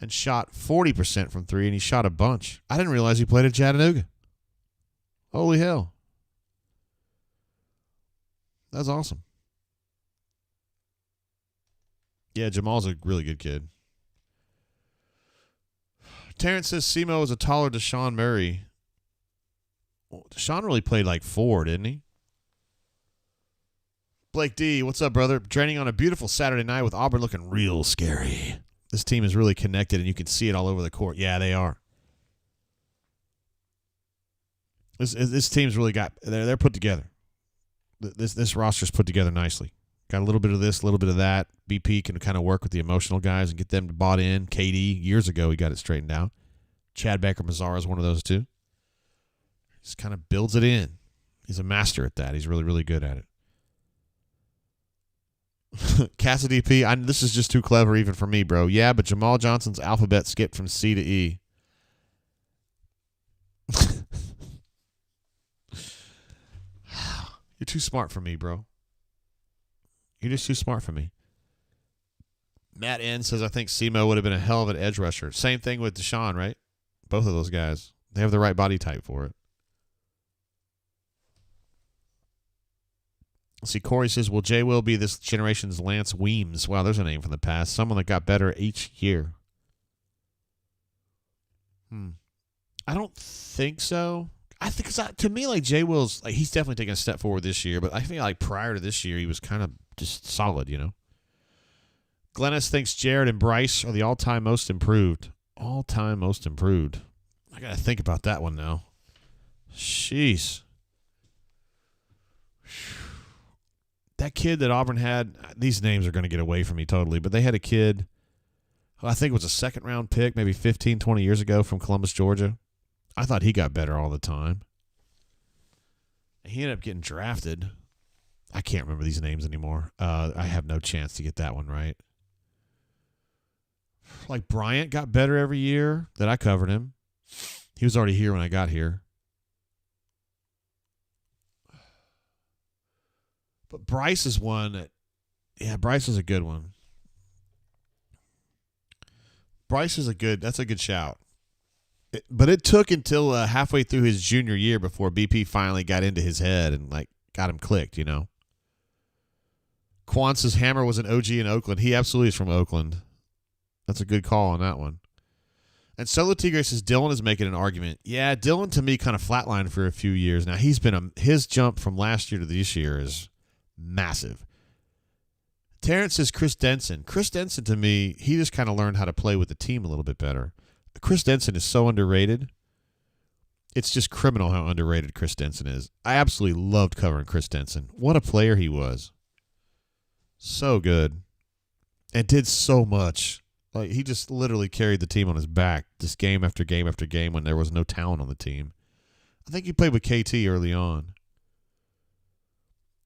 And shot 40% from 3, and he shot a bunch. I didn't realize he played at Chattanooga. Holy hell. That's awesome. Yeah, Jamal's a really good kid. Terrence says Simo is a taller Deshaun Murray. Well, Deshaun really played like 4, didn't he? Blake D, what's up, brother? Training on a beautiful Saturday night with Auburn looking real scary. This team is really connected, and you can see it all over the court. Yeah, they are. This team's really they're put together. This roster's put together nicely. Got a little bit of this, a little bit of that. BP can kind of work with the emotional guys and get them bought in. KD, years ago, he got it straightened out. Chad Baker-Mazara is one of those too. Just kind of builds it in. He's a master at that. He's really, really good at it. Cassidy P, this is just too clever even for me, bro. Yeah, but Jamal Johnson's alphabet skipped from C to E. You're too smart for me, bro. You're just too smart for me. Matt N says, I think Simo would have been a hell of an edge rusher. Same thing with Deshaun, right? Both of those guys. They have the right body type for it. Let's see, Corey says, will Jay Will be this generation's Lance Weems? Wow, there's a name from the past. Someone that got better each year. I don't think so. I think to me, like Jay Will's, like he's definitely taking a step forward this year, but I think like prior to this year, he was kind of just solid, you know. Glennis thinks Jared and Bryce are the all-time most improved. All-time most improved. I got to think about that one now. Jeez. That kid that Auburn had, these names are going to get away from me totally, but they had a kid who I think was a second-round pick maybe 15, 20 years ago from Columbus, Georgia. I thought he got better all the time. He ended up getting drafted. I can't remember these names anymore. I have no chance to get that one right. Like Bryant got better every year that I covered him. He was already here when I got here. But Bryce is one that, Bryce is a good one. Bryce is that's a good shout. But it took until halfway through his junior year before BP finally got into his head and like got him clicked, you know. Quan says Hammer was an OG in Oakland. He absolutely is from Oakland. That's a good call on that one. And Solo Tigre says Dylan is making an argument. Yeah, Dylan to me kind of flatlined for a few years. Now he's been his jump from last year to this year is massive. Terrence says Chris Denson. Chris Denson, to me, he just kind of learned how to play with the team a little bit better. Chris Denson is so underrated. It's just criminal how underrated Chris Denson is. I absolutely loved covering Chris Denson. What a player he was. So good. And did so much. Like, he just literally carried the team on his back just game after game after game when there was no talent on the team. I think he played with KT early on.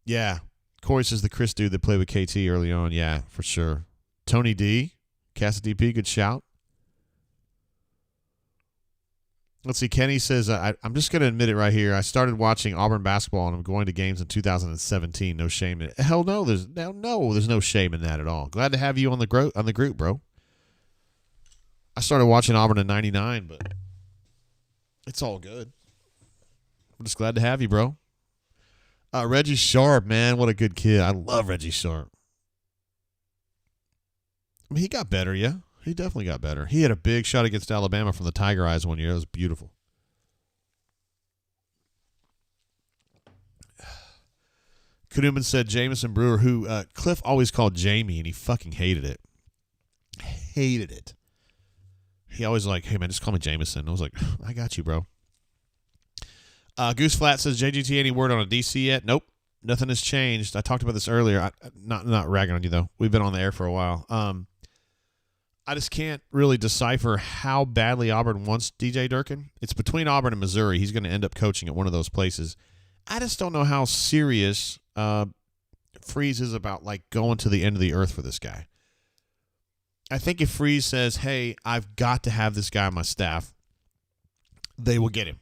Yeah. Corey says the Chris dude that played with KT early on. Yeah, for sure. Tony D. Cassidy DP, good shout. Let's see. Kenny says, I'm just going to admit it right here. I started watching Auburn basketball and I'm going to games in 2017. No shame in it. Hell no. There's no shame in that at all. Glad to have you on the group, bro. I started watching Auburn in 99, but it's all good. I'm just glad to have you, bro. Reggie Sharp, man. What a good kid. I love Reggie Sharp. I mean, he got better, yeah. He definitely got better. He had a big shot against Alabama from the Tiger Eyes one year. It was beautiful. Kuduman said Jamison Brewer, who Cliff always called Jamie, and he fucking hated it. Hated it. He always like, hey, man, just call me Jamison. I was like, I got you, bro. Goose Flat says, JGT, any word on a DC yet? Nope. Nothing has changed. I talked about this earlier. Not ragging on you, though. We've been on the air for a while. I just can't really decipher how badly Auburn wants DJ Durkin. It's between Auburn and Missouri. He's going to end up coaching at one of those places. I just don't know how serious Freeze is about like going to the end of the earth for this guy. I think if Freeze says, hey, I've got to have this guy on my staff, they will get him.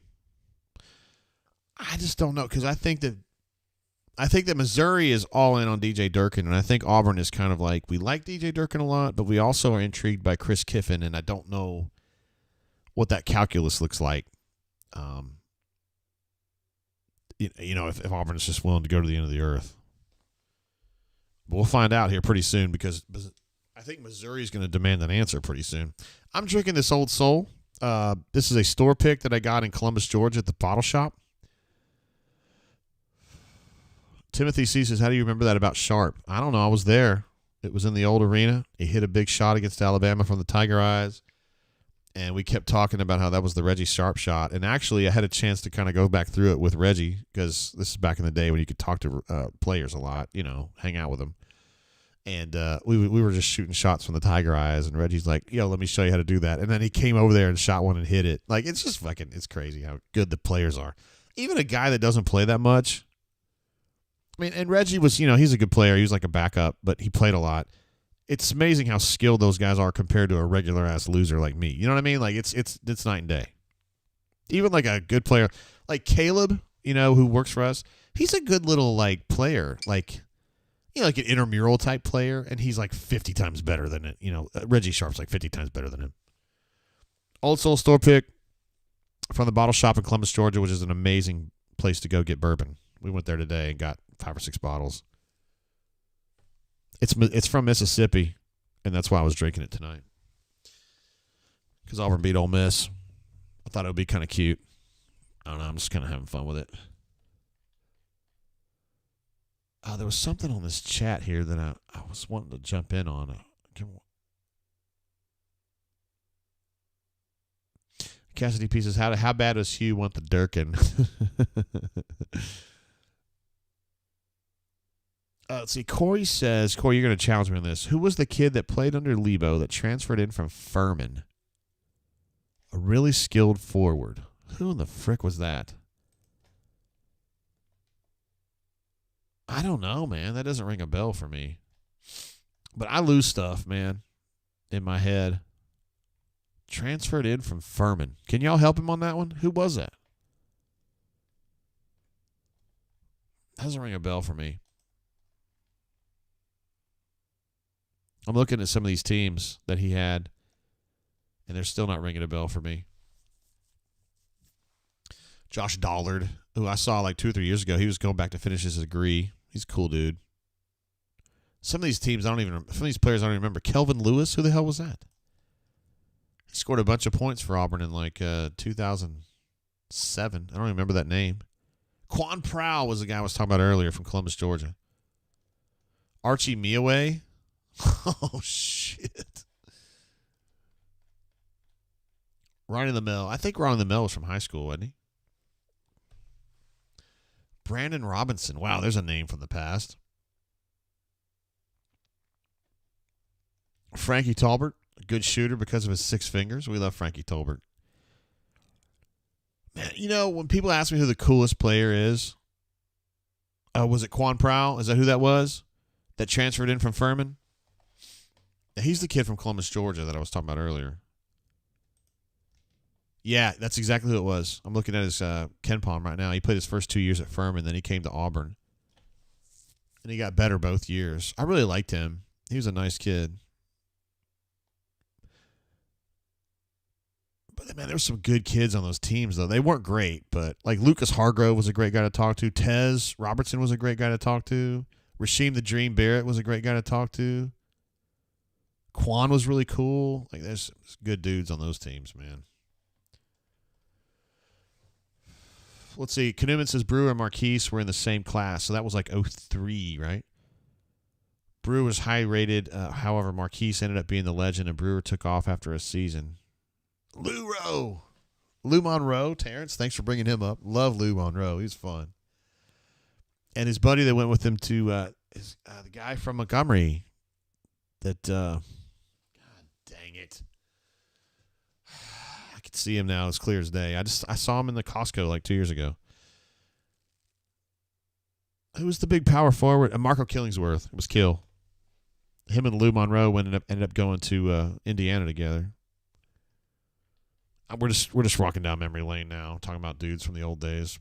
I just don't know, because I think that Missouri is all in on DJ Durkin, and I think Auburn is kind of like, we like DJ Durkin a lot, but we also are intrigued by Chris Kiffin, and I don't know what that calculus looks like. If Auburn is just willing to go to the end of the earth. But we'll find out here pretty soon, because I think Missouri is going to demand an answer pretty soon. I'm drinking this Old Soul. This is a store pick that I got in Columbus, Georgia at the bottle shop. Timothy C says, how do you remember that about Sharp? I don't know. I was there. It was in the old arena. He hit a big shot against Alabama from the Tiger Eyes. And we kept talking about how that was the Reggie Sharp shot. And actually, I had a chance to kind of go back through it with Reggie, because this is back in the day when you could talk to players a lot, hang out with them. And we were just shooting shots from the Tiger Eyes. And Reggie's like, yo, let me show you how to do that. And then he came over there and shot one and hit it. Like, it's just fucking, it's crazy how good the players are. Even a guy that doesn't play that much. I mean, and Reggie was, he's a good player. He was like a backup, but he played a lot. It's amazing how skilled those guys are compared to a regular-ass loser like me. You know what I mean? Like, it's night and day. Even like a good player, like Caleb, who works for us, he's a good little, like, player. Like, like an intramural type player, and he's like 50 times better than it. Reggie Sharp's like 50 times better than him. Old Soul store pick from the bottle shop in Columbus, Georgia, which is an amazing place to go get bourbon. We went there today and got 5 or 6 bottles. It's from Mississippi, and that's why I was drinking it tonight. Because Auburn beat Ole Miss. I thought it would be kind of cute. I don't know. I'm just kind of having fun with it. There was something on this chat here that I was wanting to jump in on. Cassidy Pieces, how bad does Hugh want the Durkin? Let's see. Corey says, you're going to challenge me on this. Who was the kid that played under Lebo that transferred in from Furman? A really skilled forward. Who in the frick was that? I don't know, man. That doesn't ring a bell for me. But I lose stuff, man, in my head. Transferred in from Furman. Can y'all help him on that one? Who was that? Doesn't ring a bell for me. I'm looking at some of these teams that he had, and they're still not ringing a bell for me. Josh Dollard, who I saw like 2 or 3 years ago, he was going back to finish his degree. He's a cool dude. Some of these teams, some of these players I don't even remember. Kelvin Lewis, who the hell was that? He scored a bunch of points for Auburn in like 2007. I don't even remember that name. Quan Prowl was the guy I was talking about earlier from Columbus, Georgia. Archie Meaway. Oh, shit. Ronnie the Mill. I think Ronnie the Mill was from high school, wasn't he? Brandon Robinson. Wow, there's a name from the past. Frankie Tolbert, a good shooter because of his 6 fingers. We love Frankie Tolbert. Man, you know, when people ask me who the coolest player is, was it Quan Prowl? Is that who that was? That transferred in from Furman? He's the kid from Columbus, Georgia that I was talking about earlier. Yeah, that's exactly who it was. I'm looking at his Ken Palm right now. He played his first 2 years at Furman, then he came to Auburn. And he got better both years. I really liked him. He was a nice kid. But, man, there were some good kids on those teams, though. They weren't great, but, like, Lucas Hargrove was a great guy to talk to. Tez Robertson was a great guy to talk to. Rasheem the Dream Barrett was a great guy to talk to. Quan was really cool. Like, there's good dudes on those teams, man. Let's see. Knuman says Brewer and Marquise were in the same class, so that was like 03, right? Brewer was high rated. However, Marquise ended up being the legend, and Brewer took off after a season. Lou Monroe, Terrence, thanks for bringing him up. Love Lou Monroe. He's fun. And his buddy that went with him to is the guy from Montgomery that, God dang it. I can see him now as clear as day. I saw him in the Costco like 2 years ago. Who was the big power forward? Marco Killingsworth. It was Kill. Him and Lou Monroe ended up going to Indiana together. We're just walking down memory lane now, talking about dudes from the old days.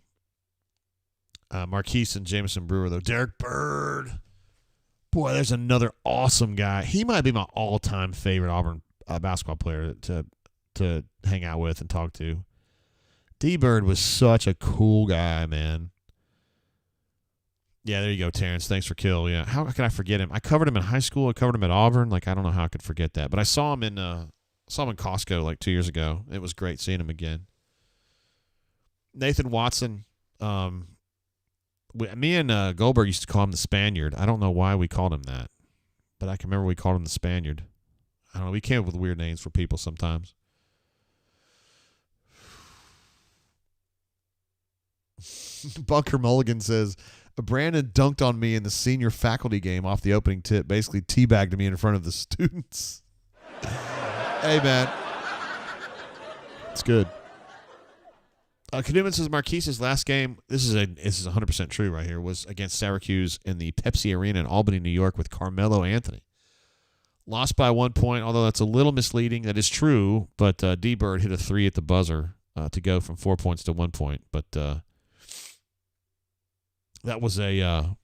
Marquise and Jamison Brewer, though. Derek Bird. Boy, there's another awesome guy. He might be my all-time favorite Auburn basketball player to hang out with and talk to. D. Bird was such a cool guy, man. Yeah, there you go, Terrence. Thanks for Kill. Yeah, how could I forget him? I covered him in high school. I covered him at Auburn. Like, I don't know how I could forget that. But I saw him in Costco like 2 years ago. It was great seeing him again. Nathan Watson. Me and Goldberg used to call him the Spaniard. I don't know why we called him that, but I can remember we called him the Spaniard. I don't know. We came up with weird names for people sometimes. Bunker Mulligan says, Brandon dunked on me in the senior faculty game off the opening tip, basically teabagged me in front of the students. Hey, man. It's good. Knuman says Marquise's last game, this is 100% true right here, was against Syracuse in the Pepsi Arena in Albany, New York with Carmelo Anthony. Lost by 1 point, although that's a little misleading. That is true, but D-Bird hit a 3 at the buzzer to go from 4 points to 1 point. But that was a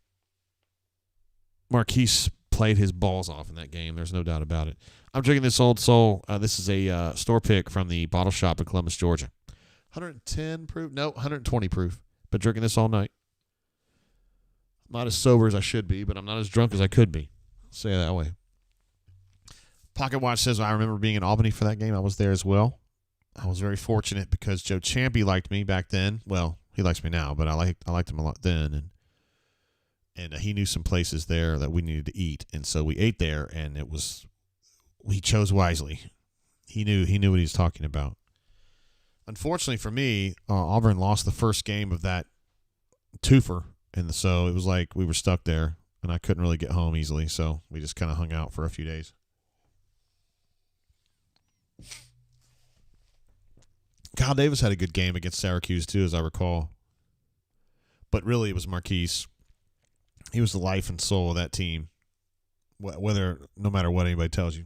Marquise played his balls off in that game. There's no doubt about it. I'm drinking this Old Soul. This is a store pick from the bottle shop in Columbus, Georgia. 110 proof? No, 120 proof. Been drinking this all night. I'm not as sober as I should be, but I'm not as drunk as I could be. I'll say it that way. Pocket Watch says, I remember being in Albany for that game. I was there as well. I was very fortunate because Joe Champy liked me back then. Well, he likes me now, but I liked him a lot then. And he knew some places there that we needed to eat. And so we ate there, and he chose wisely. He knew what he was talking about. Unfortunately for me, Auburn lost the first game of that twofer, and so it was like we were stuck there, and I couldn't really get home easily, so we just kind of hung out for a few days. Kyle Davis had a good game against Syracuse, too, as I recall. But really, it was Marquise. He was the life and soul of that team, no matter what anybody tells you.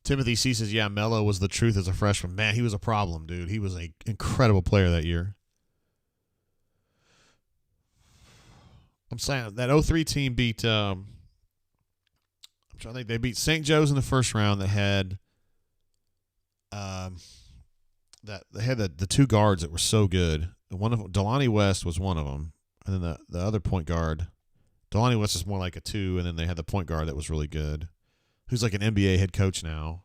Timothy C. says, yeah, Melo was the truth as a freshman. Man, he was a problem, dude. He was an incredible player that year. I'm saying that 03 team beat I'm trying to think. They beat St. Joe's in the first round. They had the two guards that were so good. One of them, Delonte West was one of them, and then the other point guard, Delonte West is more like a 2, and then they had the point guard that was really good, who's like an NBA head coach now.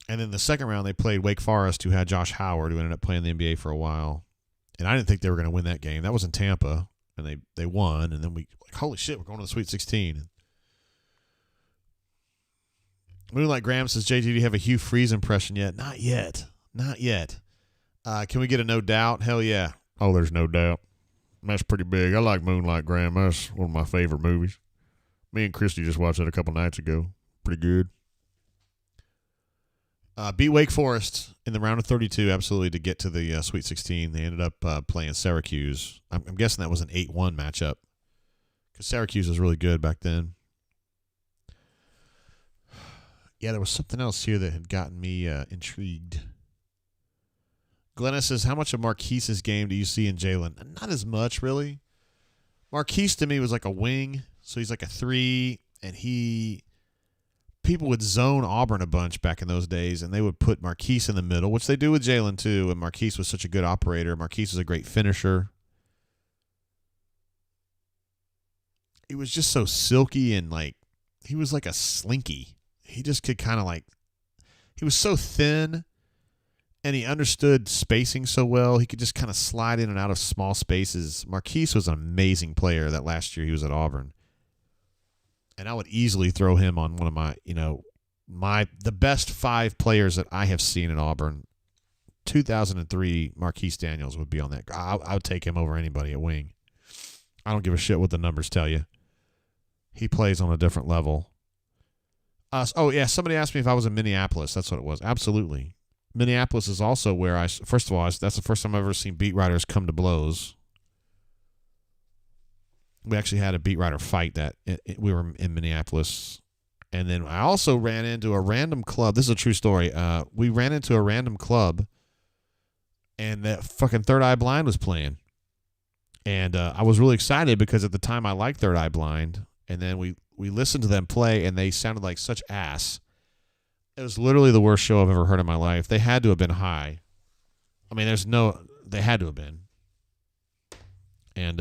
And then the second round, they played Wake Forest, who had Josh Howard, who ended up playing the NBA for a while. And I didn't think they were going to win that game. That was in Tampa. and they won, and then we like, holy shit, we're going to the Sweet 16. Moonlight Graham says, JT, do you have a Hugh Freeze impression yet? Not yet. Can we get a no doubt? Hell yeah. Oh, there's no doubt. That's pretty big. I like Moonlight Graham. That's one of my favorite movies. Me and Christy just watched it a couple nights ago. Pretty good. Beat Wake Forest in the round of 32, absolutely, to get to the Sweet 16. They ended up playing Syracuse. I'm guessing that was an 8-1 matchup because Syracuse was really good back then. Yeah, there was something else here that had gotten me intrigued. Glenna says, how much of Marquise's game do you see in Jalen? Not as much, really. Marquise, to me, was like a wing, so he's like a 3, and people would zone Auburn a bunch back in those days, and they would put Marquise in the middle, which they do with Jalen, too, and Marquise was such a good operator. Marquise was a great finisher. He was just so silky, and, like, he was like a slinky. He just could kind of, like, he was so thin, and he understood spacing so well. He could just kind of slide in and out of small spaces. Marquise was an amazing player that last year he was at Auburn. And I would easily throw him on one of my, the best 5 players that I have seen in Auburn. 2003, Marquise Daniels would be on that. I would take him over anybody at wing. I don't give a shit what the numbers tell you. He plays on a different level. Somebody asked me if I was in Minneapolis. That's what it was. Absolutely. Minneapolis is also where that's the first time I've ever seen beat writers come to blows. We actually had a beat writer fight we were in Minneapolis. And then I also ran into a random club. This is a true story. We ran into a random club, and that fucking Third Eye Blind was playing. And I was really excited because at the time I liked Third Eye Blind. And then we listened to them play, and they sounded like such ass. It was literally the worst show I've ever heard in my life. They had to have been high. I mean, they had to have been. And,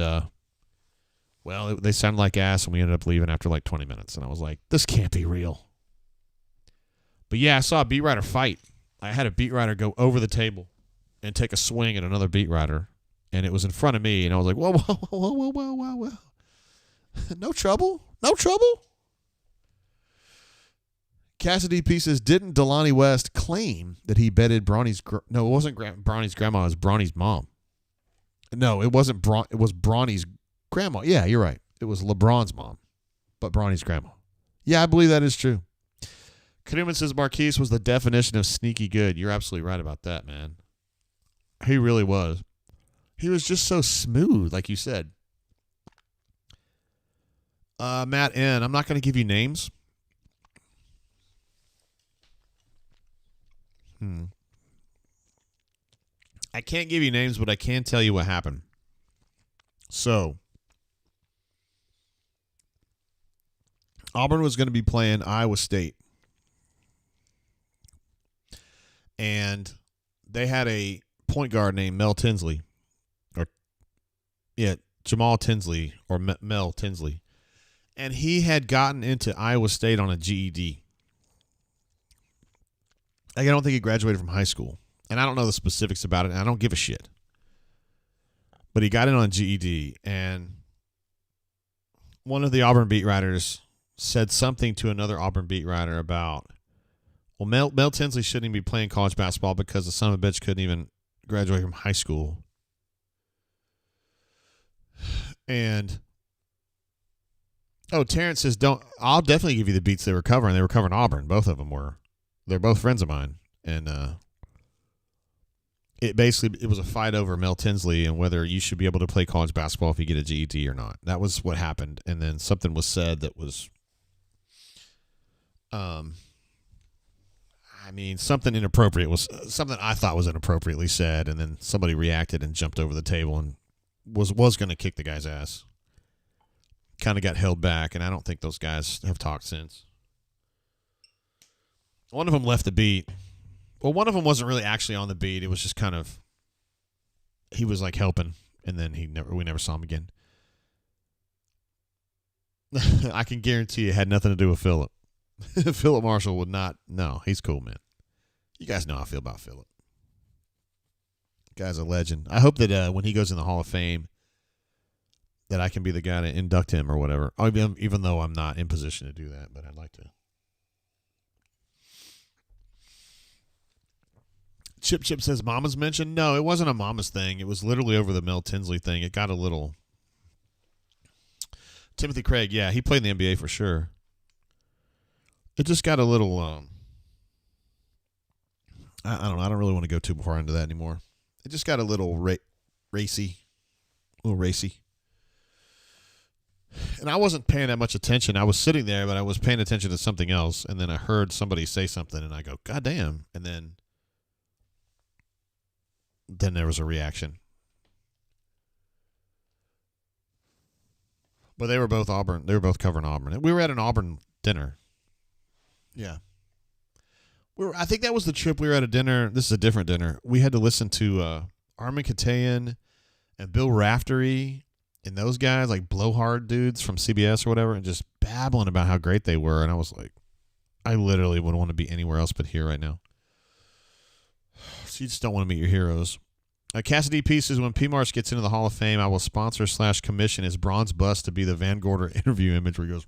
they sounded like ass, and we ended up leaving after like 20 minutes. And I was like, this can't be real. But yeah, I saw a beat writer fight. I had a beat writer go over the table and take a swing at another beat writer. And it was in front of me, and I was like, whoa, whoa, whoa, whoa, whoa, whoa, whoa. No trouble? No trouble? Cassidy P says, didn't Delani West claim that he betted Bronny's... No, it wasn't Bronny's grandma. It was Bronny's mom. No, it wasn't it was Bronny's grandma. Yeah, you're right. It was LeBron's mom, but Bronny's grandma. Yeah, I believe that is true. Kanuman says Marquise was the definition of sneaky good. You're absolutely right about that, man. He really was. He was just so smooth, like you said. Matt N., I'm not going to give you names. I can't give you names, but I can tell you what happened. So, Auburn was going to be playing Iowa State. And they had a point guard named Mel Tinsley. Jamal Tinsley or Mel Tinsley. And he had gotten into Iowa State on a GED. I don't think he graduated from high school. And I don't know the specifics about it, and I don't give a shit. But he got in on a GED, and one of the Auburn beat writers said something to another Auburn beat writer about, well, Mel Tinsley shouldn't even be playing college basketball because the son of a bitch couldn't even graduate from high school. And Terrence says, I'll definitely give you the beats they were covering. They were covering Auburn. Both of them were. They're both friends of mine. And it was a fight over Mel Tinsley and whether you should be able to play college basketball if you get a GED or not. That was what happened. And then something was said that was, something inappropriate was something I thought was inappropriately said. And then somebody reacted and jumped over the table and was going to kick the guy's ass. Kind of got held back, and I don't think those guys have talked since. One of them left the beat. Well, one of them wasn't really actually on the beat. It was just kind of, he was like helping, and then we never saw him again. I can guarantee it had nothing to do with Phillip. Phillip Marshall would not. No, he's cool, man. You guys know how I feel about Phillip. Guy's a legend. I hope that when he goes in the Hall of Fame, that I can be the guy to induct him or whatever. Even though I'm not in position to do that, but I'd like to. Chip says Mama's mentioned. No, it wasn't a Mama's thing. It was literally over the Mel Tinsley thing. It got a little. Timothy Craig, yeah, he played in the NBA for sure. It just got a little. I don't know. I don't really want to go too far into that anymore. It just got a little racy. A little racy. And I wasn't paying that much attention. I was sitting there, but I was paying attention to something else. And then I heard somebody say something, and I go, God damn. And then there was a reaction. But they were both Auburn. They were both covering Auburn. We were at an Auburn dinner. Yeah. I think that was the trip. We were at a dinner. This is a different dinner. We had to listen to Armin Katayan and Bill Raftery and those guys, like blowhard dudes from CBS or whatever, and just babbling about how great they were. And I was like, I literally wouldn't want to be anywhere else but here right now. So you just don't want to meet your heroes. Cassidy P says, when P-Mars gets into the Hall of Fame, I will sponsor / commission his bronze bust to be the Van Gorder interview image where he goes,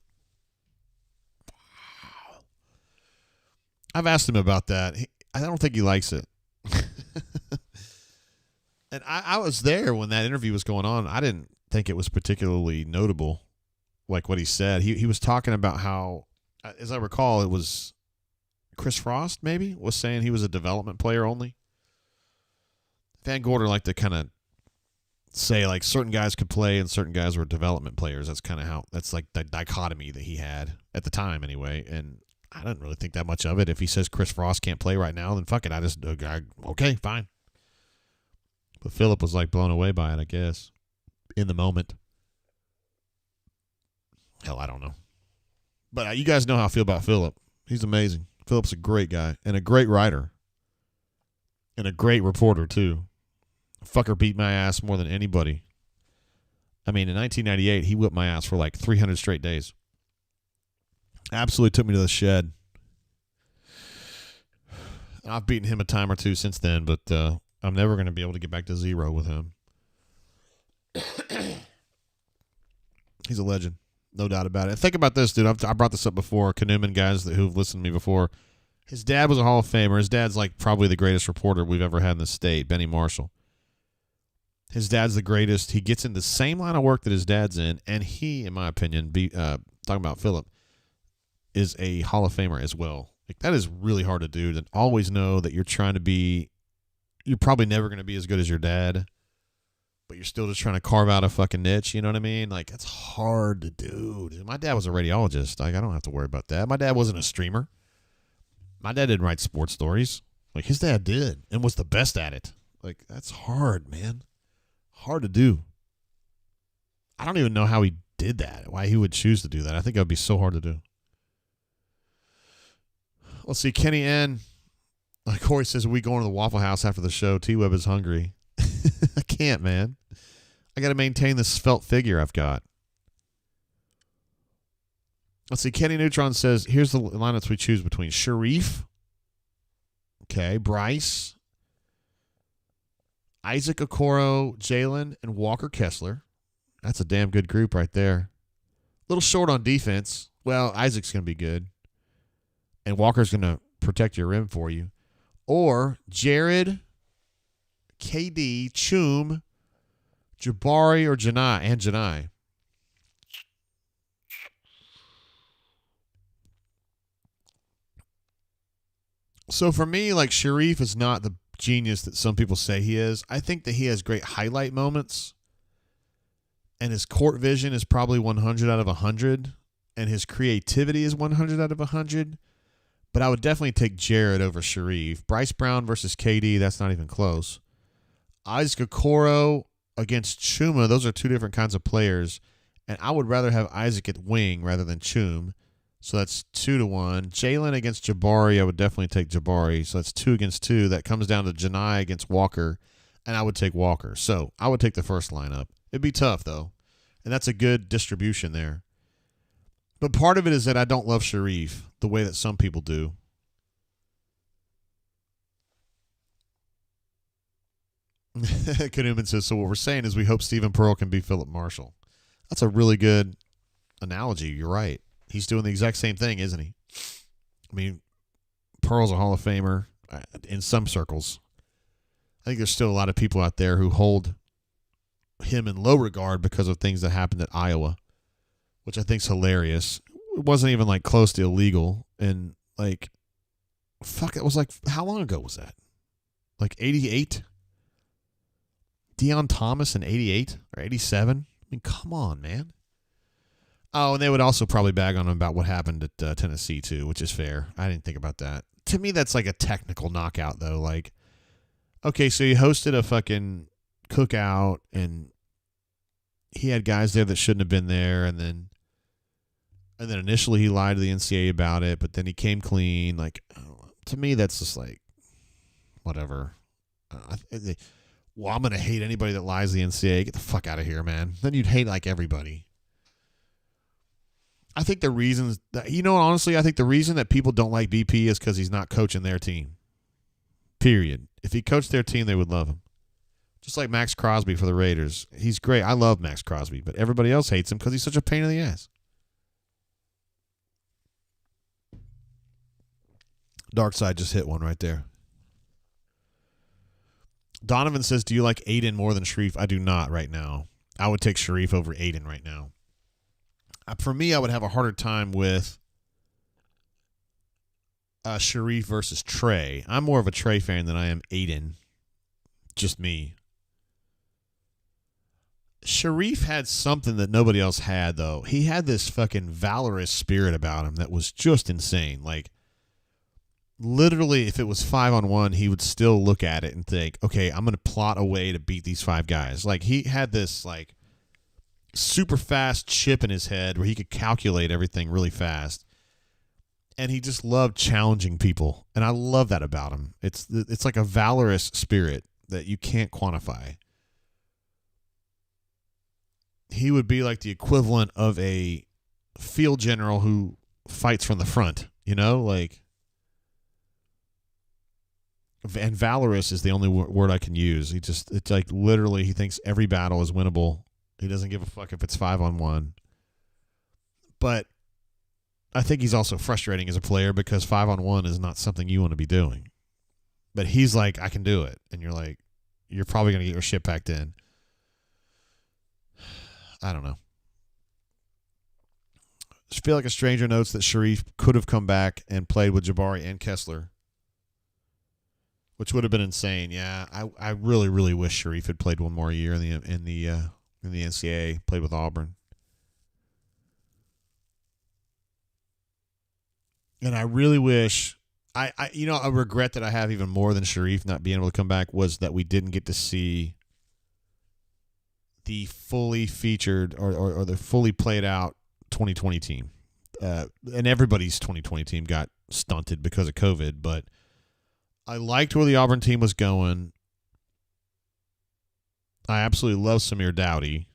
wow. I've asked him about that. I don't think he likes it. And I was there when that interview was going on. I didn't think it was particularly notable, like what he said. He was talking about how, as I recall, it was Chris Frost maybe was saying he was a development player only. Van Gorder liked to kind of say like certain guys could play and certain guys were development players. That's kind of how, that's like the dichotomy that he had at the time anyway. And I didn't really think that much of it. If he says Chris Frost can't play right now, then fuck it. Okay, fine. But Phillip was like blown away by it, I guess, in the moment. Hell, I don't know. But you guys know how I feel about Phillip. He's amazing. Phillip's a great guy and a great writer and a great reporter, too. Fucker beat my ass more than anybody. I mean, in 1998, he whipped my ass for like 300 straight days. Absolutely took me to the shed. I've beaten him a time or two since then, but I'm never going to be able to get back to zero with him. He's a legend. No doubt about it. Think about this, dude. I brought this up before. Canoeman guys who've listened to me before. His dad was a Hall of Famer. His dad's like probably the greatest reporter we've ever had in the state, Benny Marshall. His dad's the greatest. He gets in the same line of work that his dad's in, and he, in my opinion, talking about Phillip, is a Hall of Famer as well. Like, that is really hard to do, to always know that you're trying to be, you're probably never going to be as good as your dad, but you're still just trying to carve out a fucking niche, you know what I mean? Like, that's hard to do. Dude, my dad was a radiologist. Like, I don't have to worry about that. My dad wasn't a streamer. My dad didn't write sports stories. Like, his dad did and was the best at it. Like, that's hard, man. Hard to do. I don't even know how he did that, why he would choose to do that. I think it would be so hard to do. Let's see. Kenny N. Like Corey says, we going to the Waffle House after the show. T-Web is hungry. I can't, man. I got to maintain this svelte figure I've got. Let's see. Kenny Neutron says, here's the lineups we choose between. Sharif. Okay. Bryce. Isaac Okoro, Jalen, and Walker Kessler. That's a damn good group right there. A little short on defense. Well, Isaac's going to be good. And Walker's going to protect your rim for you. Or Jared, KD, Chum, Jabari, or Janai. So for me, like, Sharif is not the genius that some people say he is. I think that he has great highlight moments. And his court vision is probably 100 out of 100. And his creativity is 100 out of 100. But I would definitely take Jared over Sharif. Bryce Brown versus KD, that's not even close. Isaac Okoro against Chuma, those are two different kinds of players. And I would rather have Isaac at wing rather than Chum. So that's 2-1. Jalen against Jabari, I would definitely take Jabari. So that's 2 against 2. That comes down to Janai against Walker. And I would take Walker. So I would take the first lineup. It'd be tough, though. And that's a good distribution there. But part of it is that I don't love Sharif the way that some people do. Kanuman says, so what we're saying is we hope Stephen Pearl can be Phillip Marshall. That's a really good analogy. You're right. He's doing the exact same thing, isn't he? I mean, Pearl's a Hall of Famer in some circles. I think there's still a lot of people out there who hold him in low regard because of things that happened at Iowa, which I think's hilarious. It wasn't even like close to illegal, and like, fuck, it was like, how long ago was that? Like 88? Deion Thomas in 88 or 87? I mean, come on, man. Oh, and they would also probably bag on him about what happened at Tennessee, too, which is fair. I didn't think about that. To me, that's like a technical knockout, though. Like, okay, so you hosted a fucking cookout, and he had guys there that shouldn't have been there, and then initially he lied to the NCAA about it, but then he came clean. Like, to me, that's just like, whatever. Well, I'm going to hate anybody that lies to the NCAA. Get the fuck out of here, man. Then you'd hate, like, everybody. I think the reasons that, honestly, I think the reason that people don't like BP is because he's not coaching their team. Period. If he coached their team, they would love him. Just like Max Crosby for the Raiders. He's great. I love Max Crosby, but everybody else hates him because he's such a pain in the ass. Dark Side just hit one right there. Donovan says, do you like Aiden more than Sharif? I do not right now. I would take Sharif over Aiden right now. For me, I would have a harder time with Sharif versus Trey. I'm more of a Trey fan than I am Aiden. Just me. Sharif had something that nobody else had, though. He had this fucking valorous spirit about him that was just insane. Like, literally, if it was 5-on-1, he would still look at it and think, okay, I'm going to plot a way to beat these 5 guys. Like, he had this, like, super fast chip in his head where he could calculate everything really fast. And he just loved challenging people. And I love that about him. It's like a valorous spirit that you can't quantify. He would be like the equivalent of a field general who fights from the front, like. And valorous is the only word I can use. It's like literally he thinks every battle is winnable. He doesn't give a fuck if it's 5-on-1. But I think he's also frustrating as a player because 5-on-1 is not something you want to be doing. But he's like, I can do it. And you're like, you're probably going to get your shit packed in. I don't know. I feel like a stranger notes that Sharif could have come back and played with Jabari and Kessler, which would have been insane. Yeah, I really, really wish Sharif had played one more year in the NCAA, played with Auburn. And I really wish a regret that I have even more than Sharif not being able to come back was that we didn't get to see the fully featured or the fully played out 2020 team. And everybody's 2020 team got stunted because of COVID, but I liked where the Auburn team was going. I absolutely love Samir Dowdy.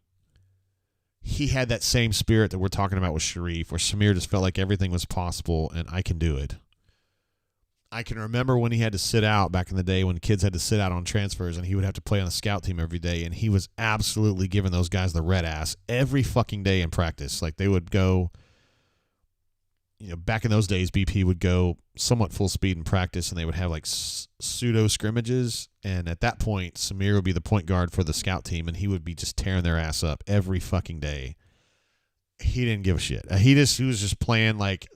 He had that same spirit that we're talking about with Sharif, where Samir just felt like everything was possible and I can do it. I can remember when he had to sit out back in the day when kids had to sit out on transfers and he would have to play on the scout team every day, and he was absolutely giving those guys the red ass every fucking day in practice. Like they would go, back in those days, BP would go somewhat full speed in practice and they would have like pseudo scrimmages. And at that point, Samir would be the point guard for the scout team and he would be just tearing their ass up every fucking day. He didn't give a shit. He was just playing like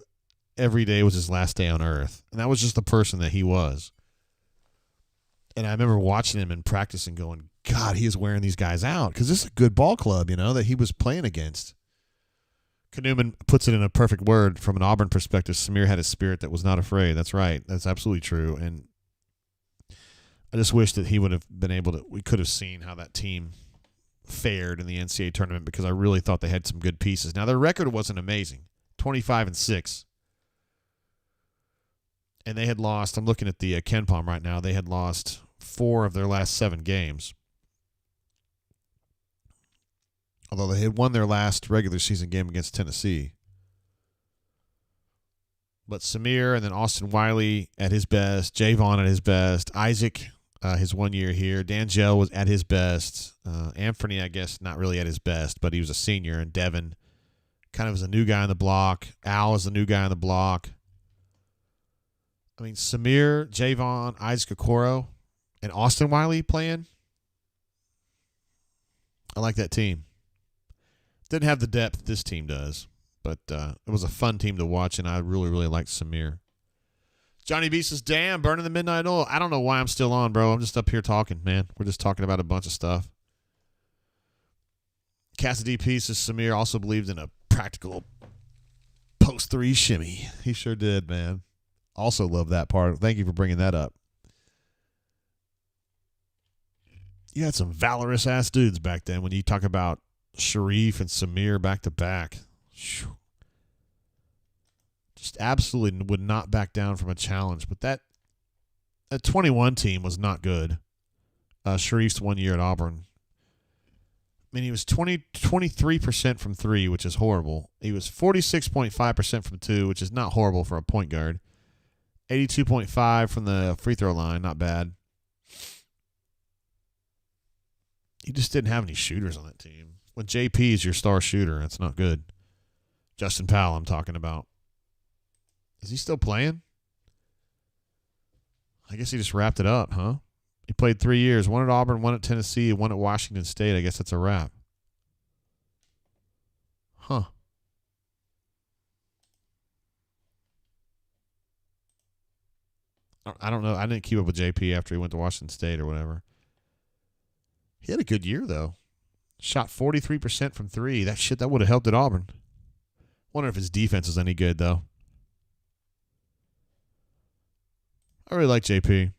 every day was his last day on earth. And that was just the person that he was. And I remember watching him in practice and going, God, he is wearing these guys out. Because this is a good ball club, that he was playing against. Newman puts it in a perfect word from an Auburn perspective. Samir had a spirit that was not afraid. That's right. That's absolutely true. And I just wish that he would have been able to, we could have seen how that team fared in the NCAA tournament because I really thought they had some good pieces. Now, their record wasn't amazing, 25-6. And they had lost, I'm looking at the Ken Palm right now, they had lost 4 of their last 7 games. Although they had won their last regular season game against Tennessee. But Samir and then Austin Wiley at his best, Javon at his best, Isaac his 1 year here. D'Angelo was at his best. Anthony, I guess, not really at his best, but he was a senior. And Devin kind of was a new guy on the block. Al is the new guy on the block. I mean, Samir, Javon, Isaac Okoro, and Austin Wiley playing. I like that team. Didn't have the depth this team does, but it was a fun team to watch, and I really, really liked Samir. Johnny B says, damn, burning the midnight oil. I don't know why I'm still on, bro. I'm just up here talking, man. We're just talking about a bunch of stuff. Cassidy P says, Samir also believed in a practical post-3 shimmy. He sure did, man. Also love that part. Thank you for bringing that up. You had some valorous-ass dudes back then when you talk about Sharif and Samir back-to-back. Just absolutely would not back down from a challenge. But that 21 team was not good. Sharif's 1 year at Auburn. I mean, he was 23% from 3, which is horrible. He was 46.5% from 2, which is not horrible for a point guard. 82.5 from the free throw line, not bad. He just didn't have any shooters on that team. When JP is your star shooter, that's not good. Justin Powell, I'm talking about. Is he still playing? I guess he just wrapped it up, huh? He played 3 years. One at Auburn, one at Tennessee, one at Washington State. I guess that's a wrap. Huh. I don't know. I didn't keep up with JP after he went to Washington State or whatever. He had a good year, though. Shot 43% from 3. That would have helped at Auburn. Wonder if his defense is any good, though. I really like JP.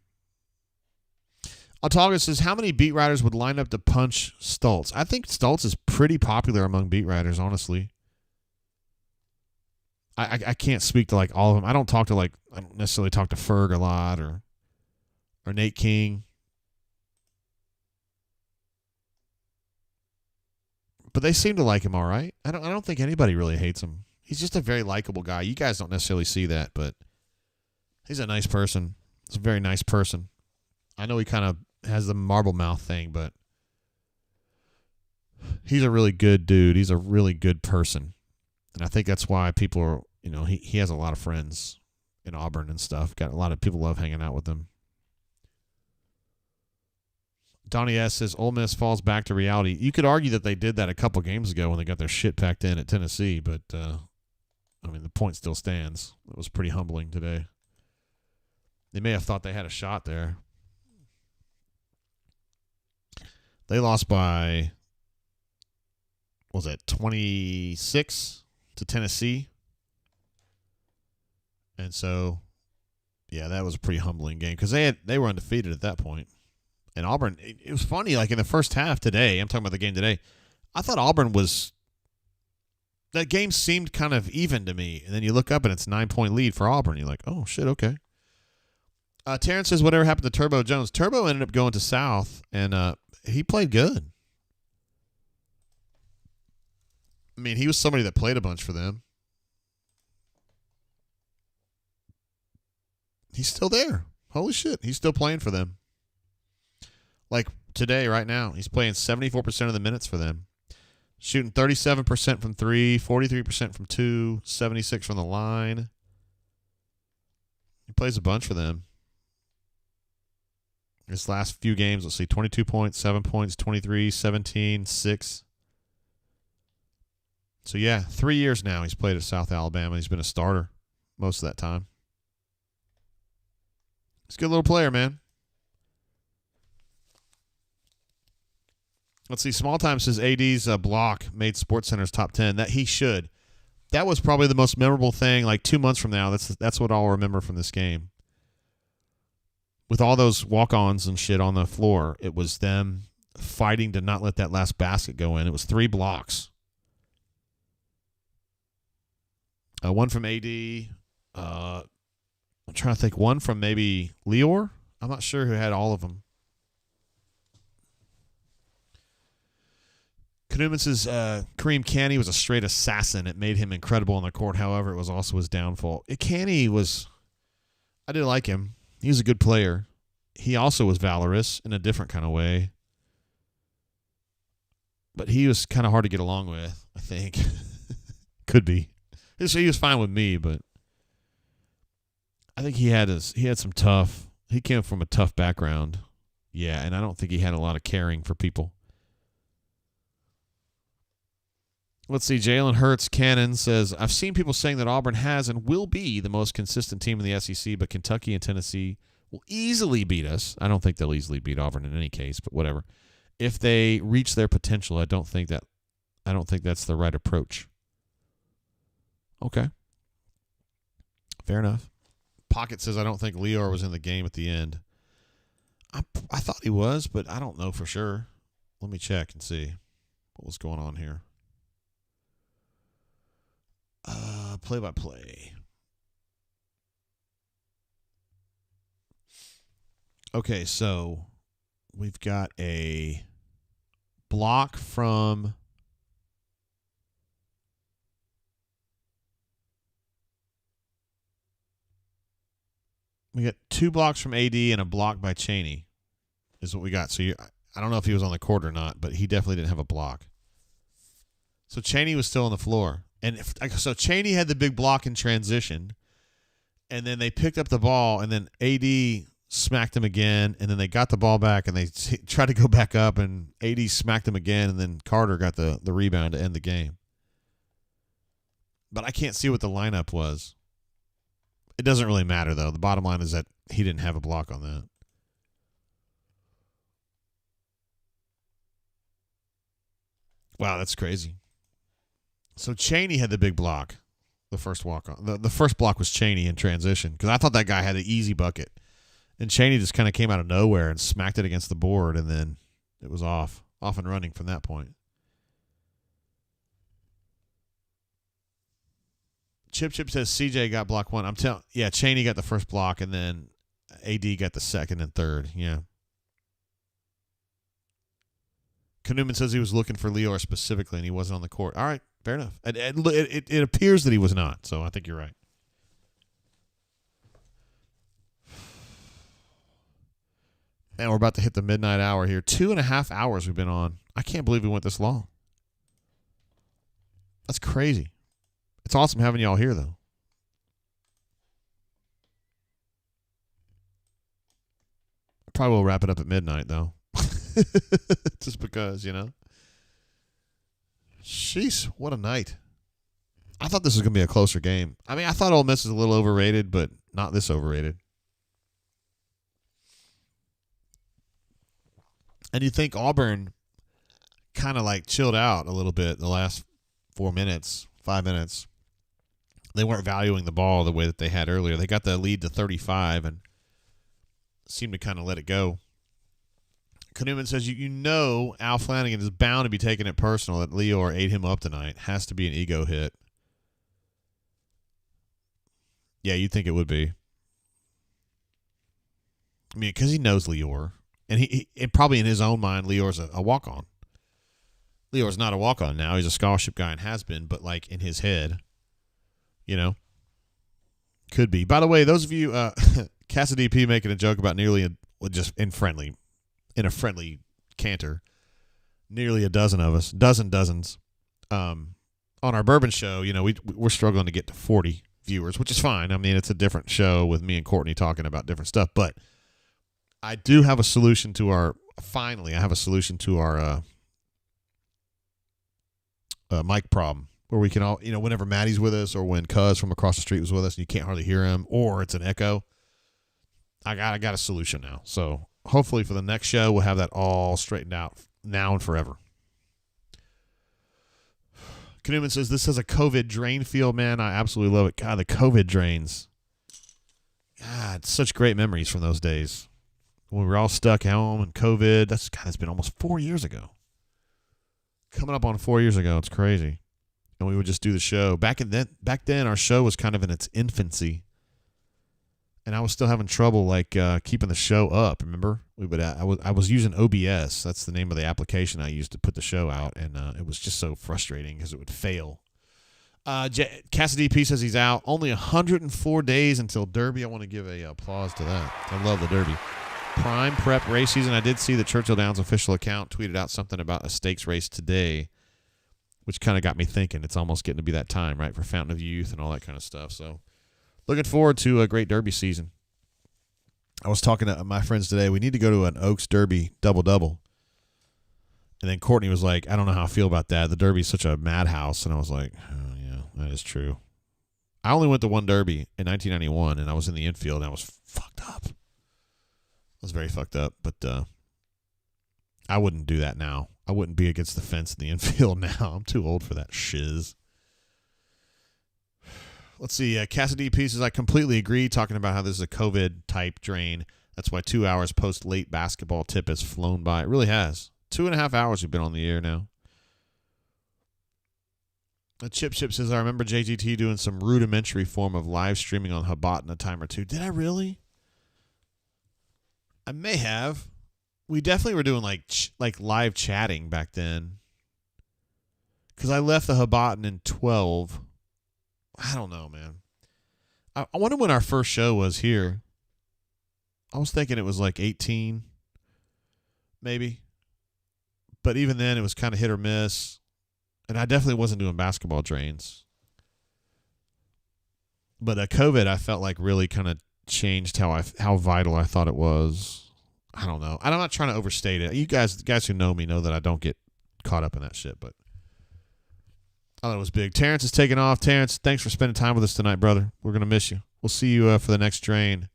Autoga says, how many beat writers would line up to punch Stultz? I think Stultz is pretty popular among beat writers, honestly. I can't speak to like all of them. I don't necessarily talk to Ferg a lot or Nate King. But they seem to like him all right. I don't think anybody really hates him. He's just a very likable guy. You guys don't necessarily see that, but he's a nice person. He's a very nice person. I know he kind of has the marble mouth thing, but he's a really good dude. He's a really good person. And I think that's why people are, he has a lot of friends in Auburn and stuff. Got a lot of people love hanging out with him. Donnie S. says, Ole Miss falls back to reality. You could argue that they did that a couple games ago when they got their shit packed in at Tennessee, but, the point still stands. It was pretty humbling today. They may have thought they had a shot there. They lost by, 26 to Tennessee? And so, yeah, that was a pretty humbling game because they were undefeated at that point. And Auburn, it was funny, like in the first half today, I'm talking about the game today, I thought Auburn that game seemed kind of even to me. And then you look up and it's 9-point lead for Auburn. You're like, oh, shit, okay. Terrence says, whatever happened to Turbo Jones? Turbo ended up going to South, and he played good. I mean, he was somebody that played a bunch for them. He's still there. Holy shit, he's still playing for them. Like today, right now, he's playing 74% of the minutes for them. Shooting 37% from 3, 43% from 2, 76 from the line. He plays a bunch for them. His last few games, let's see, 22 points, 7 points, 23, 17, 6. So, yeah, 3 years now he's played at South Alabama. He's been a starter most of that time. He's a good little player, man. Let's see, Small Time says AD's block made SportsCenter's top 10. That he should. That was probably the most memorable thing. Like 2 months from now, that's what I'll remember from this game. With all those walk-ons and shit on the floor, it was them fighting to not let that last basket go in. It was 3 blocks. One from AD. I'm trying to think. One from maybe Lior. I'm not sure who had all of them. Kanuman says Kareem Canny was a straight assassin. It made him incredible on the court. However, it was also his downfall. Canny was – I did like him. He was a good player. he also was valorous in a different kind of way. But he was kind of hard to get along with, I think. Could be. He was fine with me, but I think he came from a tough background. Yeah, and I don't think he had a lot of caring for people. Let's see. Jalen Hurts Cannon says, I've seen people saying that Auburn has and will be the most consistent team in the SEC, but Kentucky and Tennessee will easily beat us. I don't think they'll easily beat Auburn in any case, but whatever. If they reach their potential, I don't think that's the right approach. Okay. Fair enough. Pocket says, I don't think Leor was in the game at the end. I thought he was, but I don't know for sure. Let me check and see what was going on here. Play-by-play. Okay, so we've got a block from we got 2 blocks from AD and a block by Chaney is what we got. So I don't know if he was on the court or not, but he definitely didn't have a block. So Chaney was still on the floor. And so Chaney had the big block in transition, and then they picked up the ball, and then AD smacked him again, and then they got the ball back, and they tried to go back up, and AD smacked him again, and then Carter got the rebound to end the game. But I can't see what the lineup was. It doesn't really matter, though. The bottom line is that he didn't have a block on that. Wow, that's crazy. So Chaney had the big block, the first walk on. The first block was Chaney in transition because I thought that guy had an easy bucket. And Chaney just kind of came out of nowhere and smacked it against the board, and then it was off and running from that point. Chip says CJ got block 1. Chaney got the first block, and then AD got the second and third. Yeah. Newman says he was looking for Leor specifically, and he wasn't on the court. All right, fair enough. It appears that he was not, so I think you're right. And we're about to hit the midnight hour here. 2.5 hours we've been on. I can't believe we went this long. That's crazy. It's awesome having y'all here, though. Probably will wrap it up at midnight, though. Just because, Sheesh, what a night. I thought this was going to be a closer game. I mean, I thought Ole Miss is a little overrated, but not this overrated. And you think Auburn kind of like chilled out a little bit the last 5 minutes. They weren't valuing the ball the way that they had earlier. They got the lead to 35 and seemed to kind of let it go. Newman says, Al Flanagan is bound to be taking it personal that Leor ate him up tonight. Has to be an ego hit. Yeah, you'd think it would be. I mean, because he knows Leor. And and probably in his own mind, Leor's a walk-on. Leor's not a walk-on now. He's a scholarship guy and has been, but like in his head, could be. By the way, those of you, Cassidy P making a joke about just in a friendly canter, nearly a dozen of us, dozens, on our bourbon show, we're struggling to get to 40 viewers, which is fine. I mean, it's a different show with me and Courtney talking about different stuff, but I do have a solution to our mic problem where we can all, whenever Maddie's with us or when Cuz from across the street was with us and you can't hardly hear him or it's an echo, I got a solution now. So hopefully for the next show, we'll have that all straightened out now and forever. Newman says, this is a COVID drain field, man. I absolutely love it. God, the COVID drains. God, such great memories from those days. When we were all stuck at home and COVID. It's been almost 4 years ago. Coming up on 4 years ago. It's crazy. And we would just do the show. Back then, our show was kind of in its infancy. And I was still having trouble keeping the show up. Remember, I was using OBS. That's the name of the application I used to put the show out, and it was just so frustrating because it would fail. Cassidy P says he's out. Only 104 days until Derby. I want to give a applause to that. I love the Derby. Prime prep race season. I did see the Churchill Downs official account tweeted out something about a stakes race today, which kind of got me thinking. It's almost getting to be that time, right, for Fountain of Youth and all that kind of stuff. So looking forward to a great Derby season. I was talking to my friends today. We need to go to an Oaks Derby double-double. And then Courtney was like, I don't know how I feel about that. The Derby's such a madhouse. And I was like, oh, yeah, that is true. I only went to one Derby in 1991, and I was in the infield, and I was fucked up. I was very fucked up, but I wouldn't do that now. I wouldn't be against the fence in the infield now. I'm too old for that shiz. Let's see. Cassidy Pieces, I completely agree, talking about how this is a COVID-type drain. That's why 2 hours post-late basketball tip has flown by. It really has. 2.5 hours we've been on the air now. Chip says, I remember JGT doing some rudimentary form of live streaming on Habat in a time or two. Did I really? I may have. We definitely were doing like live chatting back then. Because I left the Habatin in 12. I don't know, man. I wonder when our first show was here. I was thinking it was like 18, maybe. But even then, it was kind of hit or miss. And I definitely wasn't doing basketball drains. But COVID, I felt like really kind of changed how vital I thought it was. I don't know. I'm not trying to overstate it. You guys, the guys who know me know that I don't get caught up in that shit. But I thought it was big. Terrence is taking off. Terrence, thanks for spending time with us tonight, brother. We're going to miss you. We'll see you for the next drain,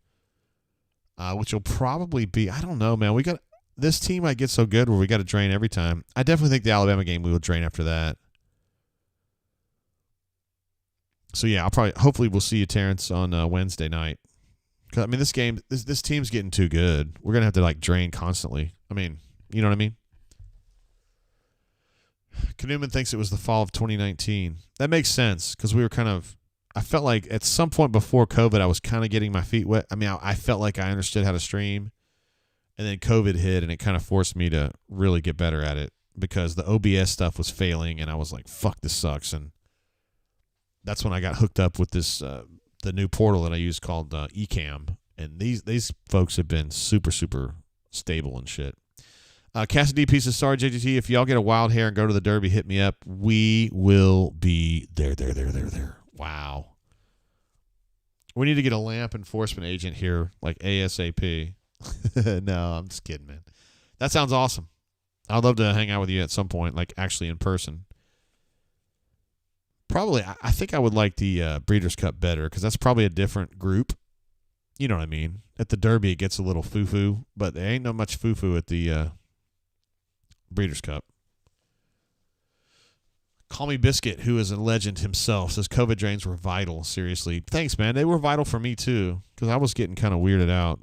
which will probably be, I don't know, man. We got this team might get so good where we got to drain every time. I definitely think the Alabama game we will drain after that. So yeah, hopefully we'll see you, Terrence, on Wednesday night. 'Cause, I mean, this game, this team's getting too good. We're gonna have to like drain constantly. I mean, you know what I mean? Newman thinks it was the fall of 2019. That makes sense because we were I felt like at some point before COVID, I was kind of getting my feet wet. I mean, I felt like I understood how to stream, and then COVID hit, and it kind of forced me to really get better at it because the OBS stuff was failing, and I was like, "Fuck, this sucks." And that's when I got hooked up with this the new portal that I use called Ecamm, and these folks have been super stable and shit. Cassidy Pieces, sorry JGT, if y'all get a wild hair and go to the Derby, hit me up. We will be there. Wow. We need to get a lamp enforcement agent here, like ASAP. No, I'm just kidding, man. That sounds awesome. I'd love to hang out with you at some point, like actually in person. Probably, I think I would like the Breeders' Cup better because that's probably a different group. You know what I mean? At the Derby, it gets a little foo-foo, but there ain't no much foo-foo at the Breeders' Cup. Call Me Biscuit, who is a legend himself, says COVID drains were vital. Seriously. Thanks, man. They were vital for me, too, because I was getting kind of weirded out.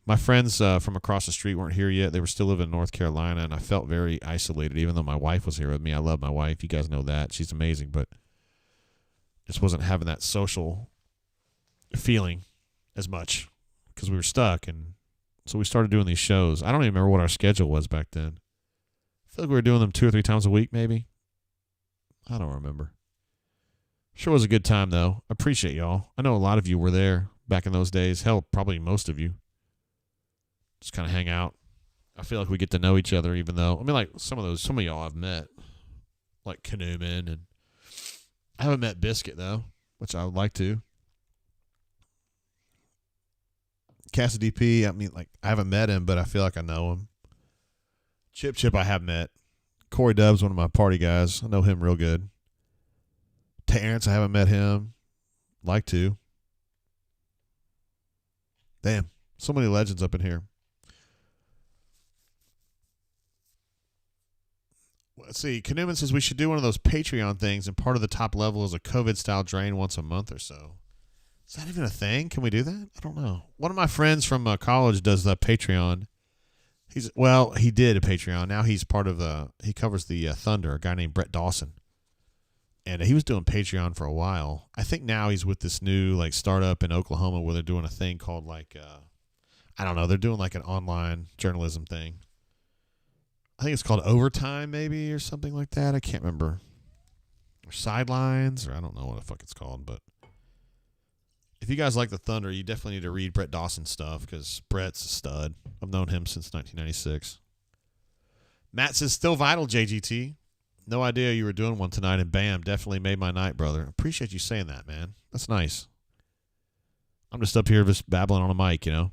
My friends from across the street weren't here yet. They were still living in North Carolina, and I felt very isolated, even though my wife was here with me. I love my wife. You guys know that. She's amazing, but just wasn't having that social feeling as much because we were stuck, and so we started doing these shows. I don't even remember what our schedule was back then. I feel like we were doing them 2 or 3 times a week, maybe. I don't remember. Sure was a good time, though. I appreciate y'all. I know a lot of you were there back in those days. Hell, probably most of you. Just kind of hang out. I feel like we get to know each other, even though, I mean, like, some of y'all I've met, like Canoeman, and I haven't met Biscuit, though, which I would like to. Cassidy P, I mean, like, I haven't met him, but I feel like I know him. Chip, I have met. Corey Dub's one of my party guys. I know him real good. Terrence, I haven't met him. Like to. Damn, so many legends up in here. Let's see. Canoeman says we should do one of those Patreon things, and part of the top level is a COVID-style drain once a month or so. Is that even a thing? Can we do that? I don't know. One of my friends from college does the Patreon. He did a Patreon. Now he's part of he covers the Thunder, a guy named Brett Dawson. And he was doing Patreon for a while. I think now he's with this new like startup in Oklahoma where they're doing a thing called like, I don't know, they're doing like an online journalism thing. I think it's called Overtime maybe or something like that. I can't remember. Or Sidelines, or I don't know what the fuck it's called, but If you guys like the Thunder, you definitely need to read Brett Dawson's stuff because Brett's a stud. I've known him since 1996. Matt says, still vital, JGT. No idea you were doing one tonight, and bam, definitely made my night, brother. Appreciate you saying that, man. That's nice. I'm just up here just babbling on a mic, you know.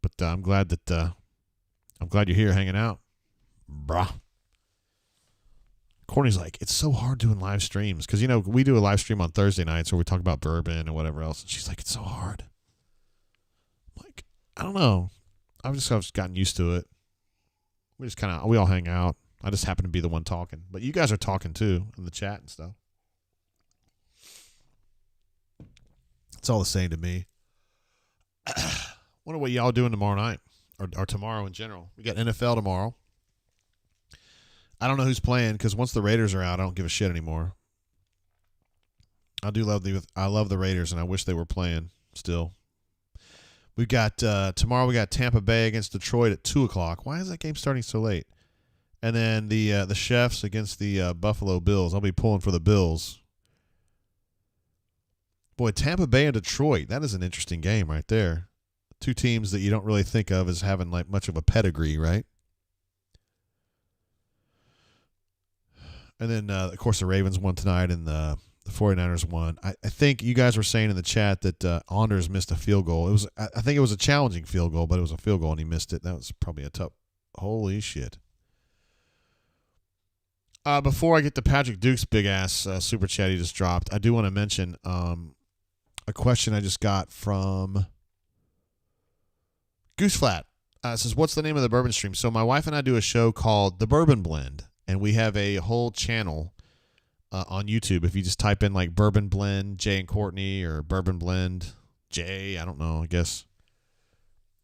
But I'm glad you're here hanging out. Bruh. Courtney's like, it's so hard doing live streams because, you know, we do a live stream on Thursday nights where we talk about bourbon and whatever else. And she's like, it's so hard. I'm like, I don't know. I've just gotten used to it. We all hang out. I just happen to be the one talking. But you guys are talking too in the chat and stuff. It's all the same to me. Wonder what y'all doing tomorrow night or tomorrow in general. We got NFL tomorrow. I don't know who's playing because once the Raiders are out, I don't give a shit anymore. I love the Raiders, and I wish they were playing still. We've got tomorrow. We got Tampa Bay against Detroit at 2:00. Why is that game starting so late? And then the Chefs against the Buffalo Bills. I'll be pulling for the Bills. Boy, Tampa Bay and Detroit. That is an interesting game right there. Two teams that you don't really think of as having like much of a pedigree, right? And then, of course, the Ravens won tonight and the 49ers won. I think you guys were saying in the chat that Anders missed a field goal. I think it was a challenging field goal, but it was a field goal and he missed it. That was probably a tough. Holy shit. Before I get to Patrick Duke's big-ass super chat he just dropped, I do want to mention a question I just got from Goose Flat. It says, what's the name of the bourbon stream? So my wife and I do a show called The Bourbon Blend, and we have a whole channel on YouTube. If you just type in like Bourbon Blend Jay and Courtney or Bourbon Blend Jay, I don't know, I guess.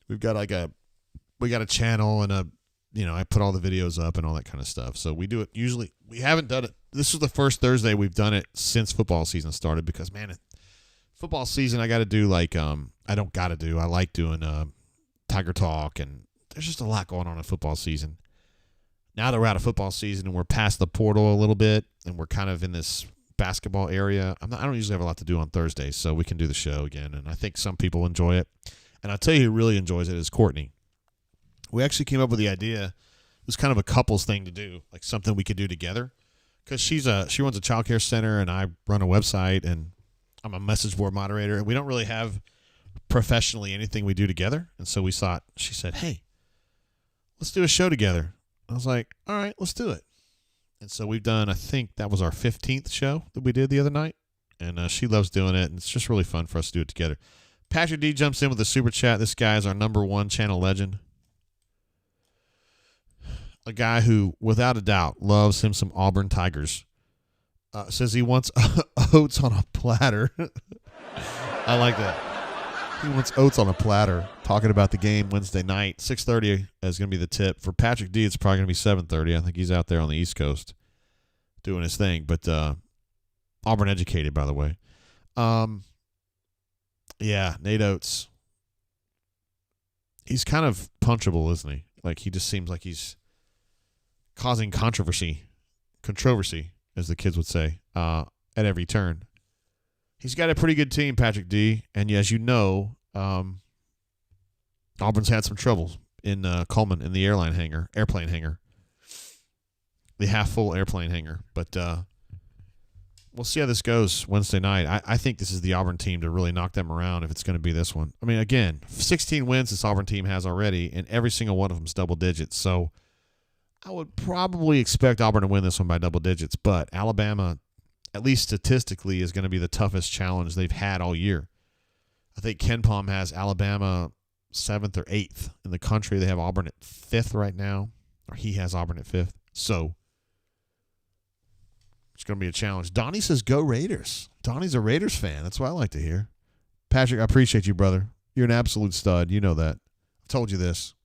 We got a channel and I put all the videos up and all that kind of stuff. So we do it usually. We haven't done it. This is the first Thursday we've done it since football season started because, man, football season I got to do I like doing Tiger Talk, and there's just a lot going on in football season. Now that we're out of football season and we're past the portal a little bit and we're kind of in this basketball area, I don't usually have a lot to do on Thursdays, so we can do the show again, and I think some people enjoy it. And I'll tell you who really enjoys it is Courtney. We actually came up with the idea. It was kind of a couples thing to do, like something we could do together, because she runs a child care center and I run a website and I'm a message board moderator, and we don't really have professionally anything we do together. And so she said, hey, let's do a show together. I was like, all right, let's do it. And so we've done, I think that was our 15th show that we did the other night. And she loves doing it, and it's just really fun for us to do it together. Patrick D jumps in with a super chat. This guy is our #1 channel legend. A guy who, without a doubt, loves him some Auburn Tigers. Says he wants oats on a platter. I like that. He wants oats on a platter. Talking about the game Wednesday night. 6:30 is going to be the tip. For Patrick D, it's probably going to be 7:30. I think he's out there on the East Coast doing his thing. But Auburn educated, by the way. Yeah, Nate Oates. He's kind of punchable, isn't he? Like, he just seems like he's causing controversy, as the kids would say, at every turn. He's got a pretty good team, Patrick D. And as you know, Auburn's had some trouble in Coleman in the airplane hangar, the half-full airplane hangar. But we'll see how this goes Wednesday night. I think this is the Auburn team to really knock them around if it's going to be this one. I mean, again, 16 wins this Auburn team has already, and every single one of them is double digits. So I would probably expect Auburn to win this one by double digits, but Alabama, at least statistically, is going to be the toughest challenge they've had all year. I think Ken Palm has Alabama 7th or 8th in the country. They have Auburn at 5th right now, or he has Auburn at 5th. So it's going to be a challenge. Donnie says, go Raiders. Donnie's a Raiders fan. That's what I like to hear. Patrick, I appreciate you, brother. You're an absolute stud. You know that. I told you this,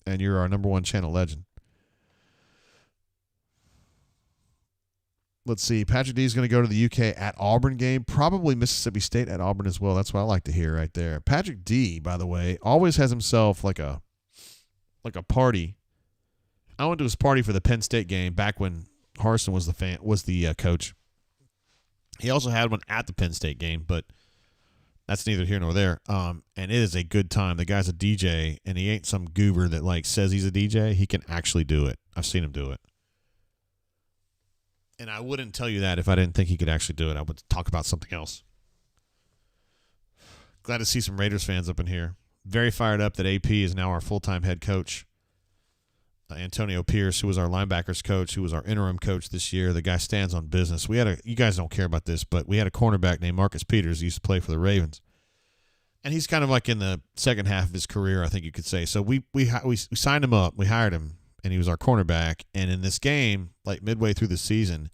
and you're our #1 channel legend. Let's see. Patrick D is going to go to the UK at Auburn game. Probably Mississippi State at Auburn as well. That's what I like to hear right there. Patrick D, by the way, always has himself like a party. I went to his party for the Penn State game back when Harsin was the coach. He also had one at the Penn State game, but that's neither here nor there. And it is a good time. The guy's a DJ, and he ain't some goober that like says he's a DJ. He can actually do it. I've seen him do it. And I wouldn't tell you that if I didn't think he could actually do it. I would talk about something else. Glad to see some Raiders fans up in here. Very fired up that AP is now our full-time head coach. Antonio Pierce, who was our linebackers coach, who was our interim coach this year. The guy stands on business. You guys don't care about this, but we had a cornerback named Marcus Peters. He used to play for the Ravens. And he's kind of like in the second half of his career, I think you could say. So we signed him up. We hired him, and he was our cornerback. And in this game, like midway through the season,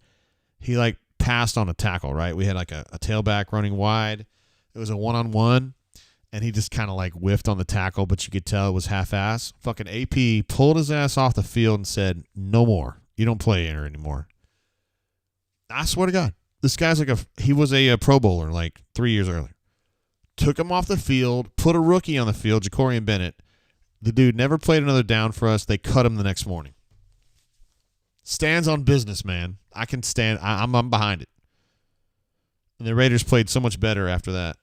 he like passed on a tackle, right? We had like a tailback running wide. It was a one-on-one. And he just kind of like whiffed on the tackle, but you could tell it was half-ass. Fucking AP pulled his ass off the field and said, no more. You don't play here anymore. I swear to God. This guy's like he was a Pro Bowler like 3 years earlier. Took him off the field, put a rookie on the field, Jacorian Bennett. The dude never played another down for us. They cut him the next morning. Stands on business, man. I can stand. I'm behind it. And the Raiders played so much better after that.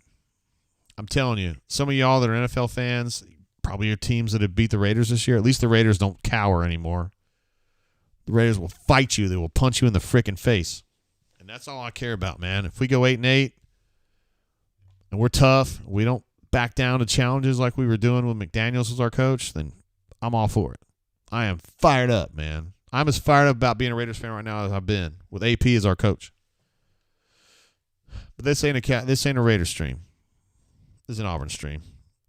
I'm telling you, some of y'all that are NFL fans, probably your teams that have beat the Raiders this year, at least the Raiders don't cower anymore. The Raiders will fight you. They will punch you in the frickin' face. And that's all I care about, man. If we go 8-8 and we're tough, we don't back down to challenges like we were doing when McDaniels was our coach, then I'm all for it. I am fired up, man. I'm as fired up about being a Raiders fan right now as I've been with AP as our coach. But this ain't a Raiders stream. This is an Auburn stream.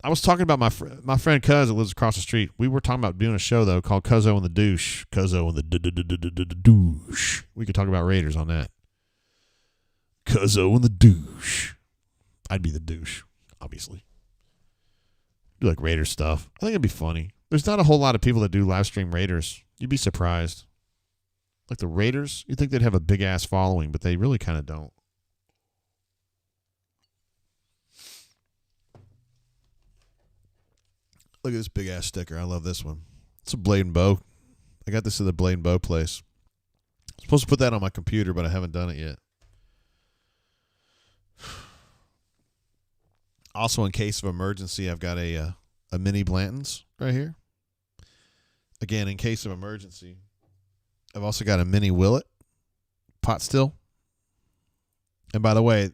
I was talking about my friend Cuz that lives across the street. We were talking about doing a show, though, called Cuzzo and the Douche. Cuzzo and the Douche. We could talk about Raiders on that. Cuzzo and the Douche. I'd be the douche, obviously. Do like Raiders stuff. I think it'd be funny. There's not a whole lot of people that do live stream Raiders. You'd be surprised. Like the Raiders, you'd think they'd have a big-ass following, but they really kind of don't. Look at this big-ass sticker. I love this one. It's a Blade and Bow. I got this at the Blade and Bow place. I'm supposed to put that on my computer, but I haven't done it yet. Also, in case of emergency, I've got a mini Blanton's right here. Again, in case of emergency, I've also got a mini Willet pot still. And by the way,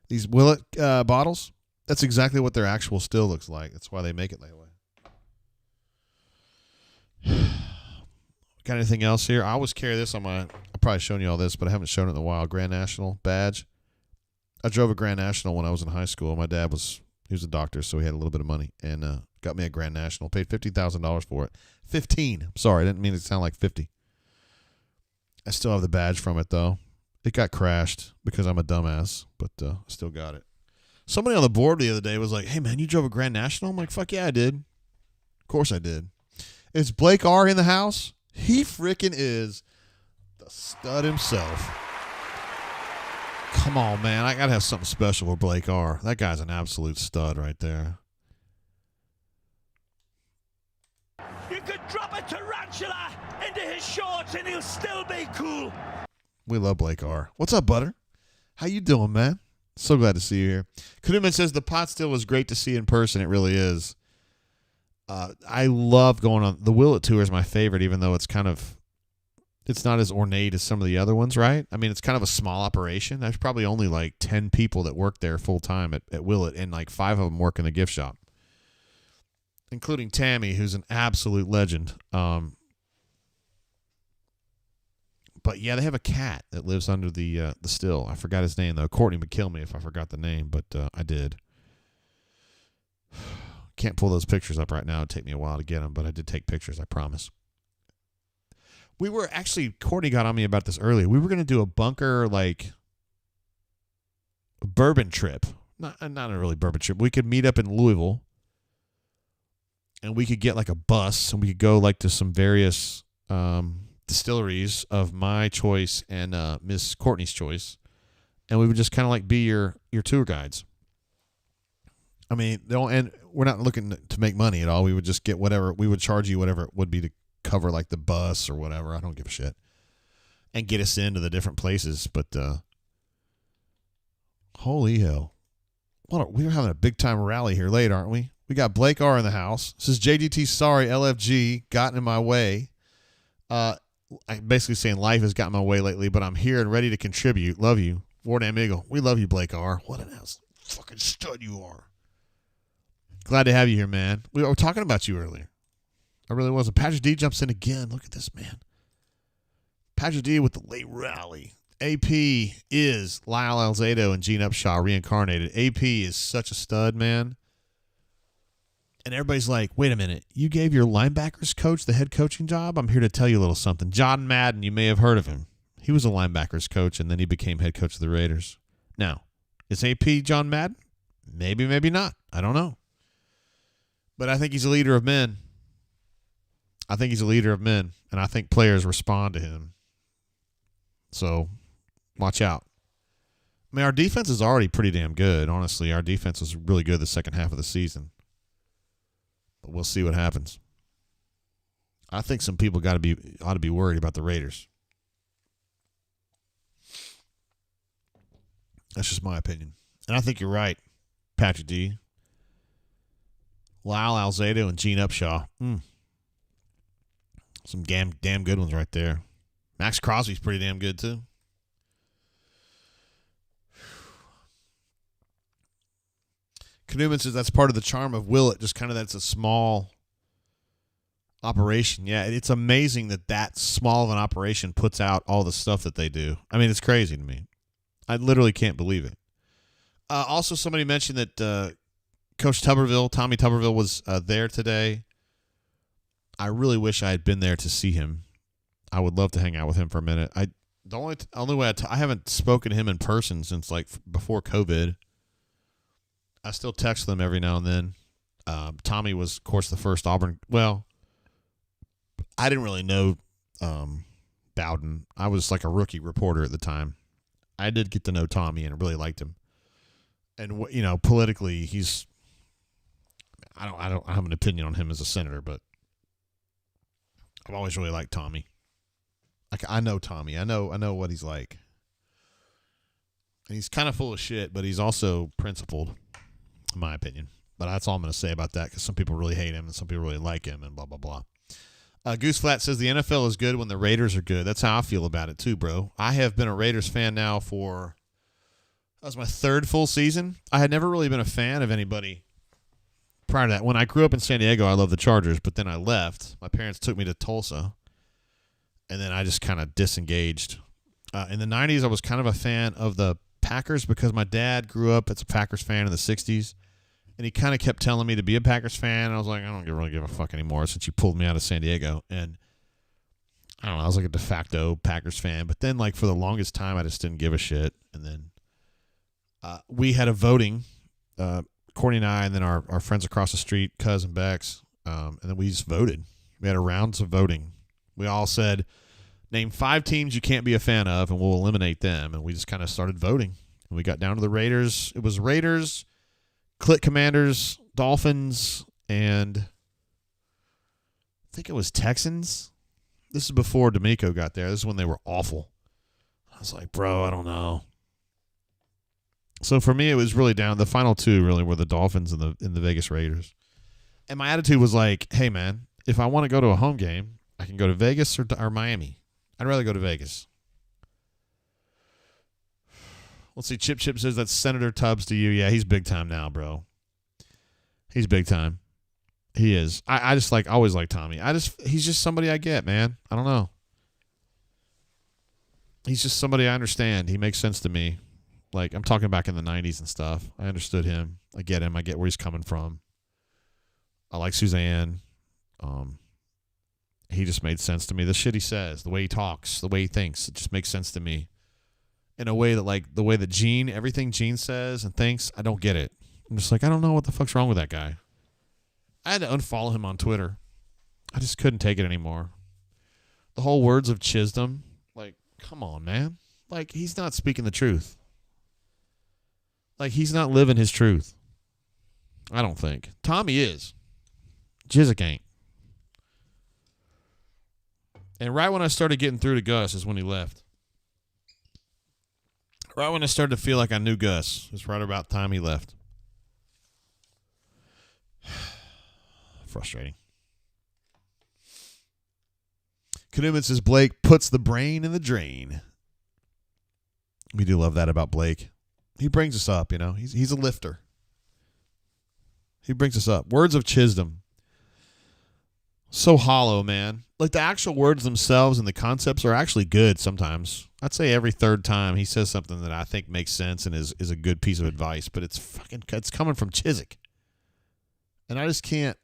these Willet bottles, that's exactly what their actual still looks like. That's why they make it that way. Got anything else here? I always carry this on my, I've probably shown you all this, but I haven't shown it in a while. Grand National badge. I drove a Grand National when I was in high school. My dad he was a doctor, so he had a little bit of money, and got me a Grand National. Paid $50,000 for it. 15. Sorry, I didn't mean it to sound like 50. I still have the badge from it, though. It got crashed because I'm a dumbass, but I still got it. Somebody on the board the other day was like, hey, man, you drove a Grand National? I'm like, fuck yeah, I did. Of course I did. Is Blake R. in the house? He freaking is the stud himself. Come on, man. I got to have something special for Blake R. That guy's an absolute stud right there. You could drop a tarantula into his shorts and he'll still be cool. We love Blake R. What's up, Butter? How you doing, man? So glad to see you here. Kuduman says the pot still was great to see in person. It really is. I love going on. The Willet Tour is my favorite, even though it's not as ornate as some of the other ones, right? I mean, it's kind of a small operation. There's probably only like 10 people that work there full time at Willet, and like 5 of them work in the gift shop, including Tammy, who's an absolute legend. But yeah, they have a cat that lives under the still. I forgot his name, though. Courtney would kill me if I forgot the name, but I did. Can't pull those pictures up right now. It'd take me a while to get them, but I did take pictures, I promise. We were actually, Courtney got on me about this earlier. We were going to do a bunker, like, a bourbon trip. Not a really bourbon trip. We could meet up in Louisville, and we could get, like, a bus, and we could go, like, to some various distilleries of my choice and Miss Courtney's choice, and we would just kind of, like, be your tour guides. I mean, and we're not looking to make money at all. We would just get whatever. We would charge you whatever it would be to cover like the bus or whatever. I don't give a shit. And get us into the different places. But holy hell. We're having a big time rally here late, aren't we? We got Blake R in the house. Says JGT, sorry, LFG, gotten in my way. I'm basically saying life has gotten in my way lately, but I'm here and ready to contribute. Love you. War Damn Eagle. We love you, Blake R. What an ass fucking stud you are. Glad to have you here, man. We were talking about you earlier. I really wasn't. Patrick D jumps in again. Look at this, man. Patrick D with the late rally. AP is Lyle Alzado and Gene Upshaw reincarnated. AP is such a stud, man. And everybody's like, wait a minute. You gave your linebackers coach the head coaching job? I'm here to tell you a little something. John Madden, you may have heard of him. He was a linebackers coach, and then he became head coach of the Raiders. Now, is AP John Madden? Maybe, maybe not. I don't know. But I think he's a leader of men. And I think players respond to him. So, watch out. I mean, our defense is already pretty damn good, honestly. Our defense was really good the second half of the season. But we'll see what happens. I think some people ought to be worried about the Raiders. That's just my opinion. And I think you're right, Patrick D. Lyle Alzado and Gene Upshaw. Some damn good ones right there. Max Crosby's pretty damn good, too. Newman says that's part of the charm of Willett, just kind of that's a small operation. Yeah, it's amazing that small of an operation puts out all the stuff that they do. I mean, it's crazy to me. I literally can't believe it. Also, somebody mentioned that Coach Tuberville, Tommy Tuberville, was there today. I really wish I had been there to see him. I would love to hang out with him for a minute. The only way I haven't spoken to him in person since like before COVID. I still text them every now and then. Tommy was, of course, the first Auburn. Well, I didn't really know Bowden. I was like a rookie reporter at the time. I did get to know Tommy and I really liked him. And politically, he's. I don't have an opinion on him as a senator, but I've always really liked Tommy. I know Tommy. I know what he's like. And he's kind of full of shit, but he's also principled, in my opinion. But that's all I'm going to say about that, because some people really hate him and some people really like him and blah, blah, blah. Goose Flat says the NFL is good when the Raiders are good. That's how I feel about it too, bro. I have been a Raiders fan now that was my third full season. I had never really been a fan of anybody prior to that. When I grew up in San Diego, I loved the Chargers, but then I left. My parents took me to Tulsa, and then I just kind of disengaged. In the 90s, I was kind of a fan of the Packers because my dad grew up as a Packers fan in the 60s, and he kind of kept telling me to be a Packers fan, and I was like, I don't really give a fuck anymore since you pulled me out of San Diego. And I don't know, I was like a de facto Packers fan, but then like for the longest time, I just didn't give a shit. And then we had a voting, Courtney and I, and then our friends across the street, Cuz and Bex, and then we just voted. We had a rounds of voting. We all said, name 5 teams you can't be a fan of, and we'll eliminate them. And we just kind of started voting. And we got down to the Raiders. It was Raiders, Click Commanders, Dolphins, and I think it was Texans. This is before D'Amico got there. This is when they were awful. I was like, bro, I don't know. So for me, it was really down. The final 2 really were the Dolphins and the Vegas Raiders. And my attitude was like, hey, man, if I want to go to a home game, I can go to Vegas or Miami. I'd rather go to Vegas. Let's see. Chip says that's Senator Tubbs to you. Yeah, he's big time now, bro. He's big time. He is. I just always like Tommy. He's just somebody I get, man. I don't know. He's just somebody I understand. He makes sense to me. Like, I'm talking back in the 90s and stuff. I understood him. I get him. I get where he's coming from. I like Suzanne. He just made sense to me. The shit he says, the way he talks, the way he thinks, it just makes sense to me. In a way that, like, the way that everything Gene says and thinks, I don't get it. I'm just like, I don't know what the fuck's wrong with that guy. I had to unfollow him on Twitter. I just couldn't take it anymore. The whole words of Chisholm, like, come on, man. Like, he's not speaking the truth. Like, he's not living his truth. I don't think. Tommy is. Jizik ain't. And right when I started getting through to Gus is when he left. Right when I started to feel like I knew Gus. It's right about the time he left. Frustrating. Knuman says Blake puts the brain in the drain. We do love that about Blake. He brings us up, you know. He's a lifter. He brings us up. Words of Chisholm. So hollow, man. Like the actual words themselves and the concepts are actually good sometimes. I'd say every third time he says something that I think makes sense and is a good piece of advice, but it's coming from Chiswick. And I just can't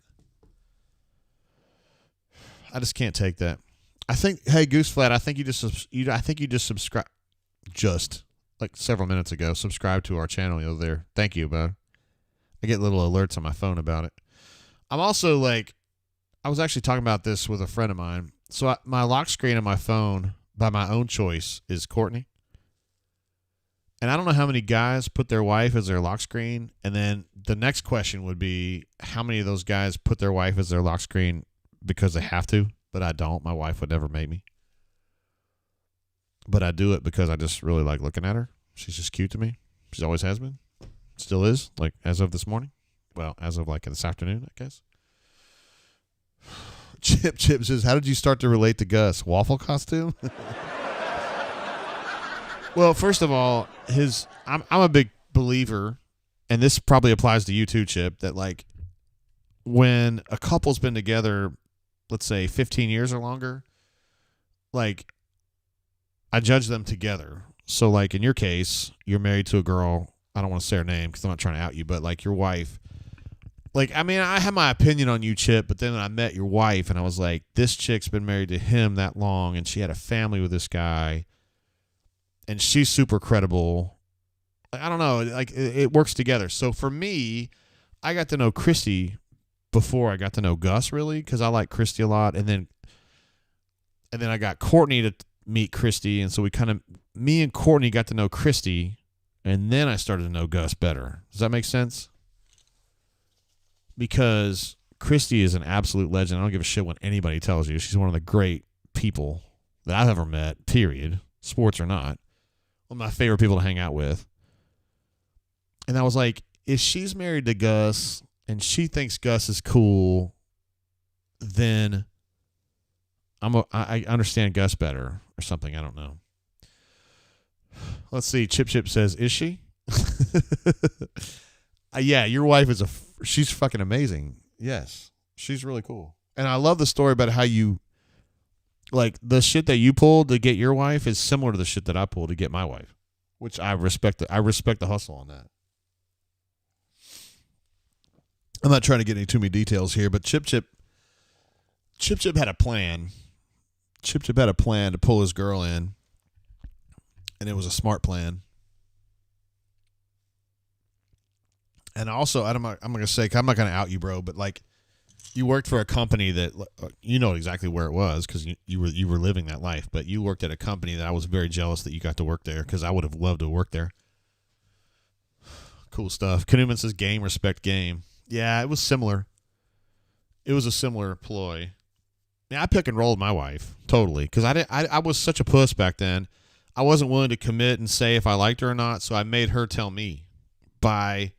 take that. I think, hey, Gooseflat, I think you just subscribe just like several minutes ago. Subscribe to our channel over there. Thank you, bud. I get little alerts on my phone about it. I'm also like, I was actually talking about this with a friend of mine. So my lock screen on my phone, by my own choice, is Courtney. And I don't know how many guys put their wife as their lock screen. And then the next question would be, how many of those guys put their wife as their lock screen because they have to? But I don't. My wife would never make me. But I do it because I just really like looking at her. She's just cute to me. She always has been. Still is, like as of this morning. Well, as of like this afternoon, I guess. Chip says, how did you start to relate to Gus? Waffle costume? Well, first of all, I'm a big believer, and this probably applies to you too, Chip, that like when a couple's been together, let's say 15 years or longer, like I judge them together. So like in your case, you're married to a girl. I don't want to say her name because I'm not trying to out you, but like your wife. Like, I mean, I have my opinion on you, Chip, but then I met your wife and I was like, this chick's been married to him that long and she had a family with this guy and she's super credible. I don't know. Like, it works together. So for me, I got to know Christy before I got to know Gus, really, because I like Christy a lot. And then I got Courtney to meet Christy. And so me and Courtney got to know Christy. And then I started to know Gus better. Does that make sense? Because Christy is an absolute legend. I don't give a shit what anybody tells you. She's one of the great people that I've ever met, period, sports or not. One of my favorite people to hang out with. And I was like, if she's married to Gus and she thinks Gus is cool, then I understand Gus better or something. I don't know. Let's see. Chip says, is she? Yeah, your wife is she's fucking amazing. Yes, she's really cool. And I love the story about how you, like, the shit that you pulled to get your wife is similar to the shit that I pulled to get my wife, which I respect. I respect the hustle on that. I'm not trying to get into too many details here, but Chip had a plan. Chip had a plan to pull his girl in, and it was a smart plan. And also, I'm not going to out you, bro, but like you worked for a company that you know exactly where it was because you were living that life, but you worked at a company that I was very jealous that you got to work there because I would have loved to work there. Cool stuff. Knuman says game, respect game. Yeah, it was similar. It was a similar ploy. Yeah, I pick and rolled my wife totally because I was such a puss back then. I wasn't willing to commit and say if I liked her or not, so I made her tell me by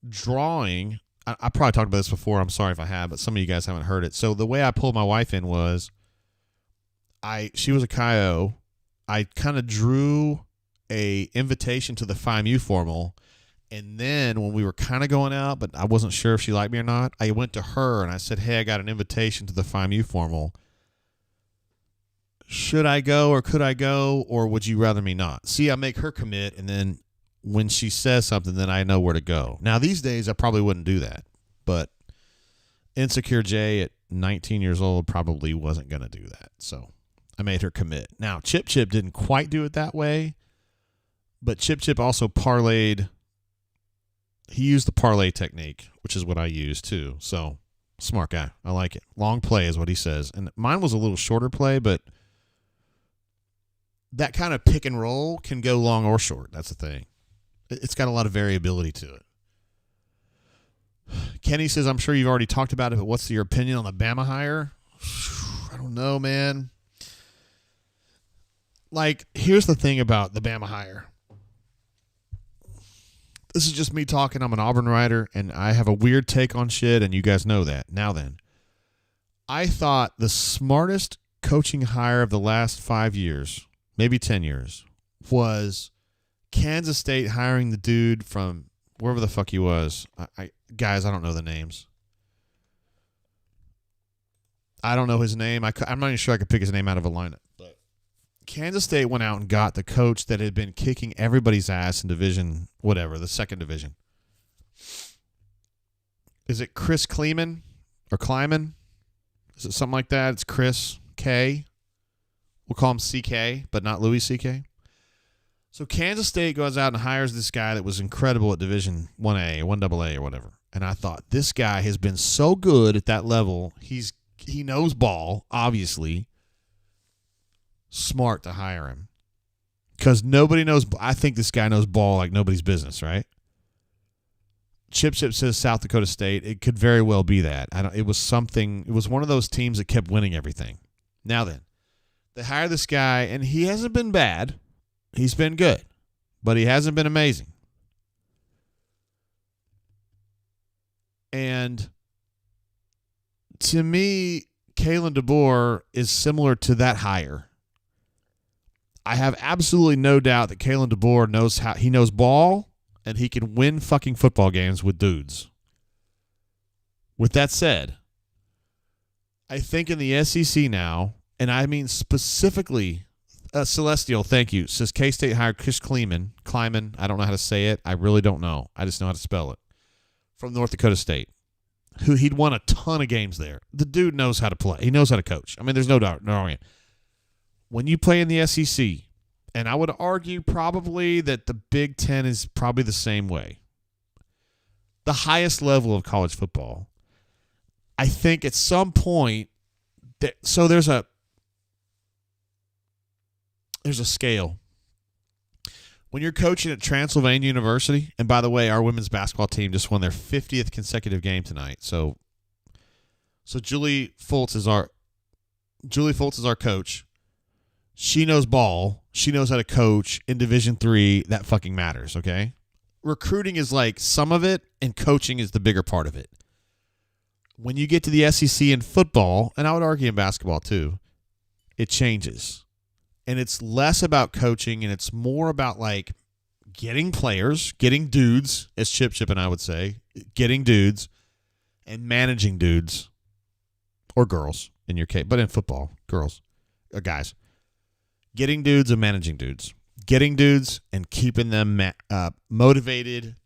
drawing. I probably talked about this before. I'm sorry if I have, but some of you guys haven't heard it. So the way I pulled my wife in was she was a Chi-O. I kind of drew a invitation to the Phi Mu formal. And then when we were kind of going out, but I wasn't sure if she liked me or not, I went to her and I said, hey, I got an invitation to the Phi Mu formal. Should I go or could I go or would you rather me not? See, I make her commit and then when she says something, then I know where to go. Now, these days, I probably wouldn't do that. But Insecure Jay at 19 years old probably wasn't going to do that. So I made her commit. Now, Chip didn't quite do it that way. But Chip also parlayed. He used the parlay technique, which is what I use too. So, smart guy. I like it. Long play is what he says. And mine was a little shorter play, but that kind of pick and roll can go long or short. That's the thing. It's got a lot of variability to it. Kenny says, I'm sure you've already talked about it, but what's your opinion on the Bama hire? I don't know, man. Like, here's the thing about the Bama hire. This is just me talking. I'm an Auburn writer, and I have a weird take on shit, and you guys know that. Now then, I thought the smartest coaching hire of the last 5 years, maybe 10 years, was Kansas State hiring the dude from wherever the fuck he was. Guys, I don't know the names. I don't know his name. I'm not even sure I could pick his name out of a lineup. But Kansas State went out and got the coach that had been kicking everybody's ass in division, whatever, the second division. Is it Chris Kleeman or Kleiman? Is it something like that? It's Chris K. We'll call him CK, but not Louis CK. So Kansas State goes out and hires this guy that was incredible at Division 1A or 1AA or whatever. And I thought, this guy has been so good at that level. He knows ball, obviously. Smart to hire him. Because nobody knows. I think this guy knows ball like nobody's business, right? Chip says South Dakota State. It could very well be that. It was one of those teams that kept winning everything. Now then, they hire this guy, and he hasn't been bad. He's been good, but he hasn't been amazing. And to me, Kalen DeBoer is similar to that hire. I have absolutely no doubt that Kalen DeBoer knows ball, and he can win fucking football games with dudes. With that said, I think in the SEC now, and I mean specifically, Celestial, thank you, says K-State hired Chris Kleiman, I don't know how to say it. I really don't know. I just know how to spell it. From North Dakota State. He'd won a ton of games there. The dude knows how to play. He knows how to coach. I mean, there's no doubt. When you play in the SEC, and I would argue probably that the Big Ten is probably the same way, the highest level of college football, I think at some point, so there's a scale. When you're coaching at Transylvania University, and by the way, our women's basketball team just won their 50th consecutive game tonight. So Julie Foltz is our coach. She knows ball. She knows how to coach in Division III. That fucking matters, okay? Recruiting is like some of it, and coaching is the bigger part of it. When you get to the SEC in football, and I would argue in basketball too, it changes. And it's less about coaching, and it's more about like getting players, getting dudes, as Chip and I would say, getting dudes and managing dudes or girls in your case, but in football, girls or guys. Getting dudes and managing dudes. Getting dudes and keeping them motivated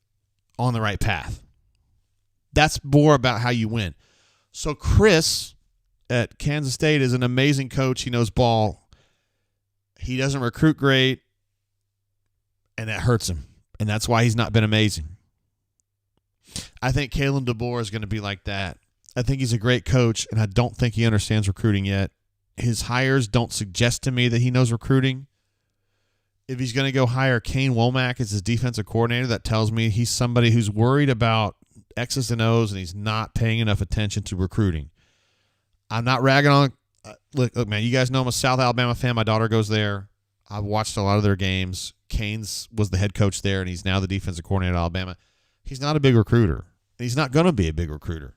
on the right path. That's more about how you win. So Chris at Kansas State is an amazing coach. He knows ball. He doesn't recruit great, and that hurts him. And that's why he's not been amazing. I think Kalen DeBoer is going to be like that. I think he's a great coach, and I don't think he understands recruiting yet. His hires don't suggest to me that he knows recruiting. If he's going to go hire Kane Womack as his defensive coordinator, that tells me he's somebody who's worried about X's and O's, and he's not paying enough attention to recruiting. I'm not ragging on Look, man, you guys know I'm a South Alabama fan. My daughter goes there. I've watched a lot of their games. Canes was the head coach there, and he's now the defensive coordinator at Alabama. He's not a big recruiter. He's not going to be a big recruiter.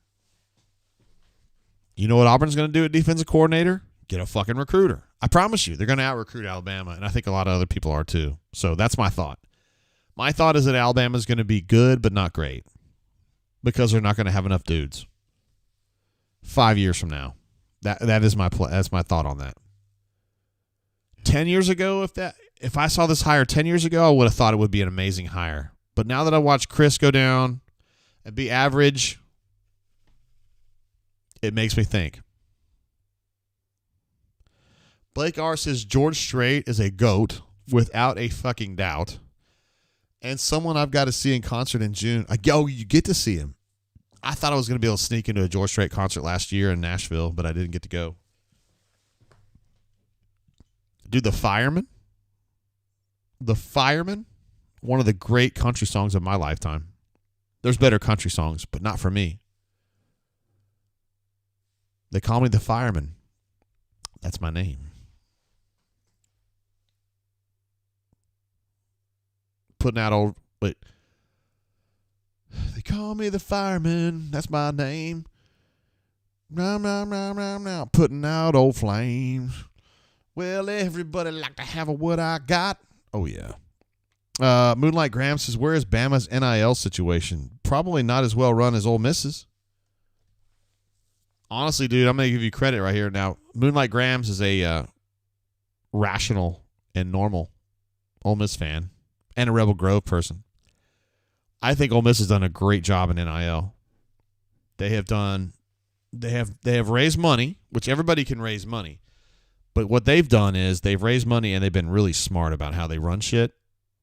You know what Auburn's going to do at defensive coordinator? Get a fucking recruiter. I promise you, they're going to out-recruit Alabama, and I think a lot of other people are too. So that's my thought. My thought is that Alabama's going to be good but not great because they're not going to have enough dudes 5 years from now. That is that's my thought on that. 10 years ago, if I saw this hire 10 years ago, I would have thought it would be an amazing hire. But now that I watched Chris go down and be average, it makes me think. Blake R says George Strait is a GOAT without a fucking doubt. And someone I've got to see in concert in June. You get to see him. I thought I was going to be able to sneak into a George Strait concert last year in Nashville, but I didn't get to go. Dude, The Fireman, one of the great country songs of my lifetime. There's better country songs, but not for me. They call me The Fireman. That's my name. Putting out old... Wait. call me the fireman. That's my name. Now, putting out old flames. Well, everybody like to have what I got. Oh, yeah. Moonlight Graham says, where is Bama's NIL situation? Probably not as well run as Ole Miss's. Honestly, dude, I'm going to give you credit right here. Now, Moonlight Grams is a rational and normal Ole Miss fan and a Rebel Grove person. I think Ole Miss has done a great job in NIL. They have raised money, which everybody can raise money. But what they've done is they've raised money and they've been really smart about how they run shit.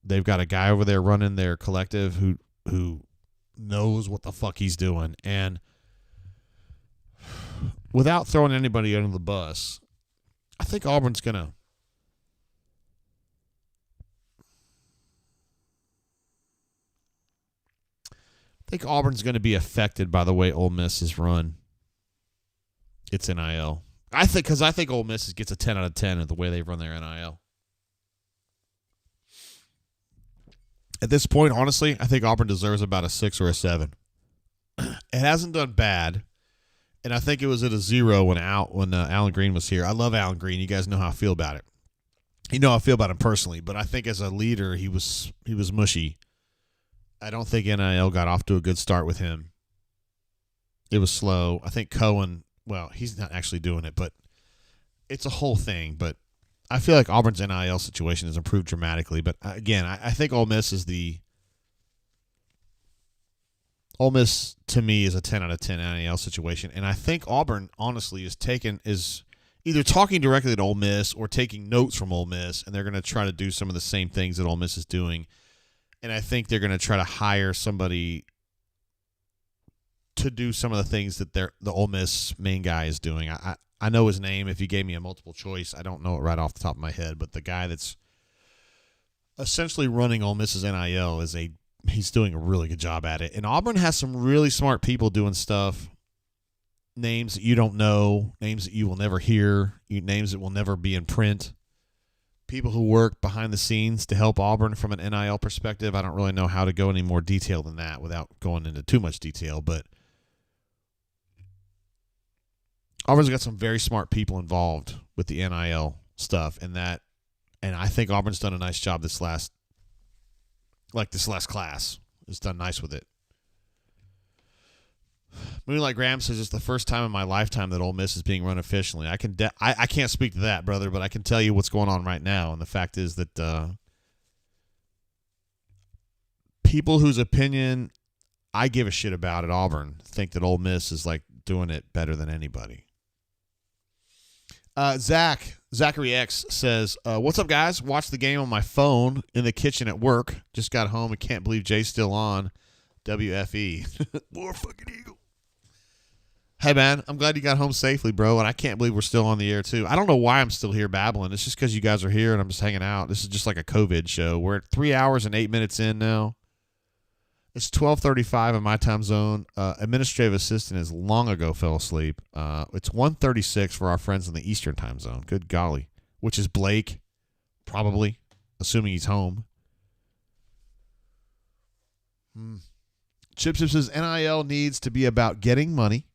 They've got a guy over there running their collective who knows what the fuck he's doing. And without throwing anybody under the bus, I think Auburn's going to be affected by the way Ole Miss is run. It's NIL. I think Ole Miss gets a 10 out of 10 of the way they run their NIL. At this point, honestly, I think Auburn deserves about a 6 or a 7. It hasn't done bad, and I think it was at a 0 when Alan Green was here. I love Alan Green. You guys know how I feel about it. You know how I feel about him personally, but I think as a leader, he was mushy. I don't think NIL got off to a good start with him. It was slow. I think Cohen, well, he's not actually doing it, but it's a whole thing. But I feel like Auburn's NIL situation has improved dramatically. But again, I think Ole Miss to me is a 10 out of 10 NIL situation. And I think Auburn, honestly, is either talking directly to Ole Miss or taking notes from Ole Miss, and they're going to try to do some of the same things that Ole Miss is doing. And I think they're going to try to hire somebody to do some of the things that the Ole Miss main guy is doing. I know his name. If you gave me a multiple choice, I don't know it right off the top of my head. But the guy that's essentially running Ole Miss's NIL he's doing a really good job at it. And Auburn has some really smart people doing stuff. Names that you don't know, names that you will never hear, names that will never be in print. People who work behind the scenes to help Auburn from an NIL perspective. I don't really know how to go any more detail than that without going into too much detail, but Auburn's got some very smart people involved with the NIL stuff, and I think Auburn's done a nice job this last class. It's done nice with it. Moonlight Graham says it's the first time in my lifetime that Ole Miss is being run efficiently. I can't speak to that, brother, but I can tell you what's going on right now. And the fact is that people whose opinion I give a shit about at Auburn think that Ole Miss is like doing it better than anybody. Zachary X says, what's up, guys? Watch the game on my phone in the kitchen at work. Just got home and can't believe Jay's still on. WFE. More fucking Eagle. Hey, man, I'm glad you got home safely, bro, and I can't believe we're still on the air, too. I don't know why I'm still here babbling. It's just because you guys are here and I'm just hanging out. This is just like a COVID show. We're at 3 hours and 8 minutes in now. It's 12:35 in my time zone. Administrative assistant has long ago fell asleep. It's 1:36 for our friends in the Eastern time zone. Good golly. Which is Blake, probably, assuming he's home. Chip says NIL needs to be about getting money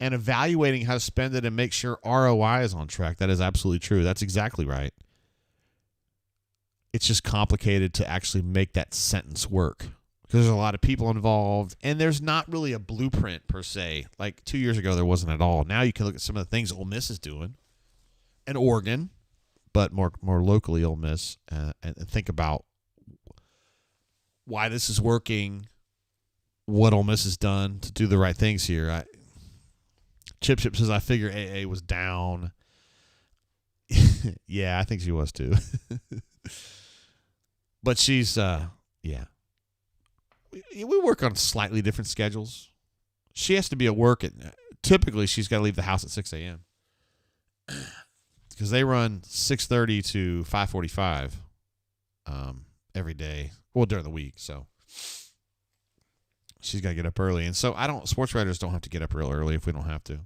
and evaluating how to spend it and make sure ROI is on track. That is absolutely true. That's exactly right. It's just complicated to actually make that sentence work because there's a lot of people involved, and there's not really a blueprint per se. Like 2 years ago, there wasn't at all. Now you can look at some of the things Ole Miss is doing, and Oregon, but more locally Ole Miss, and think about why this is working, what Ole Miss has done to do the right things here. Chip says, I figure AA was down. Yeah, I think she was too. But she's, yeah. We work on slightly different schedules. She has to be at work typically she's got to leave the house at 6 a.m. Because they run 6:30 to 5:45 every day. Well, during the week, so she's got to get up early. And so sports writers don't have to get up real early if we don't have to.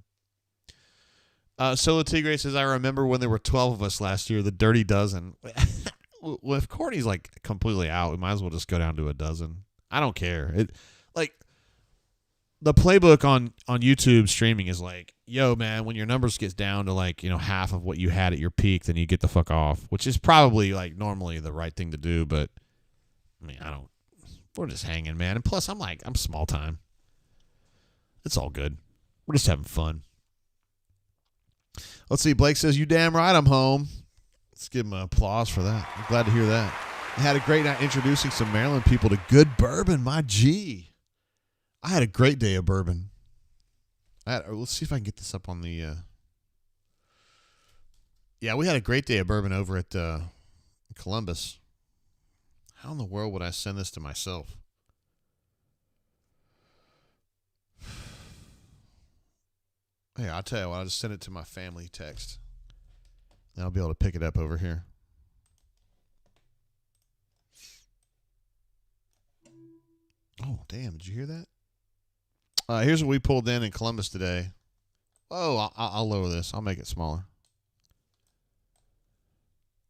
Solo Tigre says, I remember when there were 12 of us last year, the dirty dozen. Well, if Courtney's like completely out, we might as well just go down to a dozen. I don't care. the playbook on YouTube streaming is like, yo, man, when your numbers get down to like, half of what you had at your peak, then you get the fuck off, which is probably like normally the right thing to do. But I mean, we're just hanging, man. And plus I'm small time. It's all good. We're just having fun. Let's see. Blake says, you damn right I'm home. Let's give him an applause for that. I'm glad to hear that. I had a great night introducing some Maryland people to good bourbon, my G. I had a great day of bourbon. Let's see if I can get this up on the... Yeah, we had a great day of bourbon over at Columbus. How in the world would I send this to myself? Hey, I'll tell you what. I'll just send it to my family text. And I'll be able to pick it up over here. Oh, damn. Did you hear that? Here's what we pulled in Columbus today. Oh, I'll lower this. I'll make it smaller.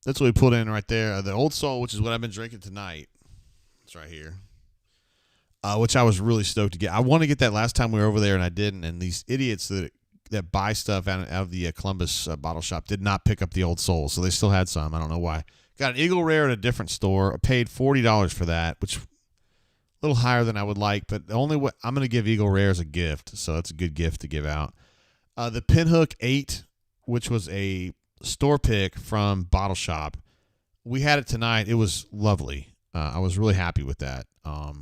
That's what we pulled in right there. The Old Soul, which is what I've been drinking tonight. It's right here. Which I was really stoked to get. I wanted to get that last time we were over there, and I didn't. And these idiots that buy stuff out of the Columbus bottle shop did not pick up the Old Soul, so they still had some. I don't know why. Got an Eagle Rare at a different store. I paid $40 for that, which... a little higher than I would like, but the only way I'm going to give Eagle Rare as a gift, so that's a good gift to give out. The Pinhook 8, which was a store pick from Bottle Shop, we had it tonight. It was lovely. I was really happy with that. Now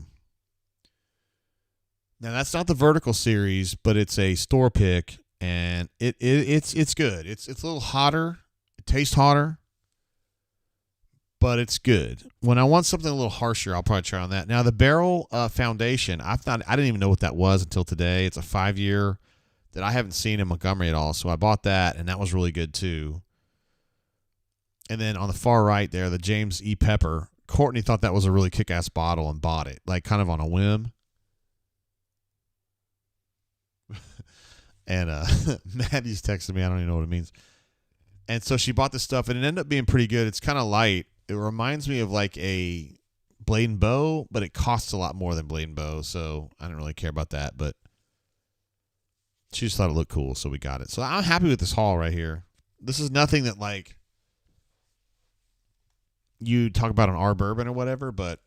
that's not the vertical series, but it's a store pick, and it's good. It's a little hotter. It tastes hotter. But it's good. When I want something a little harsher, I'll probably try on that. Now, the Barrel Foundation, I didn't even know what that was until today. It's a 5-year that I haven't seen in Montgomery at all. So I bought that, and that was really good too. And then on the far right there, the James E. Pepper. Courtney thought that was a really kick-ass bottle and bought it, like kind of on a whim. And Maddie's texted me. I don't even know what it means. And so she bought this stuff, and it ended up being pretty good. It's kind of light. It reminds me of like a Blade and Bow, but it costs a lot more than Blade and Bow, so I didn't really care about that. But she just thought it looked cool, so we got it. So I'm happy with this haul right here. This is nothing that like you talk about on our bourbon or whatever, but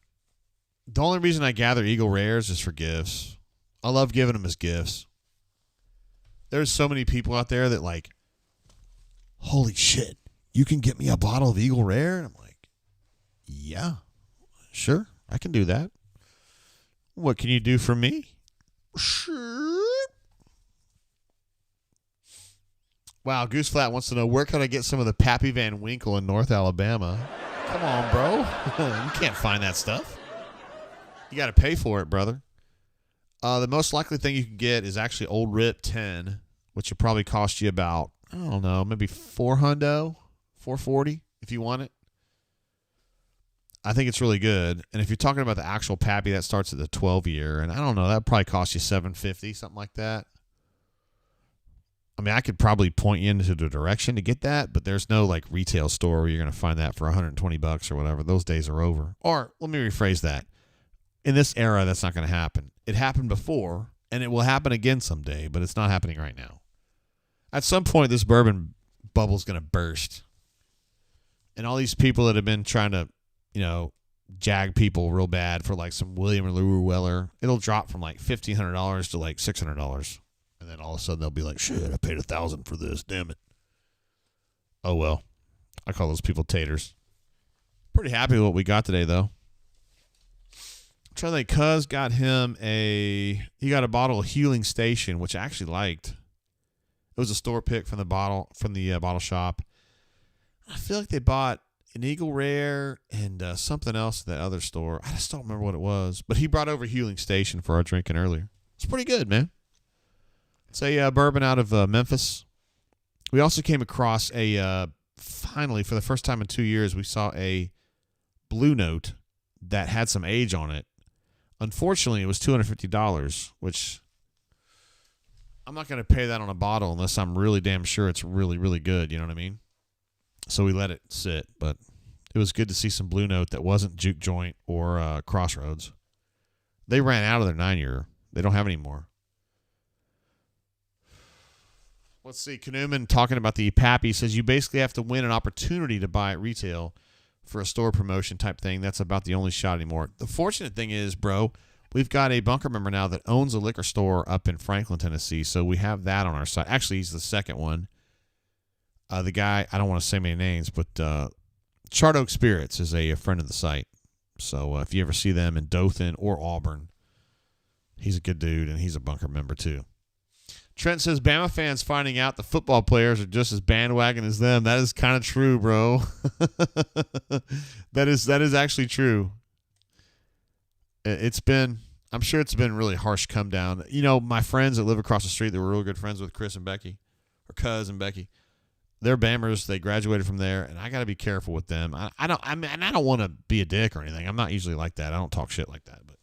the only reason I gather Eagle Rares is for gifts. I love giving them as gifts. There's so many people out there that like, holy shit, you can get me a bottle of Eagle Rare? And I'm like, yeah, sure, I can do that. What can you do for me? Sure. Wow, Goose Flat wants to know, where can I get some of the Pappy Van Winkle in North Alabama? Come on, bro. You can't find that stuff. You got to pay for it, brother. The most likely thing you can get is actually Old Rip 10, which will probably cost you about, I don't know, maybe $440 if you want it. I think it's really good. And if you're talking about the actual Pappy, that starts at the 12-year. And I don't know, that probably cost you $750, something like that. I mean, I could probably point you into the direction to get that, but there's no like retail store where you're going to find that for $120 or whatever. Those days are over. Or let me rephrase that. In this era, that's not going to happen. It happened before, and it will happen again someday, but it's not happening right now. At some point, this bourbon bubble is going to burst. And all these people that have been trying to, jag people real bad for like some William or Leroy Weller, it'll drop from like $1,500 to like $600. And then all of a sudden they'll be like, shit, I paid $1,000 for this. Damn it. Oh, well. I call those people taters. Pretty happy with what we got today, though. I'm trying to think. Cuz got him he got a bottle of Healing Station, which I actually liked. It was a store pick from the bottle shop. I feel like they bought an Eagle Rare and something else at that other store. I just don't remember what it was. But he brought over Healing Station for our drinking earlier. It's pretty good, man. It's a bourbon out of Memphis. We also came across finally, for the first time in 2 years, we saw a Blue Note that had some age on it. Unfortunately, it was $250, which I'm not going to pay that on a bottle unless I'm really damn sure it's really, really good. You know what I mean? So we let it sit, but it was good to see some Blue Note that wasn't Juke Joint or Crossroads. They ran out of their 9-year. They don't have any more. Let's see. Knuman talking about the Pappy says you basically have to win an opportunity to buy at retail for a store promotion type thing. That's about the only shot anymore. The fortunate thing is, bro, we've got a bunker member now that owns a liquor store up in Franklin, Tennessee, so we have that on our side. Actually, he's the second one. The guy, I don't want to say many names, but Chart Oak Spirits is a friend of the site. So if you ever see them in Dothan or Auburn, he's a good dude, and he's a bunker member too. Trent says, Bama fans finding out the football players are just as bandwagon as them. That is kind of true, bro. That is actually true. I'm sure it's been really harsh come down. You know, my friends that live across the street that were real good friends with Chris and Becky, or Cuz and Becky, they're Bammers. They graduated from there, and I got to be careful with them. I don't want to be a dick or anything. I'm not usually like that. I don't talk shit like that, but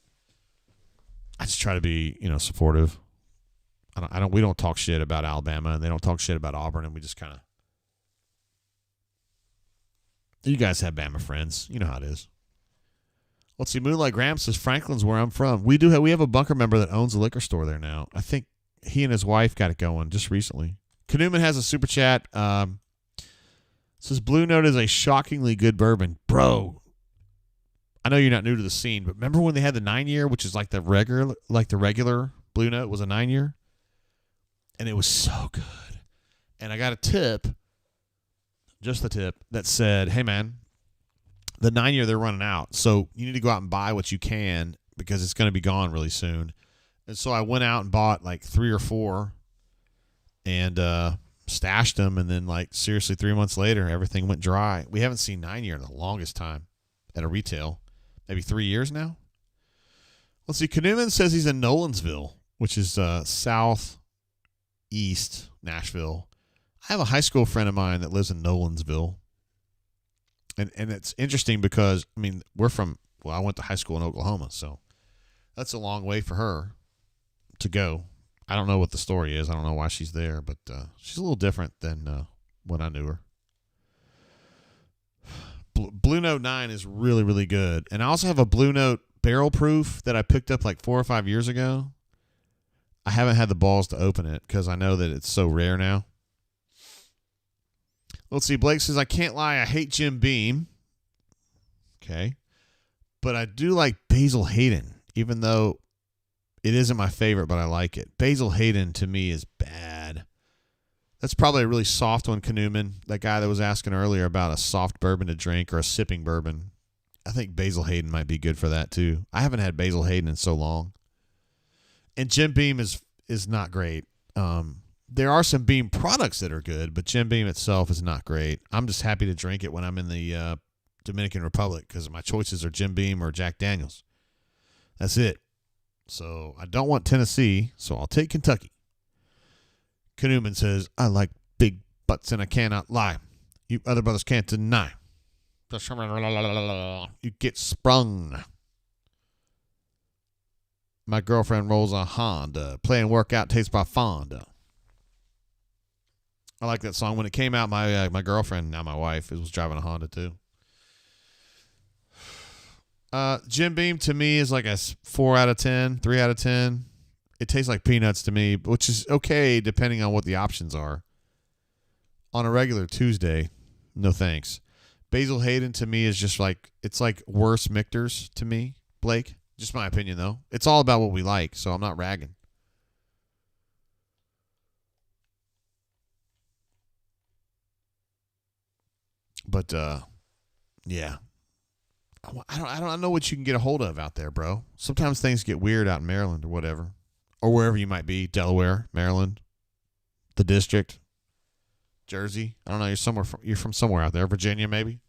I just try to be, supportive. We don't talk shit about Alabama, and they don't talk shit about Auburn, and we just kind of. You guys have Bama friends. You know how it is. Let's see. Moonlight Graham says Franklin's where I'm from. We have a bunker member that owns a liquor store there now. I think he and his wife got it going just recently. Knuman has a super chat. Says Blue Note is a shockingly good bourbon, bro. I know you're not new to the scene, but remember when they had the 9-year, which is like the regular Blue Note was a 9-year, and it was so good. And I got a tip, just the tip, that said, "Hey man, the 9-year they're running out, so you need to go out and buy what you can because it's going to be gone really soon." And so I went out and bought like 3 or 4. And stashed them, and then, seriously, 3 months later, everything went dry. We haven't seen 9-year in the longest time at a retail. Maybe 3 years now? Let's see. Knuman says he's in Nolensville, which is southeast Nashville. I have a high school friend of mine that lives in Nolensville. And it's interesting because, I went to high school in Oklahoma, so that's a long way for her to go. I don't know what the story is. I don't know why she's there, but she's a little different than when I knew her. Blue Note 9 is really, really good. And I also have a Blue Note barrel proof that I picked up 4 or 5 years ago. I haven't had the balls to open it because I know that it's so rare now. Let's see. Blake says, I can't lie. I hate Jim Beam. Okay. But I do like Basil Hayden, even though it isn't my favorite, but I like it. Basil Hayden, to me, is bad. That's probably a really soft one, Knuman. That guy that was asking earlier about a soft bourbon to drink or a sipping bourbon. I think Basil Hayden might be good for that, too. I haven't had Basil Hayden in so long. And Jim Beam is not great. There are some Beam products that are good, but Jim Beam itself is not great. I'm just happy to drink it when I'm in the Dominican Republic because my choices are Jim Beam or Jack Daniels. That's it. So I don't want Tennessee, so I'll take Kentucky. Knuman says, I like big butts and I cannot lie. You other brothers can't deny. You get sprung. My girlfriend rolls a Honda. Playing workout takes by Fonda. I like that song. When it came out, my girlfriend, now my wife, was driving a Honda too. Jim Beam to me is like a 4 out of 10, 3 out of 10. It tastes like peanuts to me, which is okay depending on what the options are. On a regular Tuesday, no thanks. Basil Hayden to me is just it's like worse Michter's to me, Blake. Just my opinion though. It's all about what we like, so I'm not ragging. But yeah. I don't know what you can get a hold of out there, bro. Sometimes things get weird out in Maryland or whatever. Or wherever you might be. Delaware, Maryland, the district, Jersey. I don't know. You're from somewhere out there. Virginia, maybe.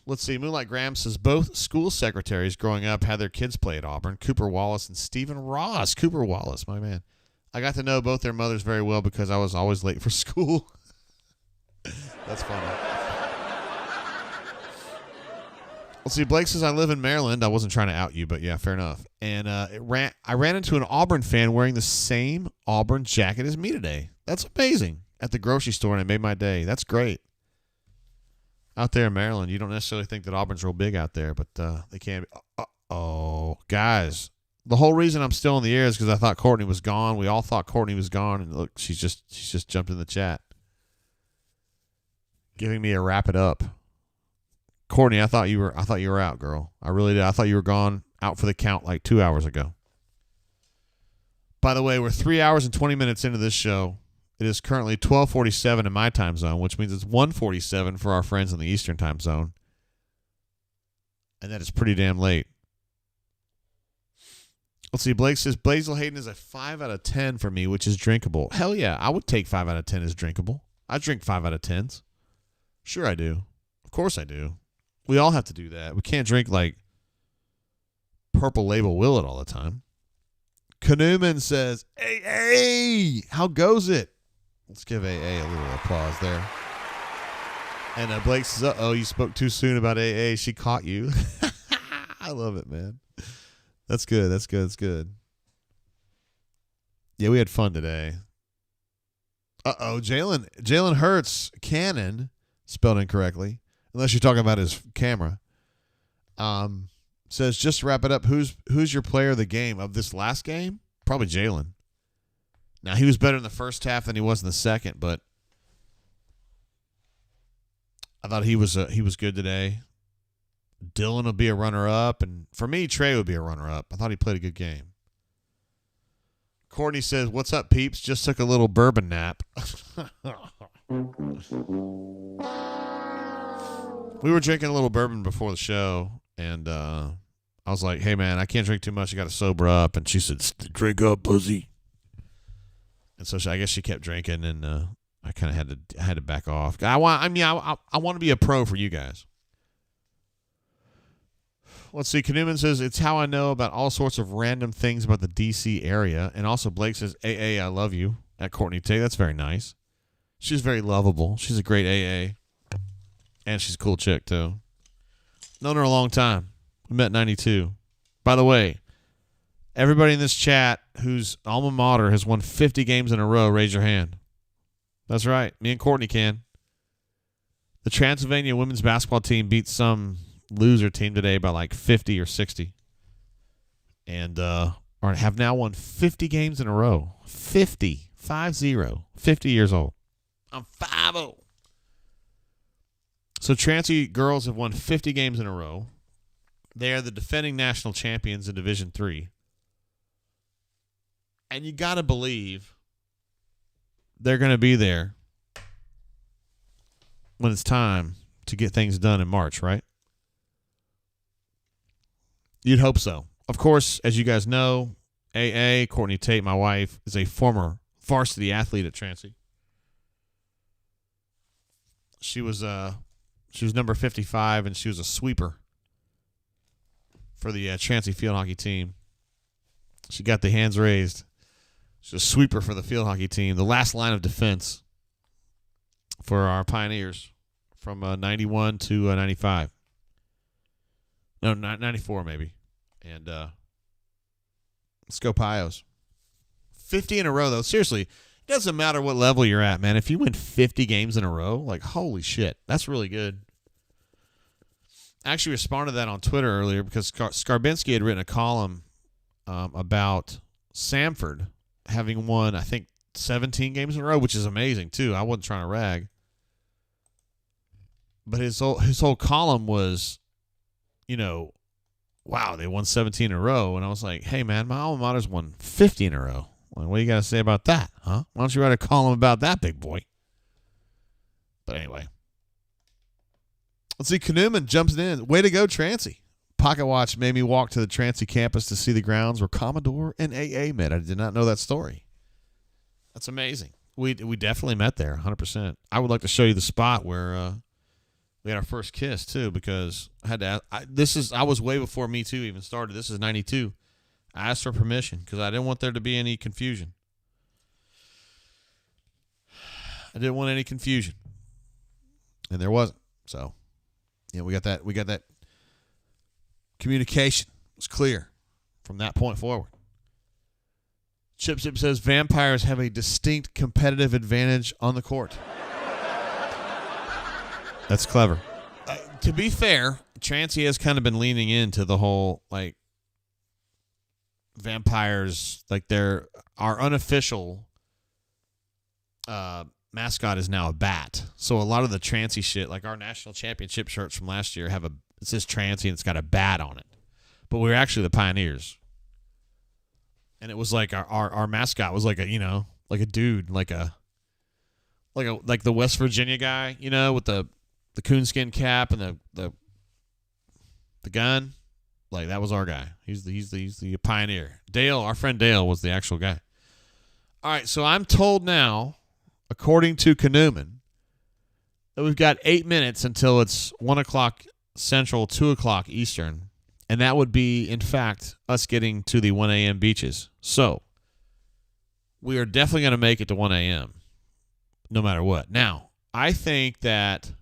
Let's see. Moonlight Graham says both school secretaries growing up had their kids play at Auburn. Cooper Wallace and Stephen Ross. Cooper Wallace, my man. I got to know both their mothers very well because I was always late for school. That's funny. Let's see. Blake says, I live in Maryland. I wasn't trying to out you, but yeah, fair enough. And I ran into an Auburn fan wearing the same Auburn jacket as me today. That's amazing. At the grocery store, and it made my day. That's great. Out there in Maryland, you don't necessarily think that Auburn's real big out there, but they can be. Oh, guys, The whole reason I'm still in the air is because I thought Courtney was gone. We all thought Courtney was gone, and look, she's just jumped in the chat, giving me a wrap it up. Courtney, I thought you were out, girl. I really did. I thought you were gone, out for the count like 2 hours ago. By the way, we're 3 hours and 20 minutes into this show. It is currently 12:47 in my time zone, which means it's 1:47 for our friends in the Eastern time zone, and that is pretty damn late. Let's see. Blake says Blaisdell Hayden is a 5 out of 10 for me, which is drinkable. Hell yeah, I would take 5 out of 10 as drinkable. I drink 5 out of 10s. Sure I do. Of course I do. We all have to do that. We can't drink like Purple Label Willet all the time. Canoeman says, AA, how goes it? Let's give AA a little applause there. And Blake says, uh-oh, you spoke too soon about AA. She caught you. I love it, man. That's good. That's good. That's good. Yeah, we had fun today. Uh-oh, Jalen Hurts, Cannon, spelled incorrectly, unless you're talking about his camera, says, just to wrap it up, who's your player of the game of this last game? Probably Jalen. Now, he was better in the first half than he was in the second, but I thought he was good today. Dylan will be a runner-up, and for me, Trey would be a runner-up. I thought he played a good game. Courtney says, what's up, peeps? Just took a little bourbon nap. We were drinking a little bourbon before the show, and I was like, hey, man, I can't drink too much. I got to sober up. And she said, drink up, pussy. And so I guess she kept drinking, and I kind of had to back off. I want to be a pro for you guys. Let's see. Canoeman says, it's how I know about all sorts of random things about the D.C. area. And also Blake says, AA, I love you, at Courtney Tate. That's very nice. She's very lovable. She's a great AA. And she's a cool chick, too. Known her a long time. We met in 92. By the way, everybody in this chat whose alma mater has won 50 games in a row, raise your hand. That's right. Me and Courtney can. The Transylvania women's basketball team beat some loser team today by like 50 or 60. And have now won 50 games in a row. 50. 5-0. 50 years old. I'm 5-0. So Transy girls have won 50 games in a row. They are the defending national champions in Division III. And you got to believe they're going to be there when it's time to get things done in March, right? You'd hope so. Of course, as you guys know, AA, Courtney Tate, my wife, is a former varsity athlete at Transy. She was number 55, and she was a sweeper for the Transy field hockey team. She got the hands raised. She's a sweeper for the field hockey team, the last line of defense for our Pioneers from 91 to 95. No, 94 maybe. And let's go Pios. 50 in a row, though. Seriously, it doesn't matter what level you're at, man. If you win 50 games in a row, like, holy shit, that's really good. I actually responded to that on Twitter earlier because Skarbinski had written a column about Samford having won, I think, 17 games in a row, which is amazing, too. I wasn't trying to rag. But his whole column was, wow, they won 17 in a row. And I was like, hey, man, my alma mater's won 50 in a row. Like, what do you got to say about that, huh? Why don't you write a column about that, big boy? But anyway. Let's see, Canoeman jumps in. Way to go, Transy. Pocket Watch made me walk to the Transy campus to see the grounds where Commodore and AA met. I did not know that story. That's amazing. We definitely met there, 100%. I would like to show you the spot where we had our first kiss, too, because I had to. I was way before Me Too even started. This is 92. I asked for permission because I didn't want there to be any confusion. I didn't want any confusion. And there wasn't. So, yeah, we got that communication. It was clear from that point forward. Chip says vampires have a distinct competitive advantage on the court. That's clever. To be fair, Transy has kind of been leaning into the whole, like, vampires, like our unofficial mascot is now a bat. So a lot of the Trancy shit, like our national championship shirts from last year, it says Trancy and it's got a bat on it. But we were actually the Pioneers. And it was like our mascot was like like a dude, like the West Virginia guy, with the coonskin cap and the gun. Like that was our guy. He's the pioneer. Dale, our friend Dale, was the actual guy. All right, so I'm told now, according to Canoeman, that we've got 8 minutes until it's 1 o'clock Central, 2 o'clock Eastern, and that would be, in fact, us getting to the 1 a.m. beaches. So we are definitely going to make it to 1 a.m. no matter what. Now, I think that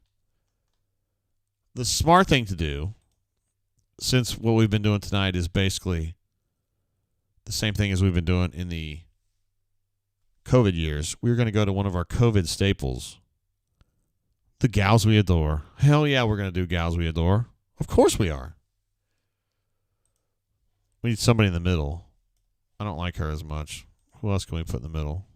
the smart thing to do, since what we've been doing tonight is basically the same thing as we've been doing in the COVID years, we're going to go to one of our COVID staples, the Gals We Adore. Hell yeah, we're going to do Gals We Adore. Of course we are. We need somebody in the middle. I don't like her as much. Who else can we put in the middle?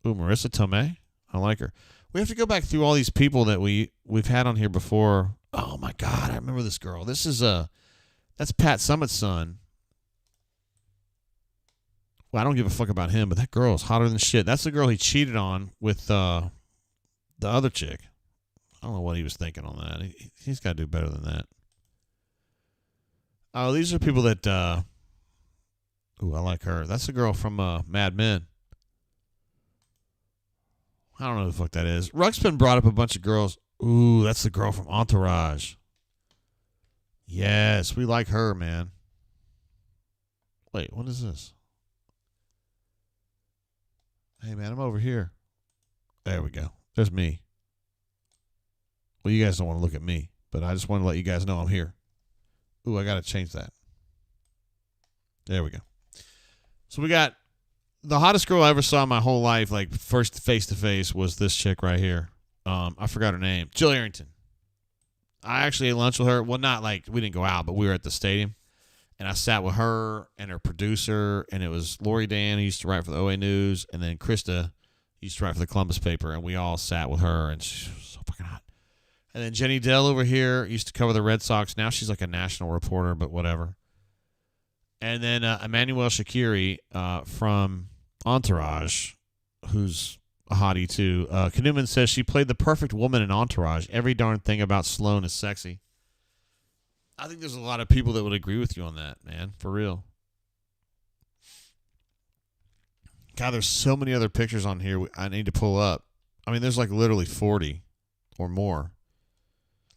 Ooh, Marissa Tomei. I like her. We have to go back through all these people that we've had on here before. Oh my God, I remember this girl. This is that's Pat Summitt's son. Well, I don't give a fuck about him, but that girl is hotter than shit. That's the girl he cheated on with the other chick. I don't know what he was thinking on that. He's got to do better than that. Oh, these are people that. Ooh, I like her. That's the girl from Mad Men. I don't know who the fuck that is. Ruxpin brought up a bunch of girls. Ooh, that's the girl from Entourage. Yes, we like her, man. Wait, what is this? Hey, man, I'm over here. There we go. There's me. Well, you guys don't want to look at me, but I just want to let you guys know I'm here. Ooh, I got to change that. There we go. So we got the hottest girl I ever saw in my whole life, like first face-to-face, was this chick right here. I forgot her name. Jill Arrington. I actually ate lunch with her. Well, not like we didn't go out, but we were at the stadium. And I sat with her and her producer, and it was Lori Dan, who used to write for the OA News, and then Krista used to write for the Columbus paper, and we all sat with her, and she was so fucking hot. And then Jenny Dell over here used to cover the Red Sox. Now she's like a national reporter, but whatever. And then Emmanuel Shakiri from Entourage, who's a hottie too. Canoeman says she played the perfect woman in Entourage. Every darn thing about Sloane is sexy. I think there's a lot of people that would agree with you on that, man. For real. God, there's so many other pictures on here I need to pull up. I mean, there's like literally 40 or more.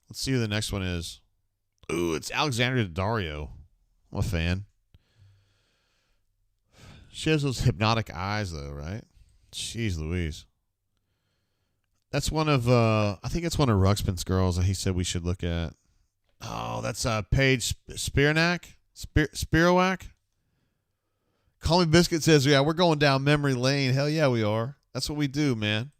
Let's see who the next one is. Ooh, it's Alexandra Daddario. I'm a fan. She has those hypnotic eyes, though, right? Jeez Louise. That's one of, I think it's one of Ruxpin's girls that he said we should look at. Oh, that's Paige Spiranac? Spirowak? Call Me Biscuit says, yeah, we're going down memory lane. Hell yeah, we are. That's what we do, man.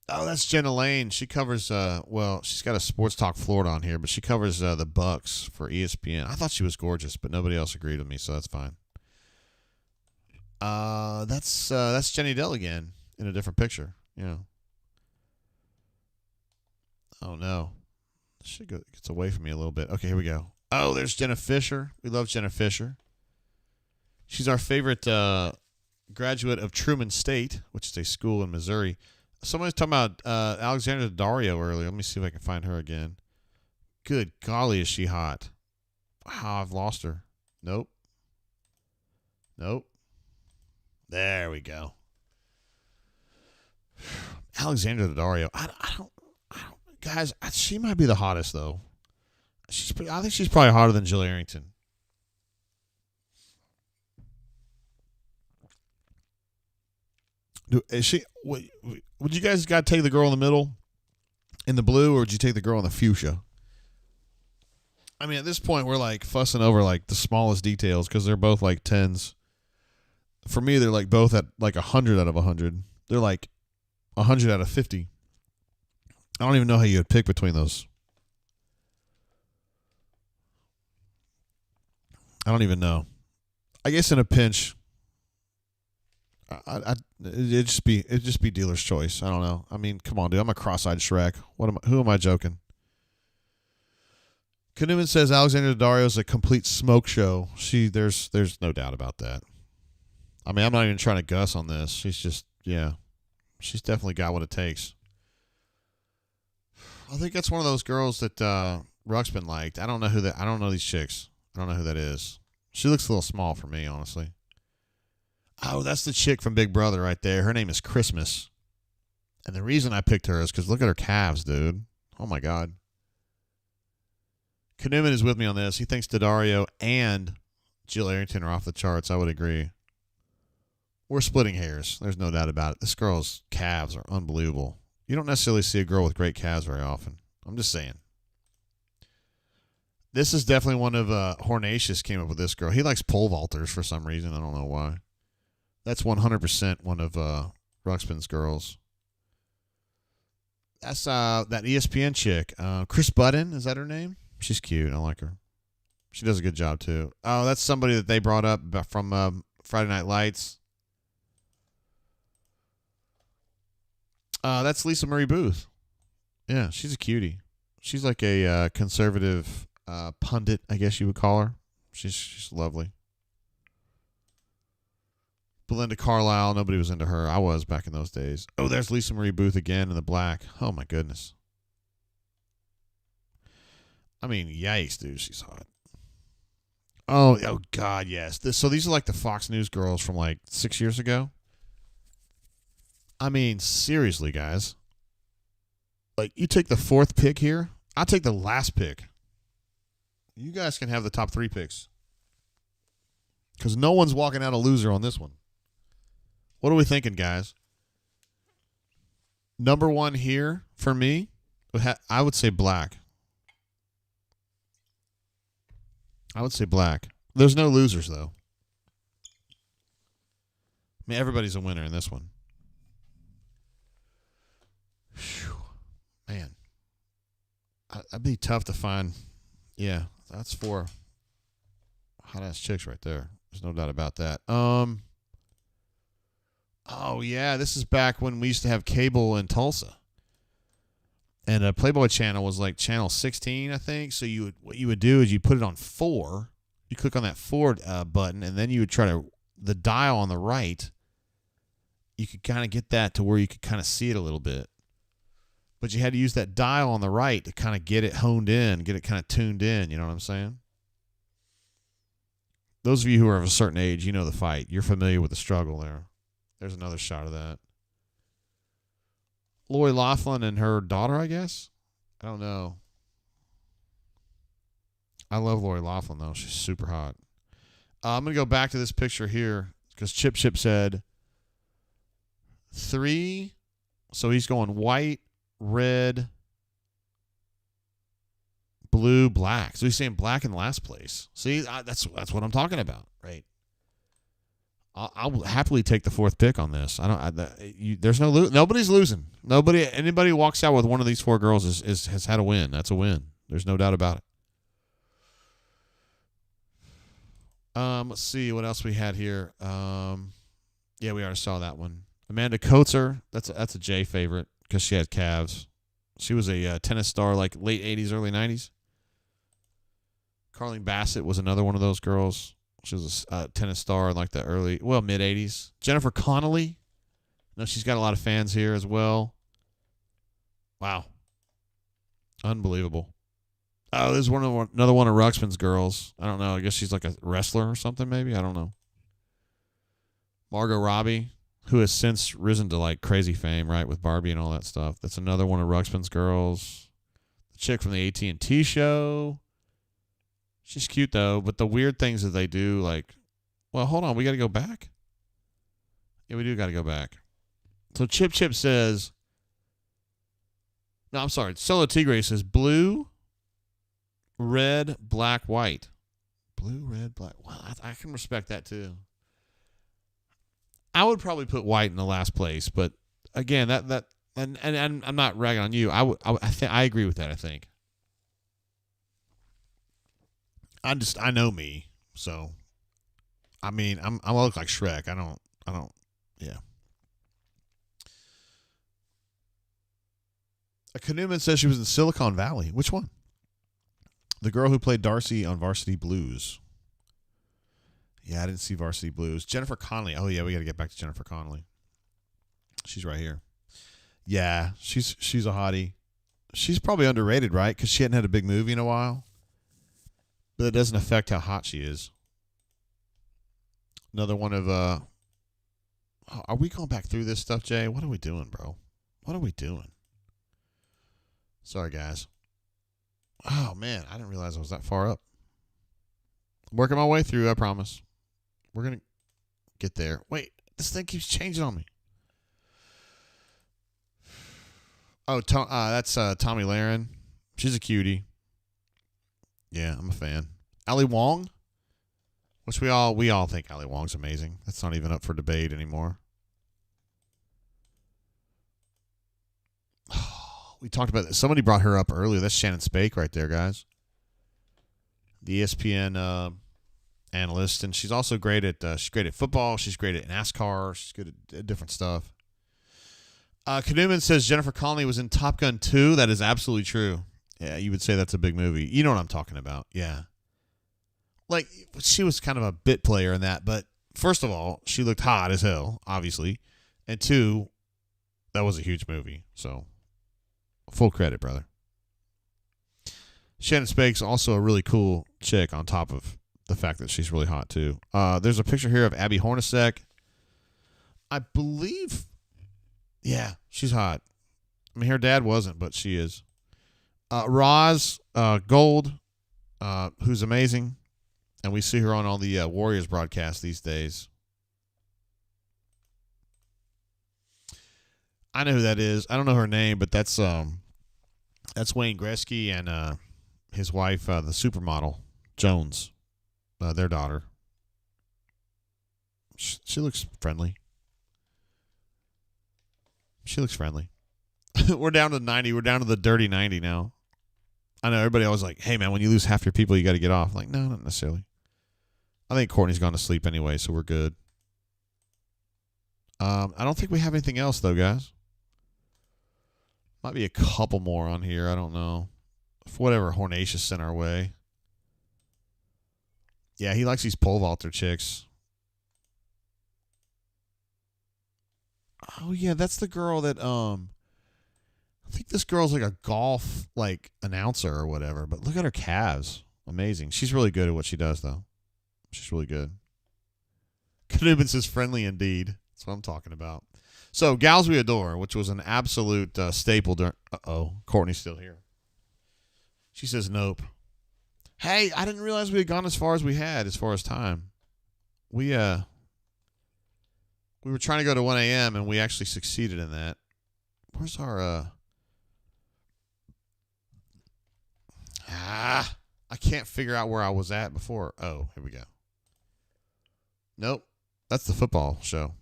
Oh, that's Jenna Lane. She covers, well, she's got a Sports Talk Florida on here, but she covers the Bucks for ESPN. I thought she was gorgeous, but nobody else agreed with me, so that's fine. That's Jenny Dell again in a different picture. Yeah. Oh no, shit gets away from me a little bit. Okay, here we go. Oh, there's Jenna Fisher. We love Jenna Fisher. She's our favorite graduate of Truman State, which is a school in Missouri. Someone was talking about Alexandra Daddario earlier. Let me see if I can find her again. Good golly, is she hot? Wow, I've lost her. Nope. There we go. Alexandra Daddario. I don't, guys, she might be the hottest, though. I think she's probably hotter than Jill Arrington. Is she? Would you guys got to take the girl in the middle, in the blue, or would you take the girl in the fuchsia? I mean, at this point, we're like fussing over like the smallest details because they're both like 10s. For me, they're like both at like 100 out of 100. They're like 100 out of 50. I don't even know how you would pick between those. I don't even know. I guess in a pinch, it'd just be dealer's choice. I don't know. I mean, come on, dude. I'm a cross-eyed Shrek. Who am I joking? Kanuman says Alexander Daddario is a complete smoke show. There's no doubt about that. I mean, I'm not even trying to guss on this. She's definitely got what it takes. I think that's one of those girls that Ruxpin liked. I don't know these chicks. I don't know who that is. She looks a little small for me, honestly. Oh, that's the chick from Big Brother right there. Her name is Christmas. And the reason I picked her is because look at her calves, dude. Oh, my God. Kanuman is with me on this. He thinks Daddario and Jill Arrington are off the charts. I would agree. We're splitting hairs. There's no doubt about it. This girl's calves are unbelievable. You don't necessarily see a girl with great calves very often. I'm just saying. This is definitely one of Hornatius came up with this girl. He likes pole vaulters for some reason. I don't know why. That's 100% one of Ruxpin's girls. That's that ESPN chick. Chris Budden, is that her name? She's cute. I like her. She does a good job, too. Oh, that's somebody that they brought up from Friday Night Lights. That's Lisa Marie Booth. Yeah, she's a cutie. She's like a conservative pundit, I guess you would call her. She's lovely. Belinda Carlisle, nobody was into her. I was back in those days. Oh, there's Lisa Marie Booth again in the black. Oh, my goodness. I mean, yikes, dude. She's hot. Oh God, yes. So these are like the Fox News girls from like 6 years ago. I mean, seriously, guys. Like, you take the 4th pick here. I'll take the last pick. You guys can have the top 3 picks. Because no one's walking out a loser on this one. What are we thinking, guys? Number 1 here, for me, I would say black. I would say black. There's no losers, though. I mean, everybody's a winner in this one. Whew. Man. I'd be tough to find. Yeah, that's 4 hot-ass chicks right there. There's no doubt about that. Oh, yeah, this is back when we used to have cable in Tulsa. And a Playboy channel was like channel 16, I think. So what you would do is you put it on 4. You click on that 4 button, and then you would try the dial on the right. You could kind of get that to where you could kind of see it a little bit. But you had to use that dial on the right to kind of get it honed in, get it kind of tuned in. You know what I'm saying? Those of you who are of a certain age, you know the fight. You're familiar with the struggle there. There's another shot of that. Lori Loughlin and her daughter, I guess? I don't know. I love Lori Loughlin, though. She's super hot. I'm going to go back to this picture here because Chip said 3. So he's going white, red, blue, black. So he's saying black in last place. See, that's what I'm talking about, right? I'll happily take the 4th pick on this. There's nobody's losing. Anybody who walks out with one of these 4 girls has had a win. That's a win. There's no doubt about it. Let's see what else we had here. Yeah, we already saw that one. Amanda Coetzer. That's a J favorite because she had calves. She was a tennis star like late 80s, early 90s. Carlene Bassett was another one of those girls. She was a tennis star in like the mid 80s. Jennifer Connelly. No, she's got a lot of fans here as well. Wow. Unbelievable. Oh, there's another one of Ruxpin's girls. I don't know. I guess she's like a wrestler or something maybe. I don't know. Margot Robbie, who has since risen to like crazy fame, right, with Barbie and all that stuff. That's another one of Ruxpin's girls. The chick from the AT&T show. She's cute, though, but the weird things that they do, like, well, hold on, we got to go back? Yeah, we do got to go back. So Chip says, no, I'm sorry, Solo Tigre says blue, red, black, white. Blue, red, black. Well, I can respect that, too. I would probably put white in the last place, but, again, and I'm not ragging on you. I agree with that, I think. I know me. So, I mean, I look like Shrek. I don't. Yeah. Newman says she was in Silicon Valley. Which one? The girl who played Darcy on Varsity Blues. Yeah, I didn't see Varsity Blues. Jennifer Connelly. Oh, yeah, we got to get back to Jennifer Connelly. She's right here. Yeah, she's a hottie. She's probably underrated, right? Because she hadn't had a big movie in a while. But it doesn't affect how hot she is. Another one of... Are we going back through this stuff, Jay? What are we doing, bro? What are we doing? Sorry, guys. Oh, man, I didn't realize I was that far up. I'm working my way through, I promise. We're going to get there. Wait, this thing keeps changing on me. Oh, that's Tommy Lahren. She's a cutie. Yeah, I'm a fan. Ali Wong, which we all think Ali Wong's amazing. That's not even up for debate anymore. We talked about this. Somebody brought her up earlier. That's Shannon Spake right there, guys. The ESPN analyst, and she's also great at football. She's great at NASCAR. She's good at different stuff. Newman says Jennifer Connelly was in Top Gun 2. That is absolutely true. Yeah, you would say that's a big movie. You know what I'm talking about. Yeah. Like, she was kind of a bit player in that, but first of all, she looked hot as hell, obviously. And two, that was a huge movie. So, full credit, brother. Shannon Spake's also a really cool chick on top of the fact that she's really hot, too. There's a picture here of Abby Hornacek. I believe... Yeah, she's hot. I mean, her dad wasn't, but she is. Roz Gold, who's amazing. And we see her on all the Warriors broadcasts these days. I know who that is. I don't know her name, but that's Wayne Gretzky and his wife, the supermodel, Jones, their daughter. She looks friendly. She looks friendly. We're down to 90. We're down to the dirty 90 now. I know everybody always like, hey, man, when you lose half your people, you got to get off. Like, no, not necessarily. I think Courtney's gone to sleep anyway, so we're good. I don't think we have anything else, though, guys. Might be a couple more on here. I don't know. For whatever Hornatius sent our way. Yeah, he likes these pole vaulter chicks. Oh, yeah, that's the girl that, I think this girl's like a golf, like, announcer or whatever. But look at her calves. Amazing. She's really good at what she does, though. She's really good. Knubens is friendly indeed. That's what I'm talking about. So, Gals We Adore, which was an absolute staple during... Uh-oh, Courtney's still here. She says nope. Hey, I didn't realize we had gone as far as we had as far as time. We were trying to go to 1 a.m. and we actually succeeded in that. Where's our... I can't figure out where I was at before. Oh, here we go. Nope. That's the football show.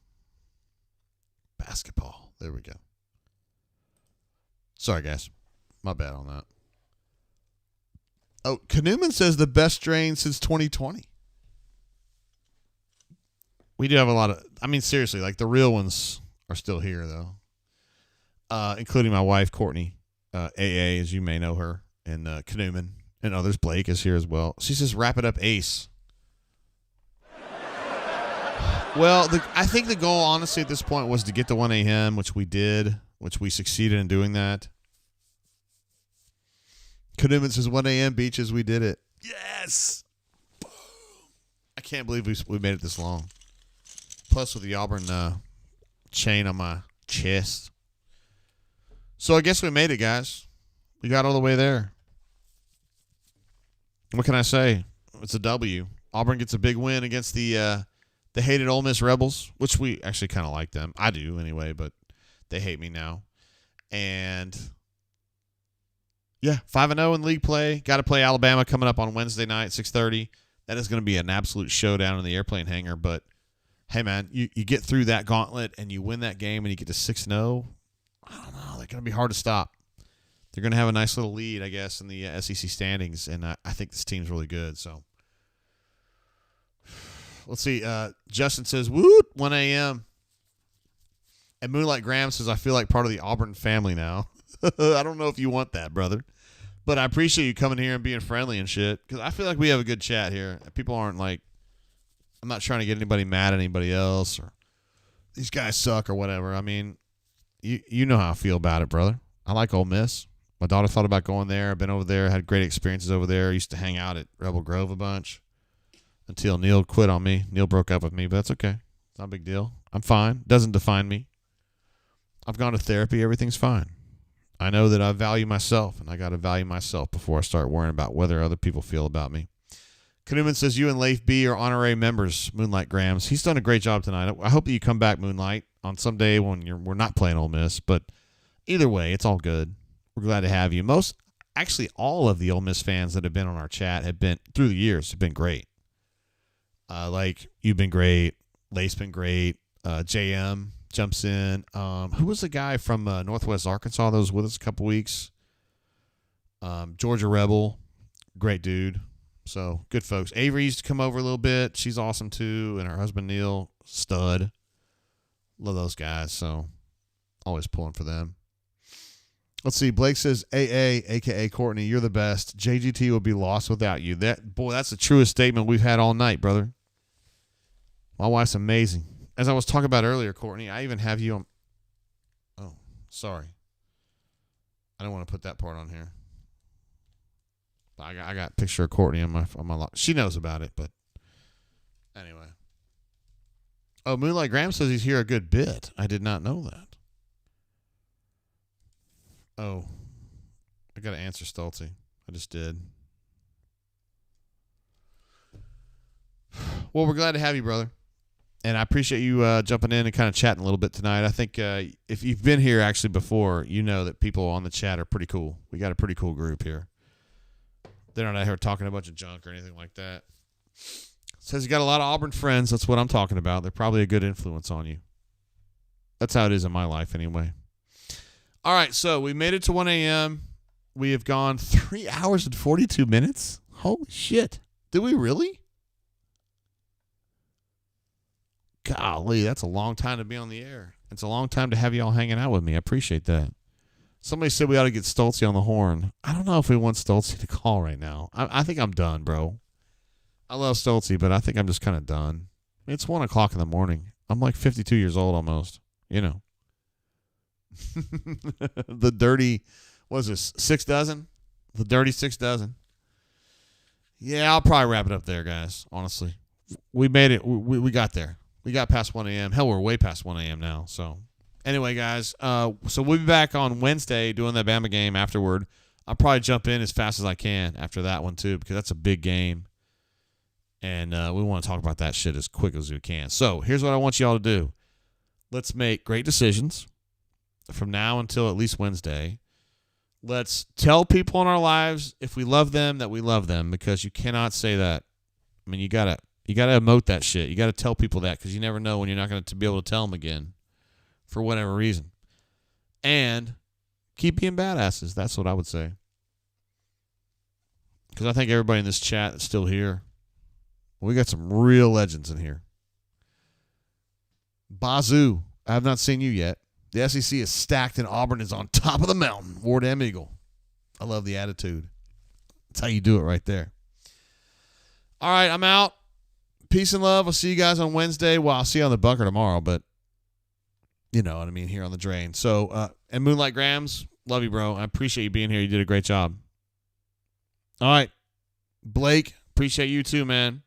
Basketball. There we go. Sorry, guys. My bad on that. Oh, Newman says the best strain since 2020. We do have a lot of... I mean, seriously, like the real ones are still here, though. Including my wife, Courtney. AA, as you may know her. And Newman. And others. Blake is here as well. She says, wrap it up, ace. Well, I think the goal, honestly, at this point was to get to 1 a.m., which we did, which we succeeded in doing that. Newman says 1 a.m. beaches, we did it. Yes! I can't believe we made it this long. Plus with the Auburn chain on my chest. So I guess we made it, guys. We got all the way there. What can I say? It's a W. Auburn gets a big win against the hated Ole Miss Rebels, which we actually kind of like them. I do anyway, but they hate me now. And yeah, 5-0 in league play. Got to play Alabama coming up on Wednesday night, 6:30. That is going to be an absolute showdown in the airplane hangar. But hey, man, you get through that gauntlet and you win that game and you get to 6-0. I don't know. They're going to be hard to stop. They're going to have a nice little lead, I guess, in the SEC standings. And I think this team's really good. So Let's see. Justin says, "Woot, 1 a.m." And Moonlight Graham says, "I feel like part of the Auburn family now." I don't know if you want that, brother, but I appreciate you coming here and being friendly and shit, because I feel like we have a good chat here. People aren't like, I'm not trying to get anybody mad at anybody else or these guys suck or whatever. I mean, you know how I feel about it, brother. I like Ole Miss. My daughter thought about going there. I've been over there, had great experiences over there. I used to hang out at Rebel Grove a bunch until Neil quit on me. Neil broke up with me, but that's okay. It's not a big deal. I'm fine. Doesn't define me. I've gone to therapy. Everything's fine. I know that I value myself, and I got to value myself before I start worrying about whether other people feel about me. Kanuman says, "You and Leif B are honorary members, Moonlight Grams." He's done a great job tonight. I hope that you come back, Moonlight, on some day when we're not playing Ole Miss. But either way, it's all good. We're glad to have you. Actually, all of the Ole Miss fans that have been on our chat have been, through the years, have been great. Like, you've been great. Leif's been great. JM jumps in. Who was the guy from Northwest Arkansas that was with us a couple weeks? Georgia Rebel. Great dude. So, good folks. Avery used to come over a little bit. She's awesome, too. And her husband, Neil, stud. Love those guys. So, always pulling for them. Let's see. Blake says, AA, a.k.a. Courtney, you're the best. JGT will be lost without you. That's the truest statement we've had all night, brother. My wife's amazing. As I was talking about earlier, Courtney, I even have you on. Oh, sorry. I don't want to put that part on here. I got a picture of Courtney on my lock. She knows about it, but anyway. Oh, Moonlight Graham says he's here a good bit. I did not know that. Oh, I got to answer Stoltzy. I just did. Well, we're glad to have you, brother. And I appreciate you jumping in and kind of chatting a little bit tonight. I think if you've been here actually before, you know that people on the chat are pretty cool. We got a pretty cool group here. They're not out here talking a bunch of junk or anything like that. Says you got a lot of Auburn friends. That's what I'm talking about. They're probably a good influence on you. That's how it is in my life anyway. All right, so we made it to 1 a.m. We have gone 3 hours and 42 minutes. Holy shit. Did we really? Golly, that's a long time to be on the air. It's a long time to have you all hanging out with me. I appreciate that. Somebody said we ought to get Stoltzy on the horn. I don't know if we want Stoltzy to call right now. I think I'm done, bro. I love Stoltzy, but I think I'm just kind of done. It's 1 o'clock in the morning. I'm like 52 years old almost. You know. The dirty, what is this, 6 dozen? The dirty 6 dozen. Yeah, I'll probably wrap it up there, guys, honestly. We made it. We got there. We got past 1 a.m. Hell, we're way past 1 a.m. now. So, anyway, guys, so we'll be back on Wednesday doing the Bama game afterward. I'll probably jump in as fast as I can after that one, too, because that's a big game. And we want to talk about that shit as quick as we can. So, here's what I want you all to do. Let's make great decisions from now until at least Wednesday. Let's tell people in our lives if we love them that we love them, because you cannot say that. I mean, you gotta emote that shit. You gotta tell people that, because you never know when you're not going to be able to tell them again for whatever reason. And keep being badasses. That's what I would say. Because I think everybody in this chat that's still here, we got some real legends in here. Bazoo, I have not seen you yet. The SEC is stacked and Auburn is on top of the mountain. Ward M. Eagle. I love the attitude. That's how you do it right there. All right, I'm out. Peace and love. I'll see you guys on Wednesday. Well, I'll see you on the bunker tomorrow, but you know what I mean, here on the drain. So, and Moonlight Grams, love you, bro. I appreciate you being here. You did a great job. All right. Blake, appreciate you too, man.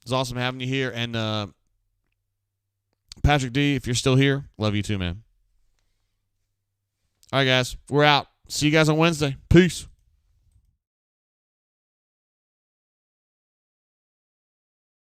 It's awesome having you here. And Patrick D, if you're still here, love you too, man. All right, guys. We're out. See you guys on Wednesday. Peace.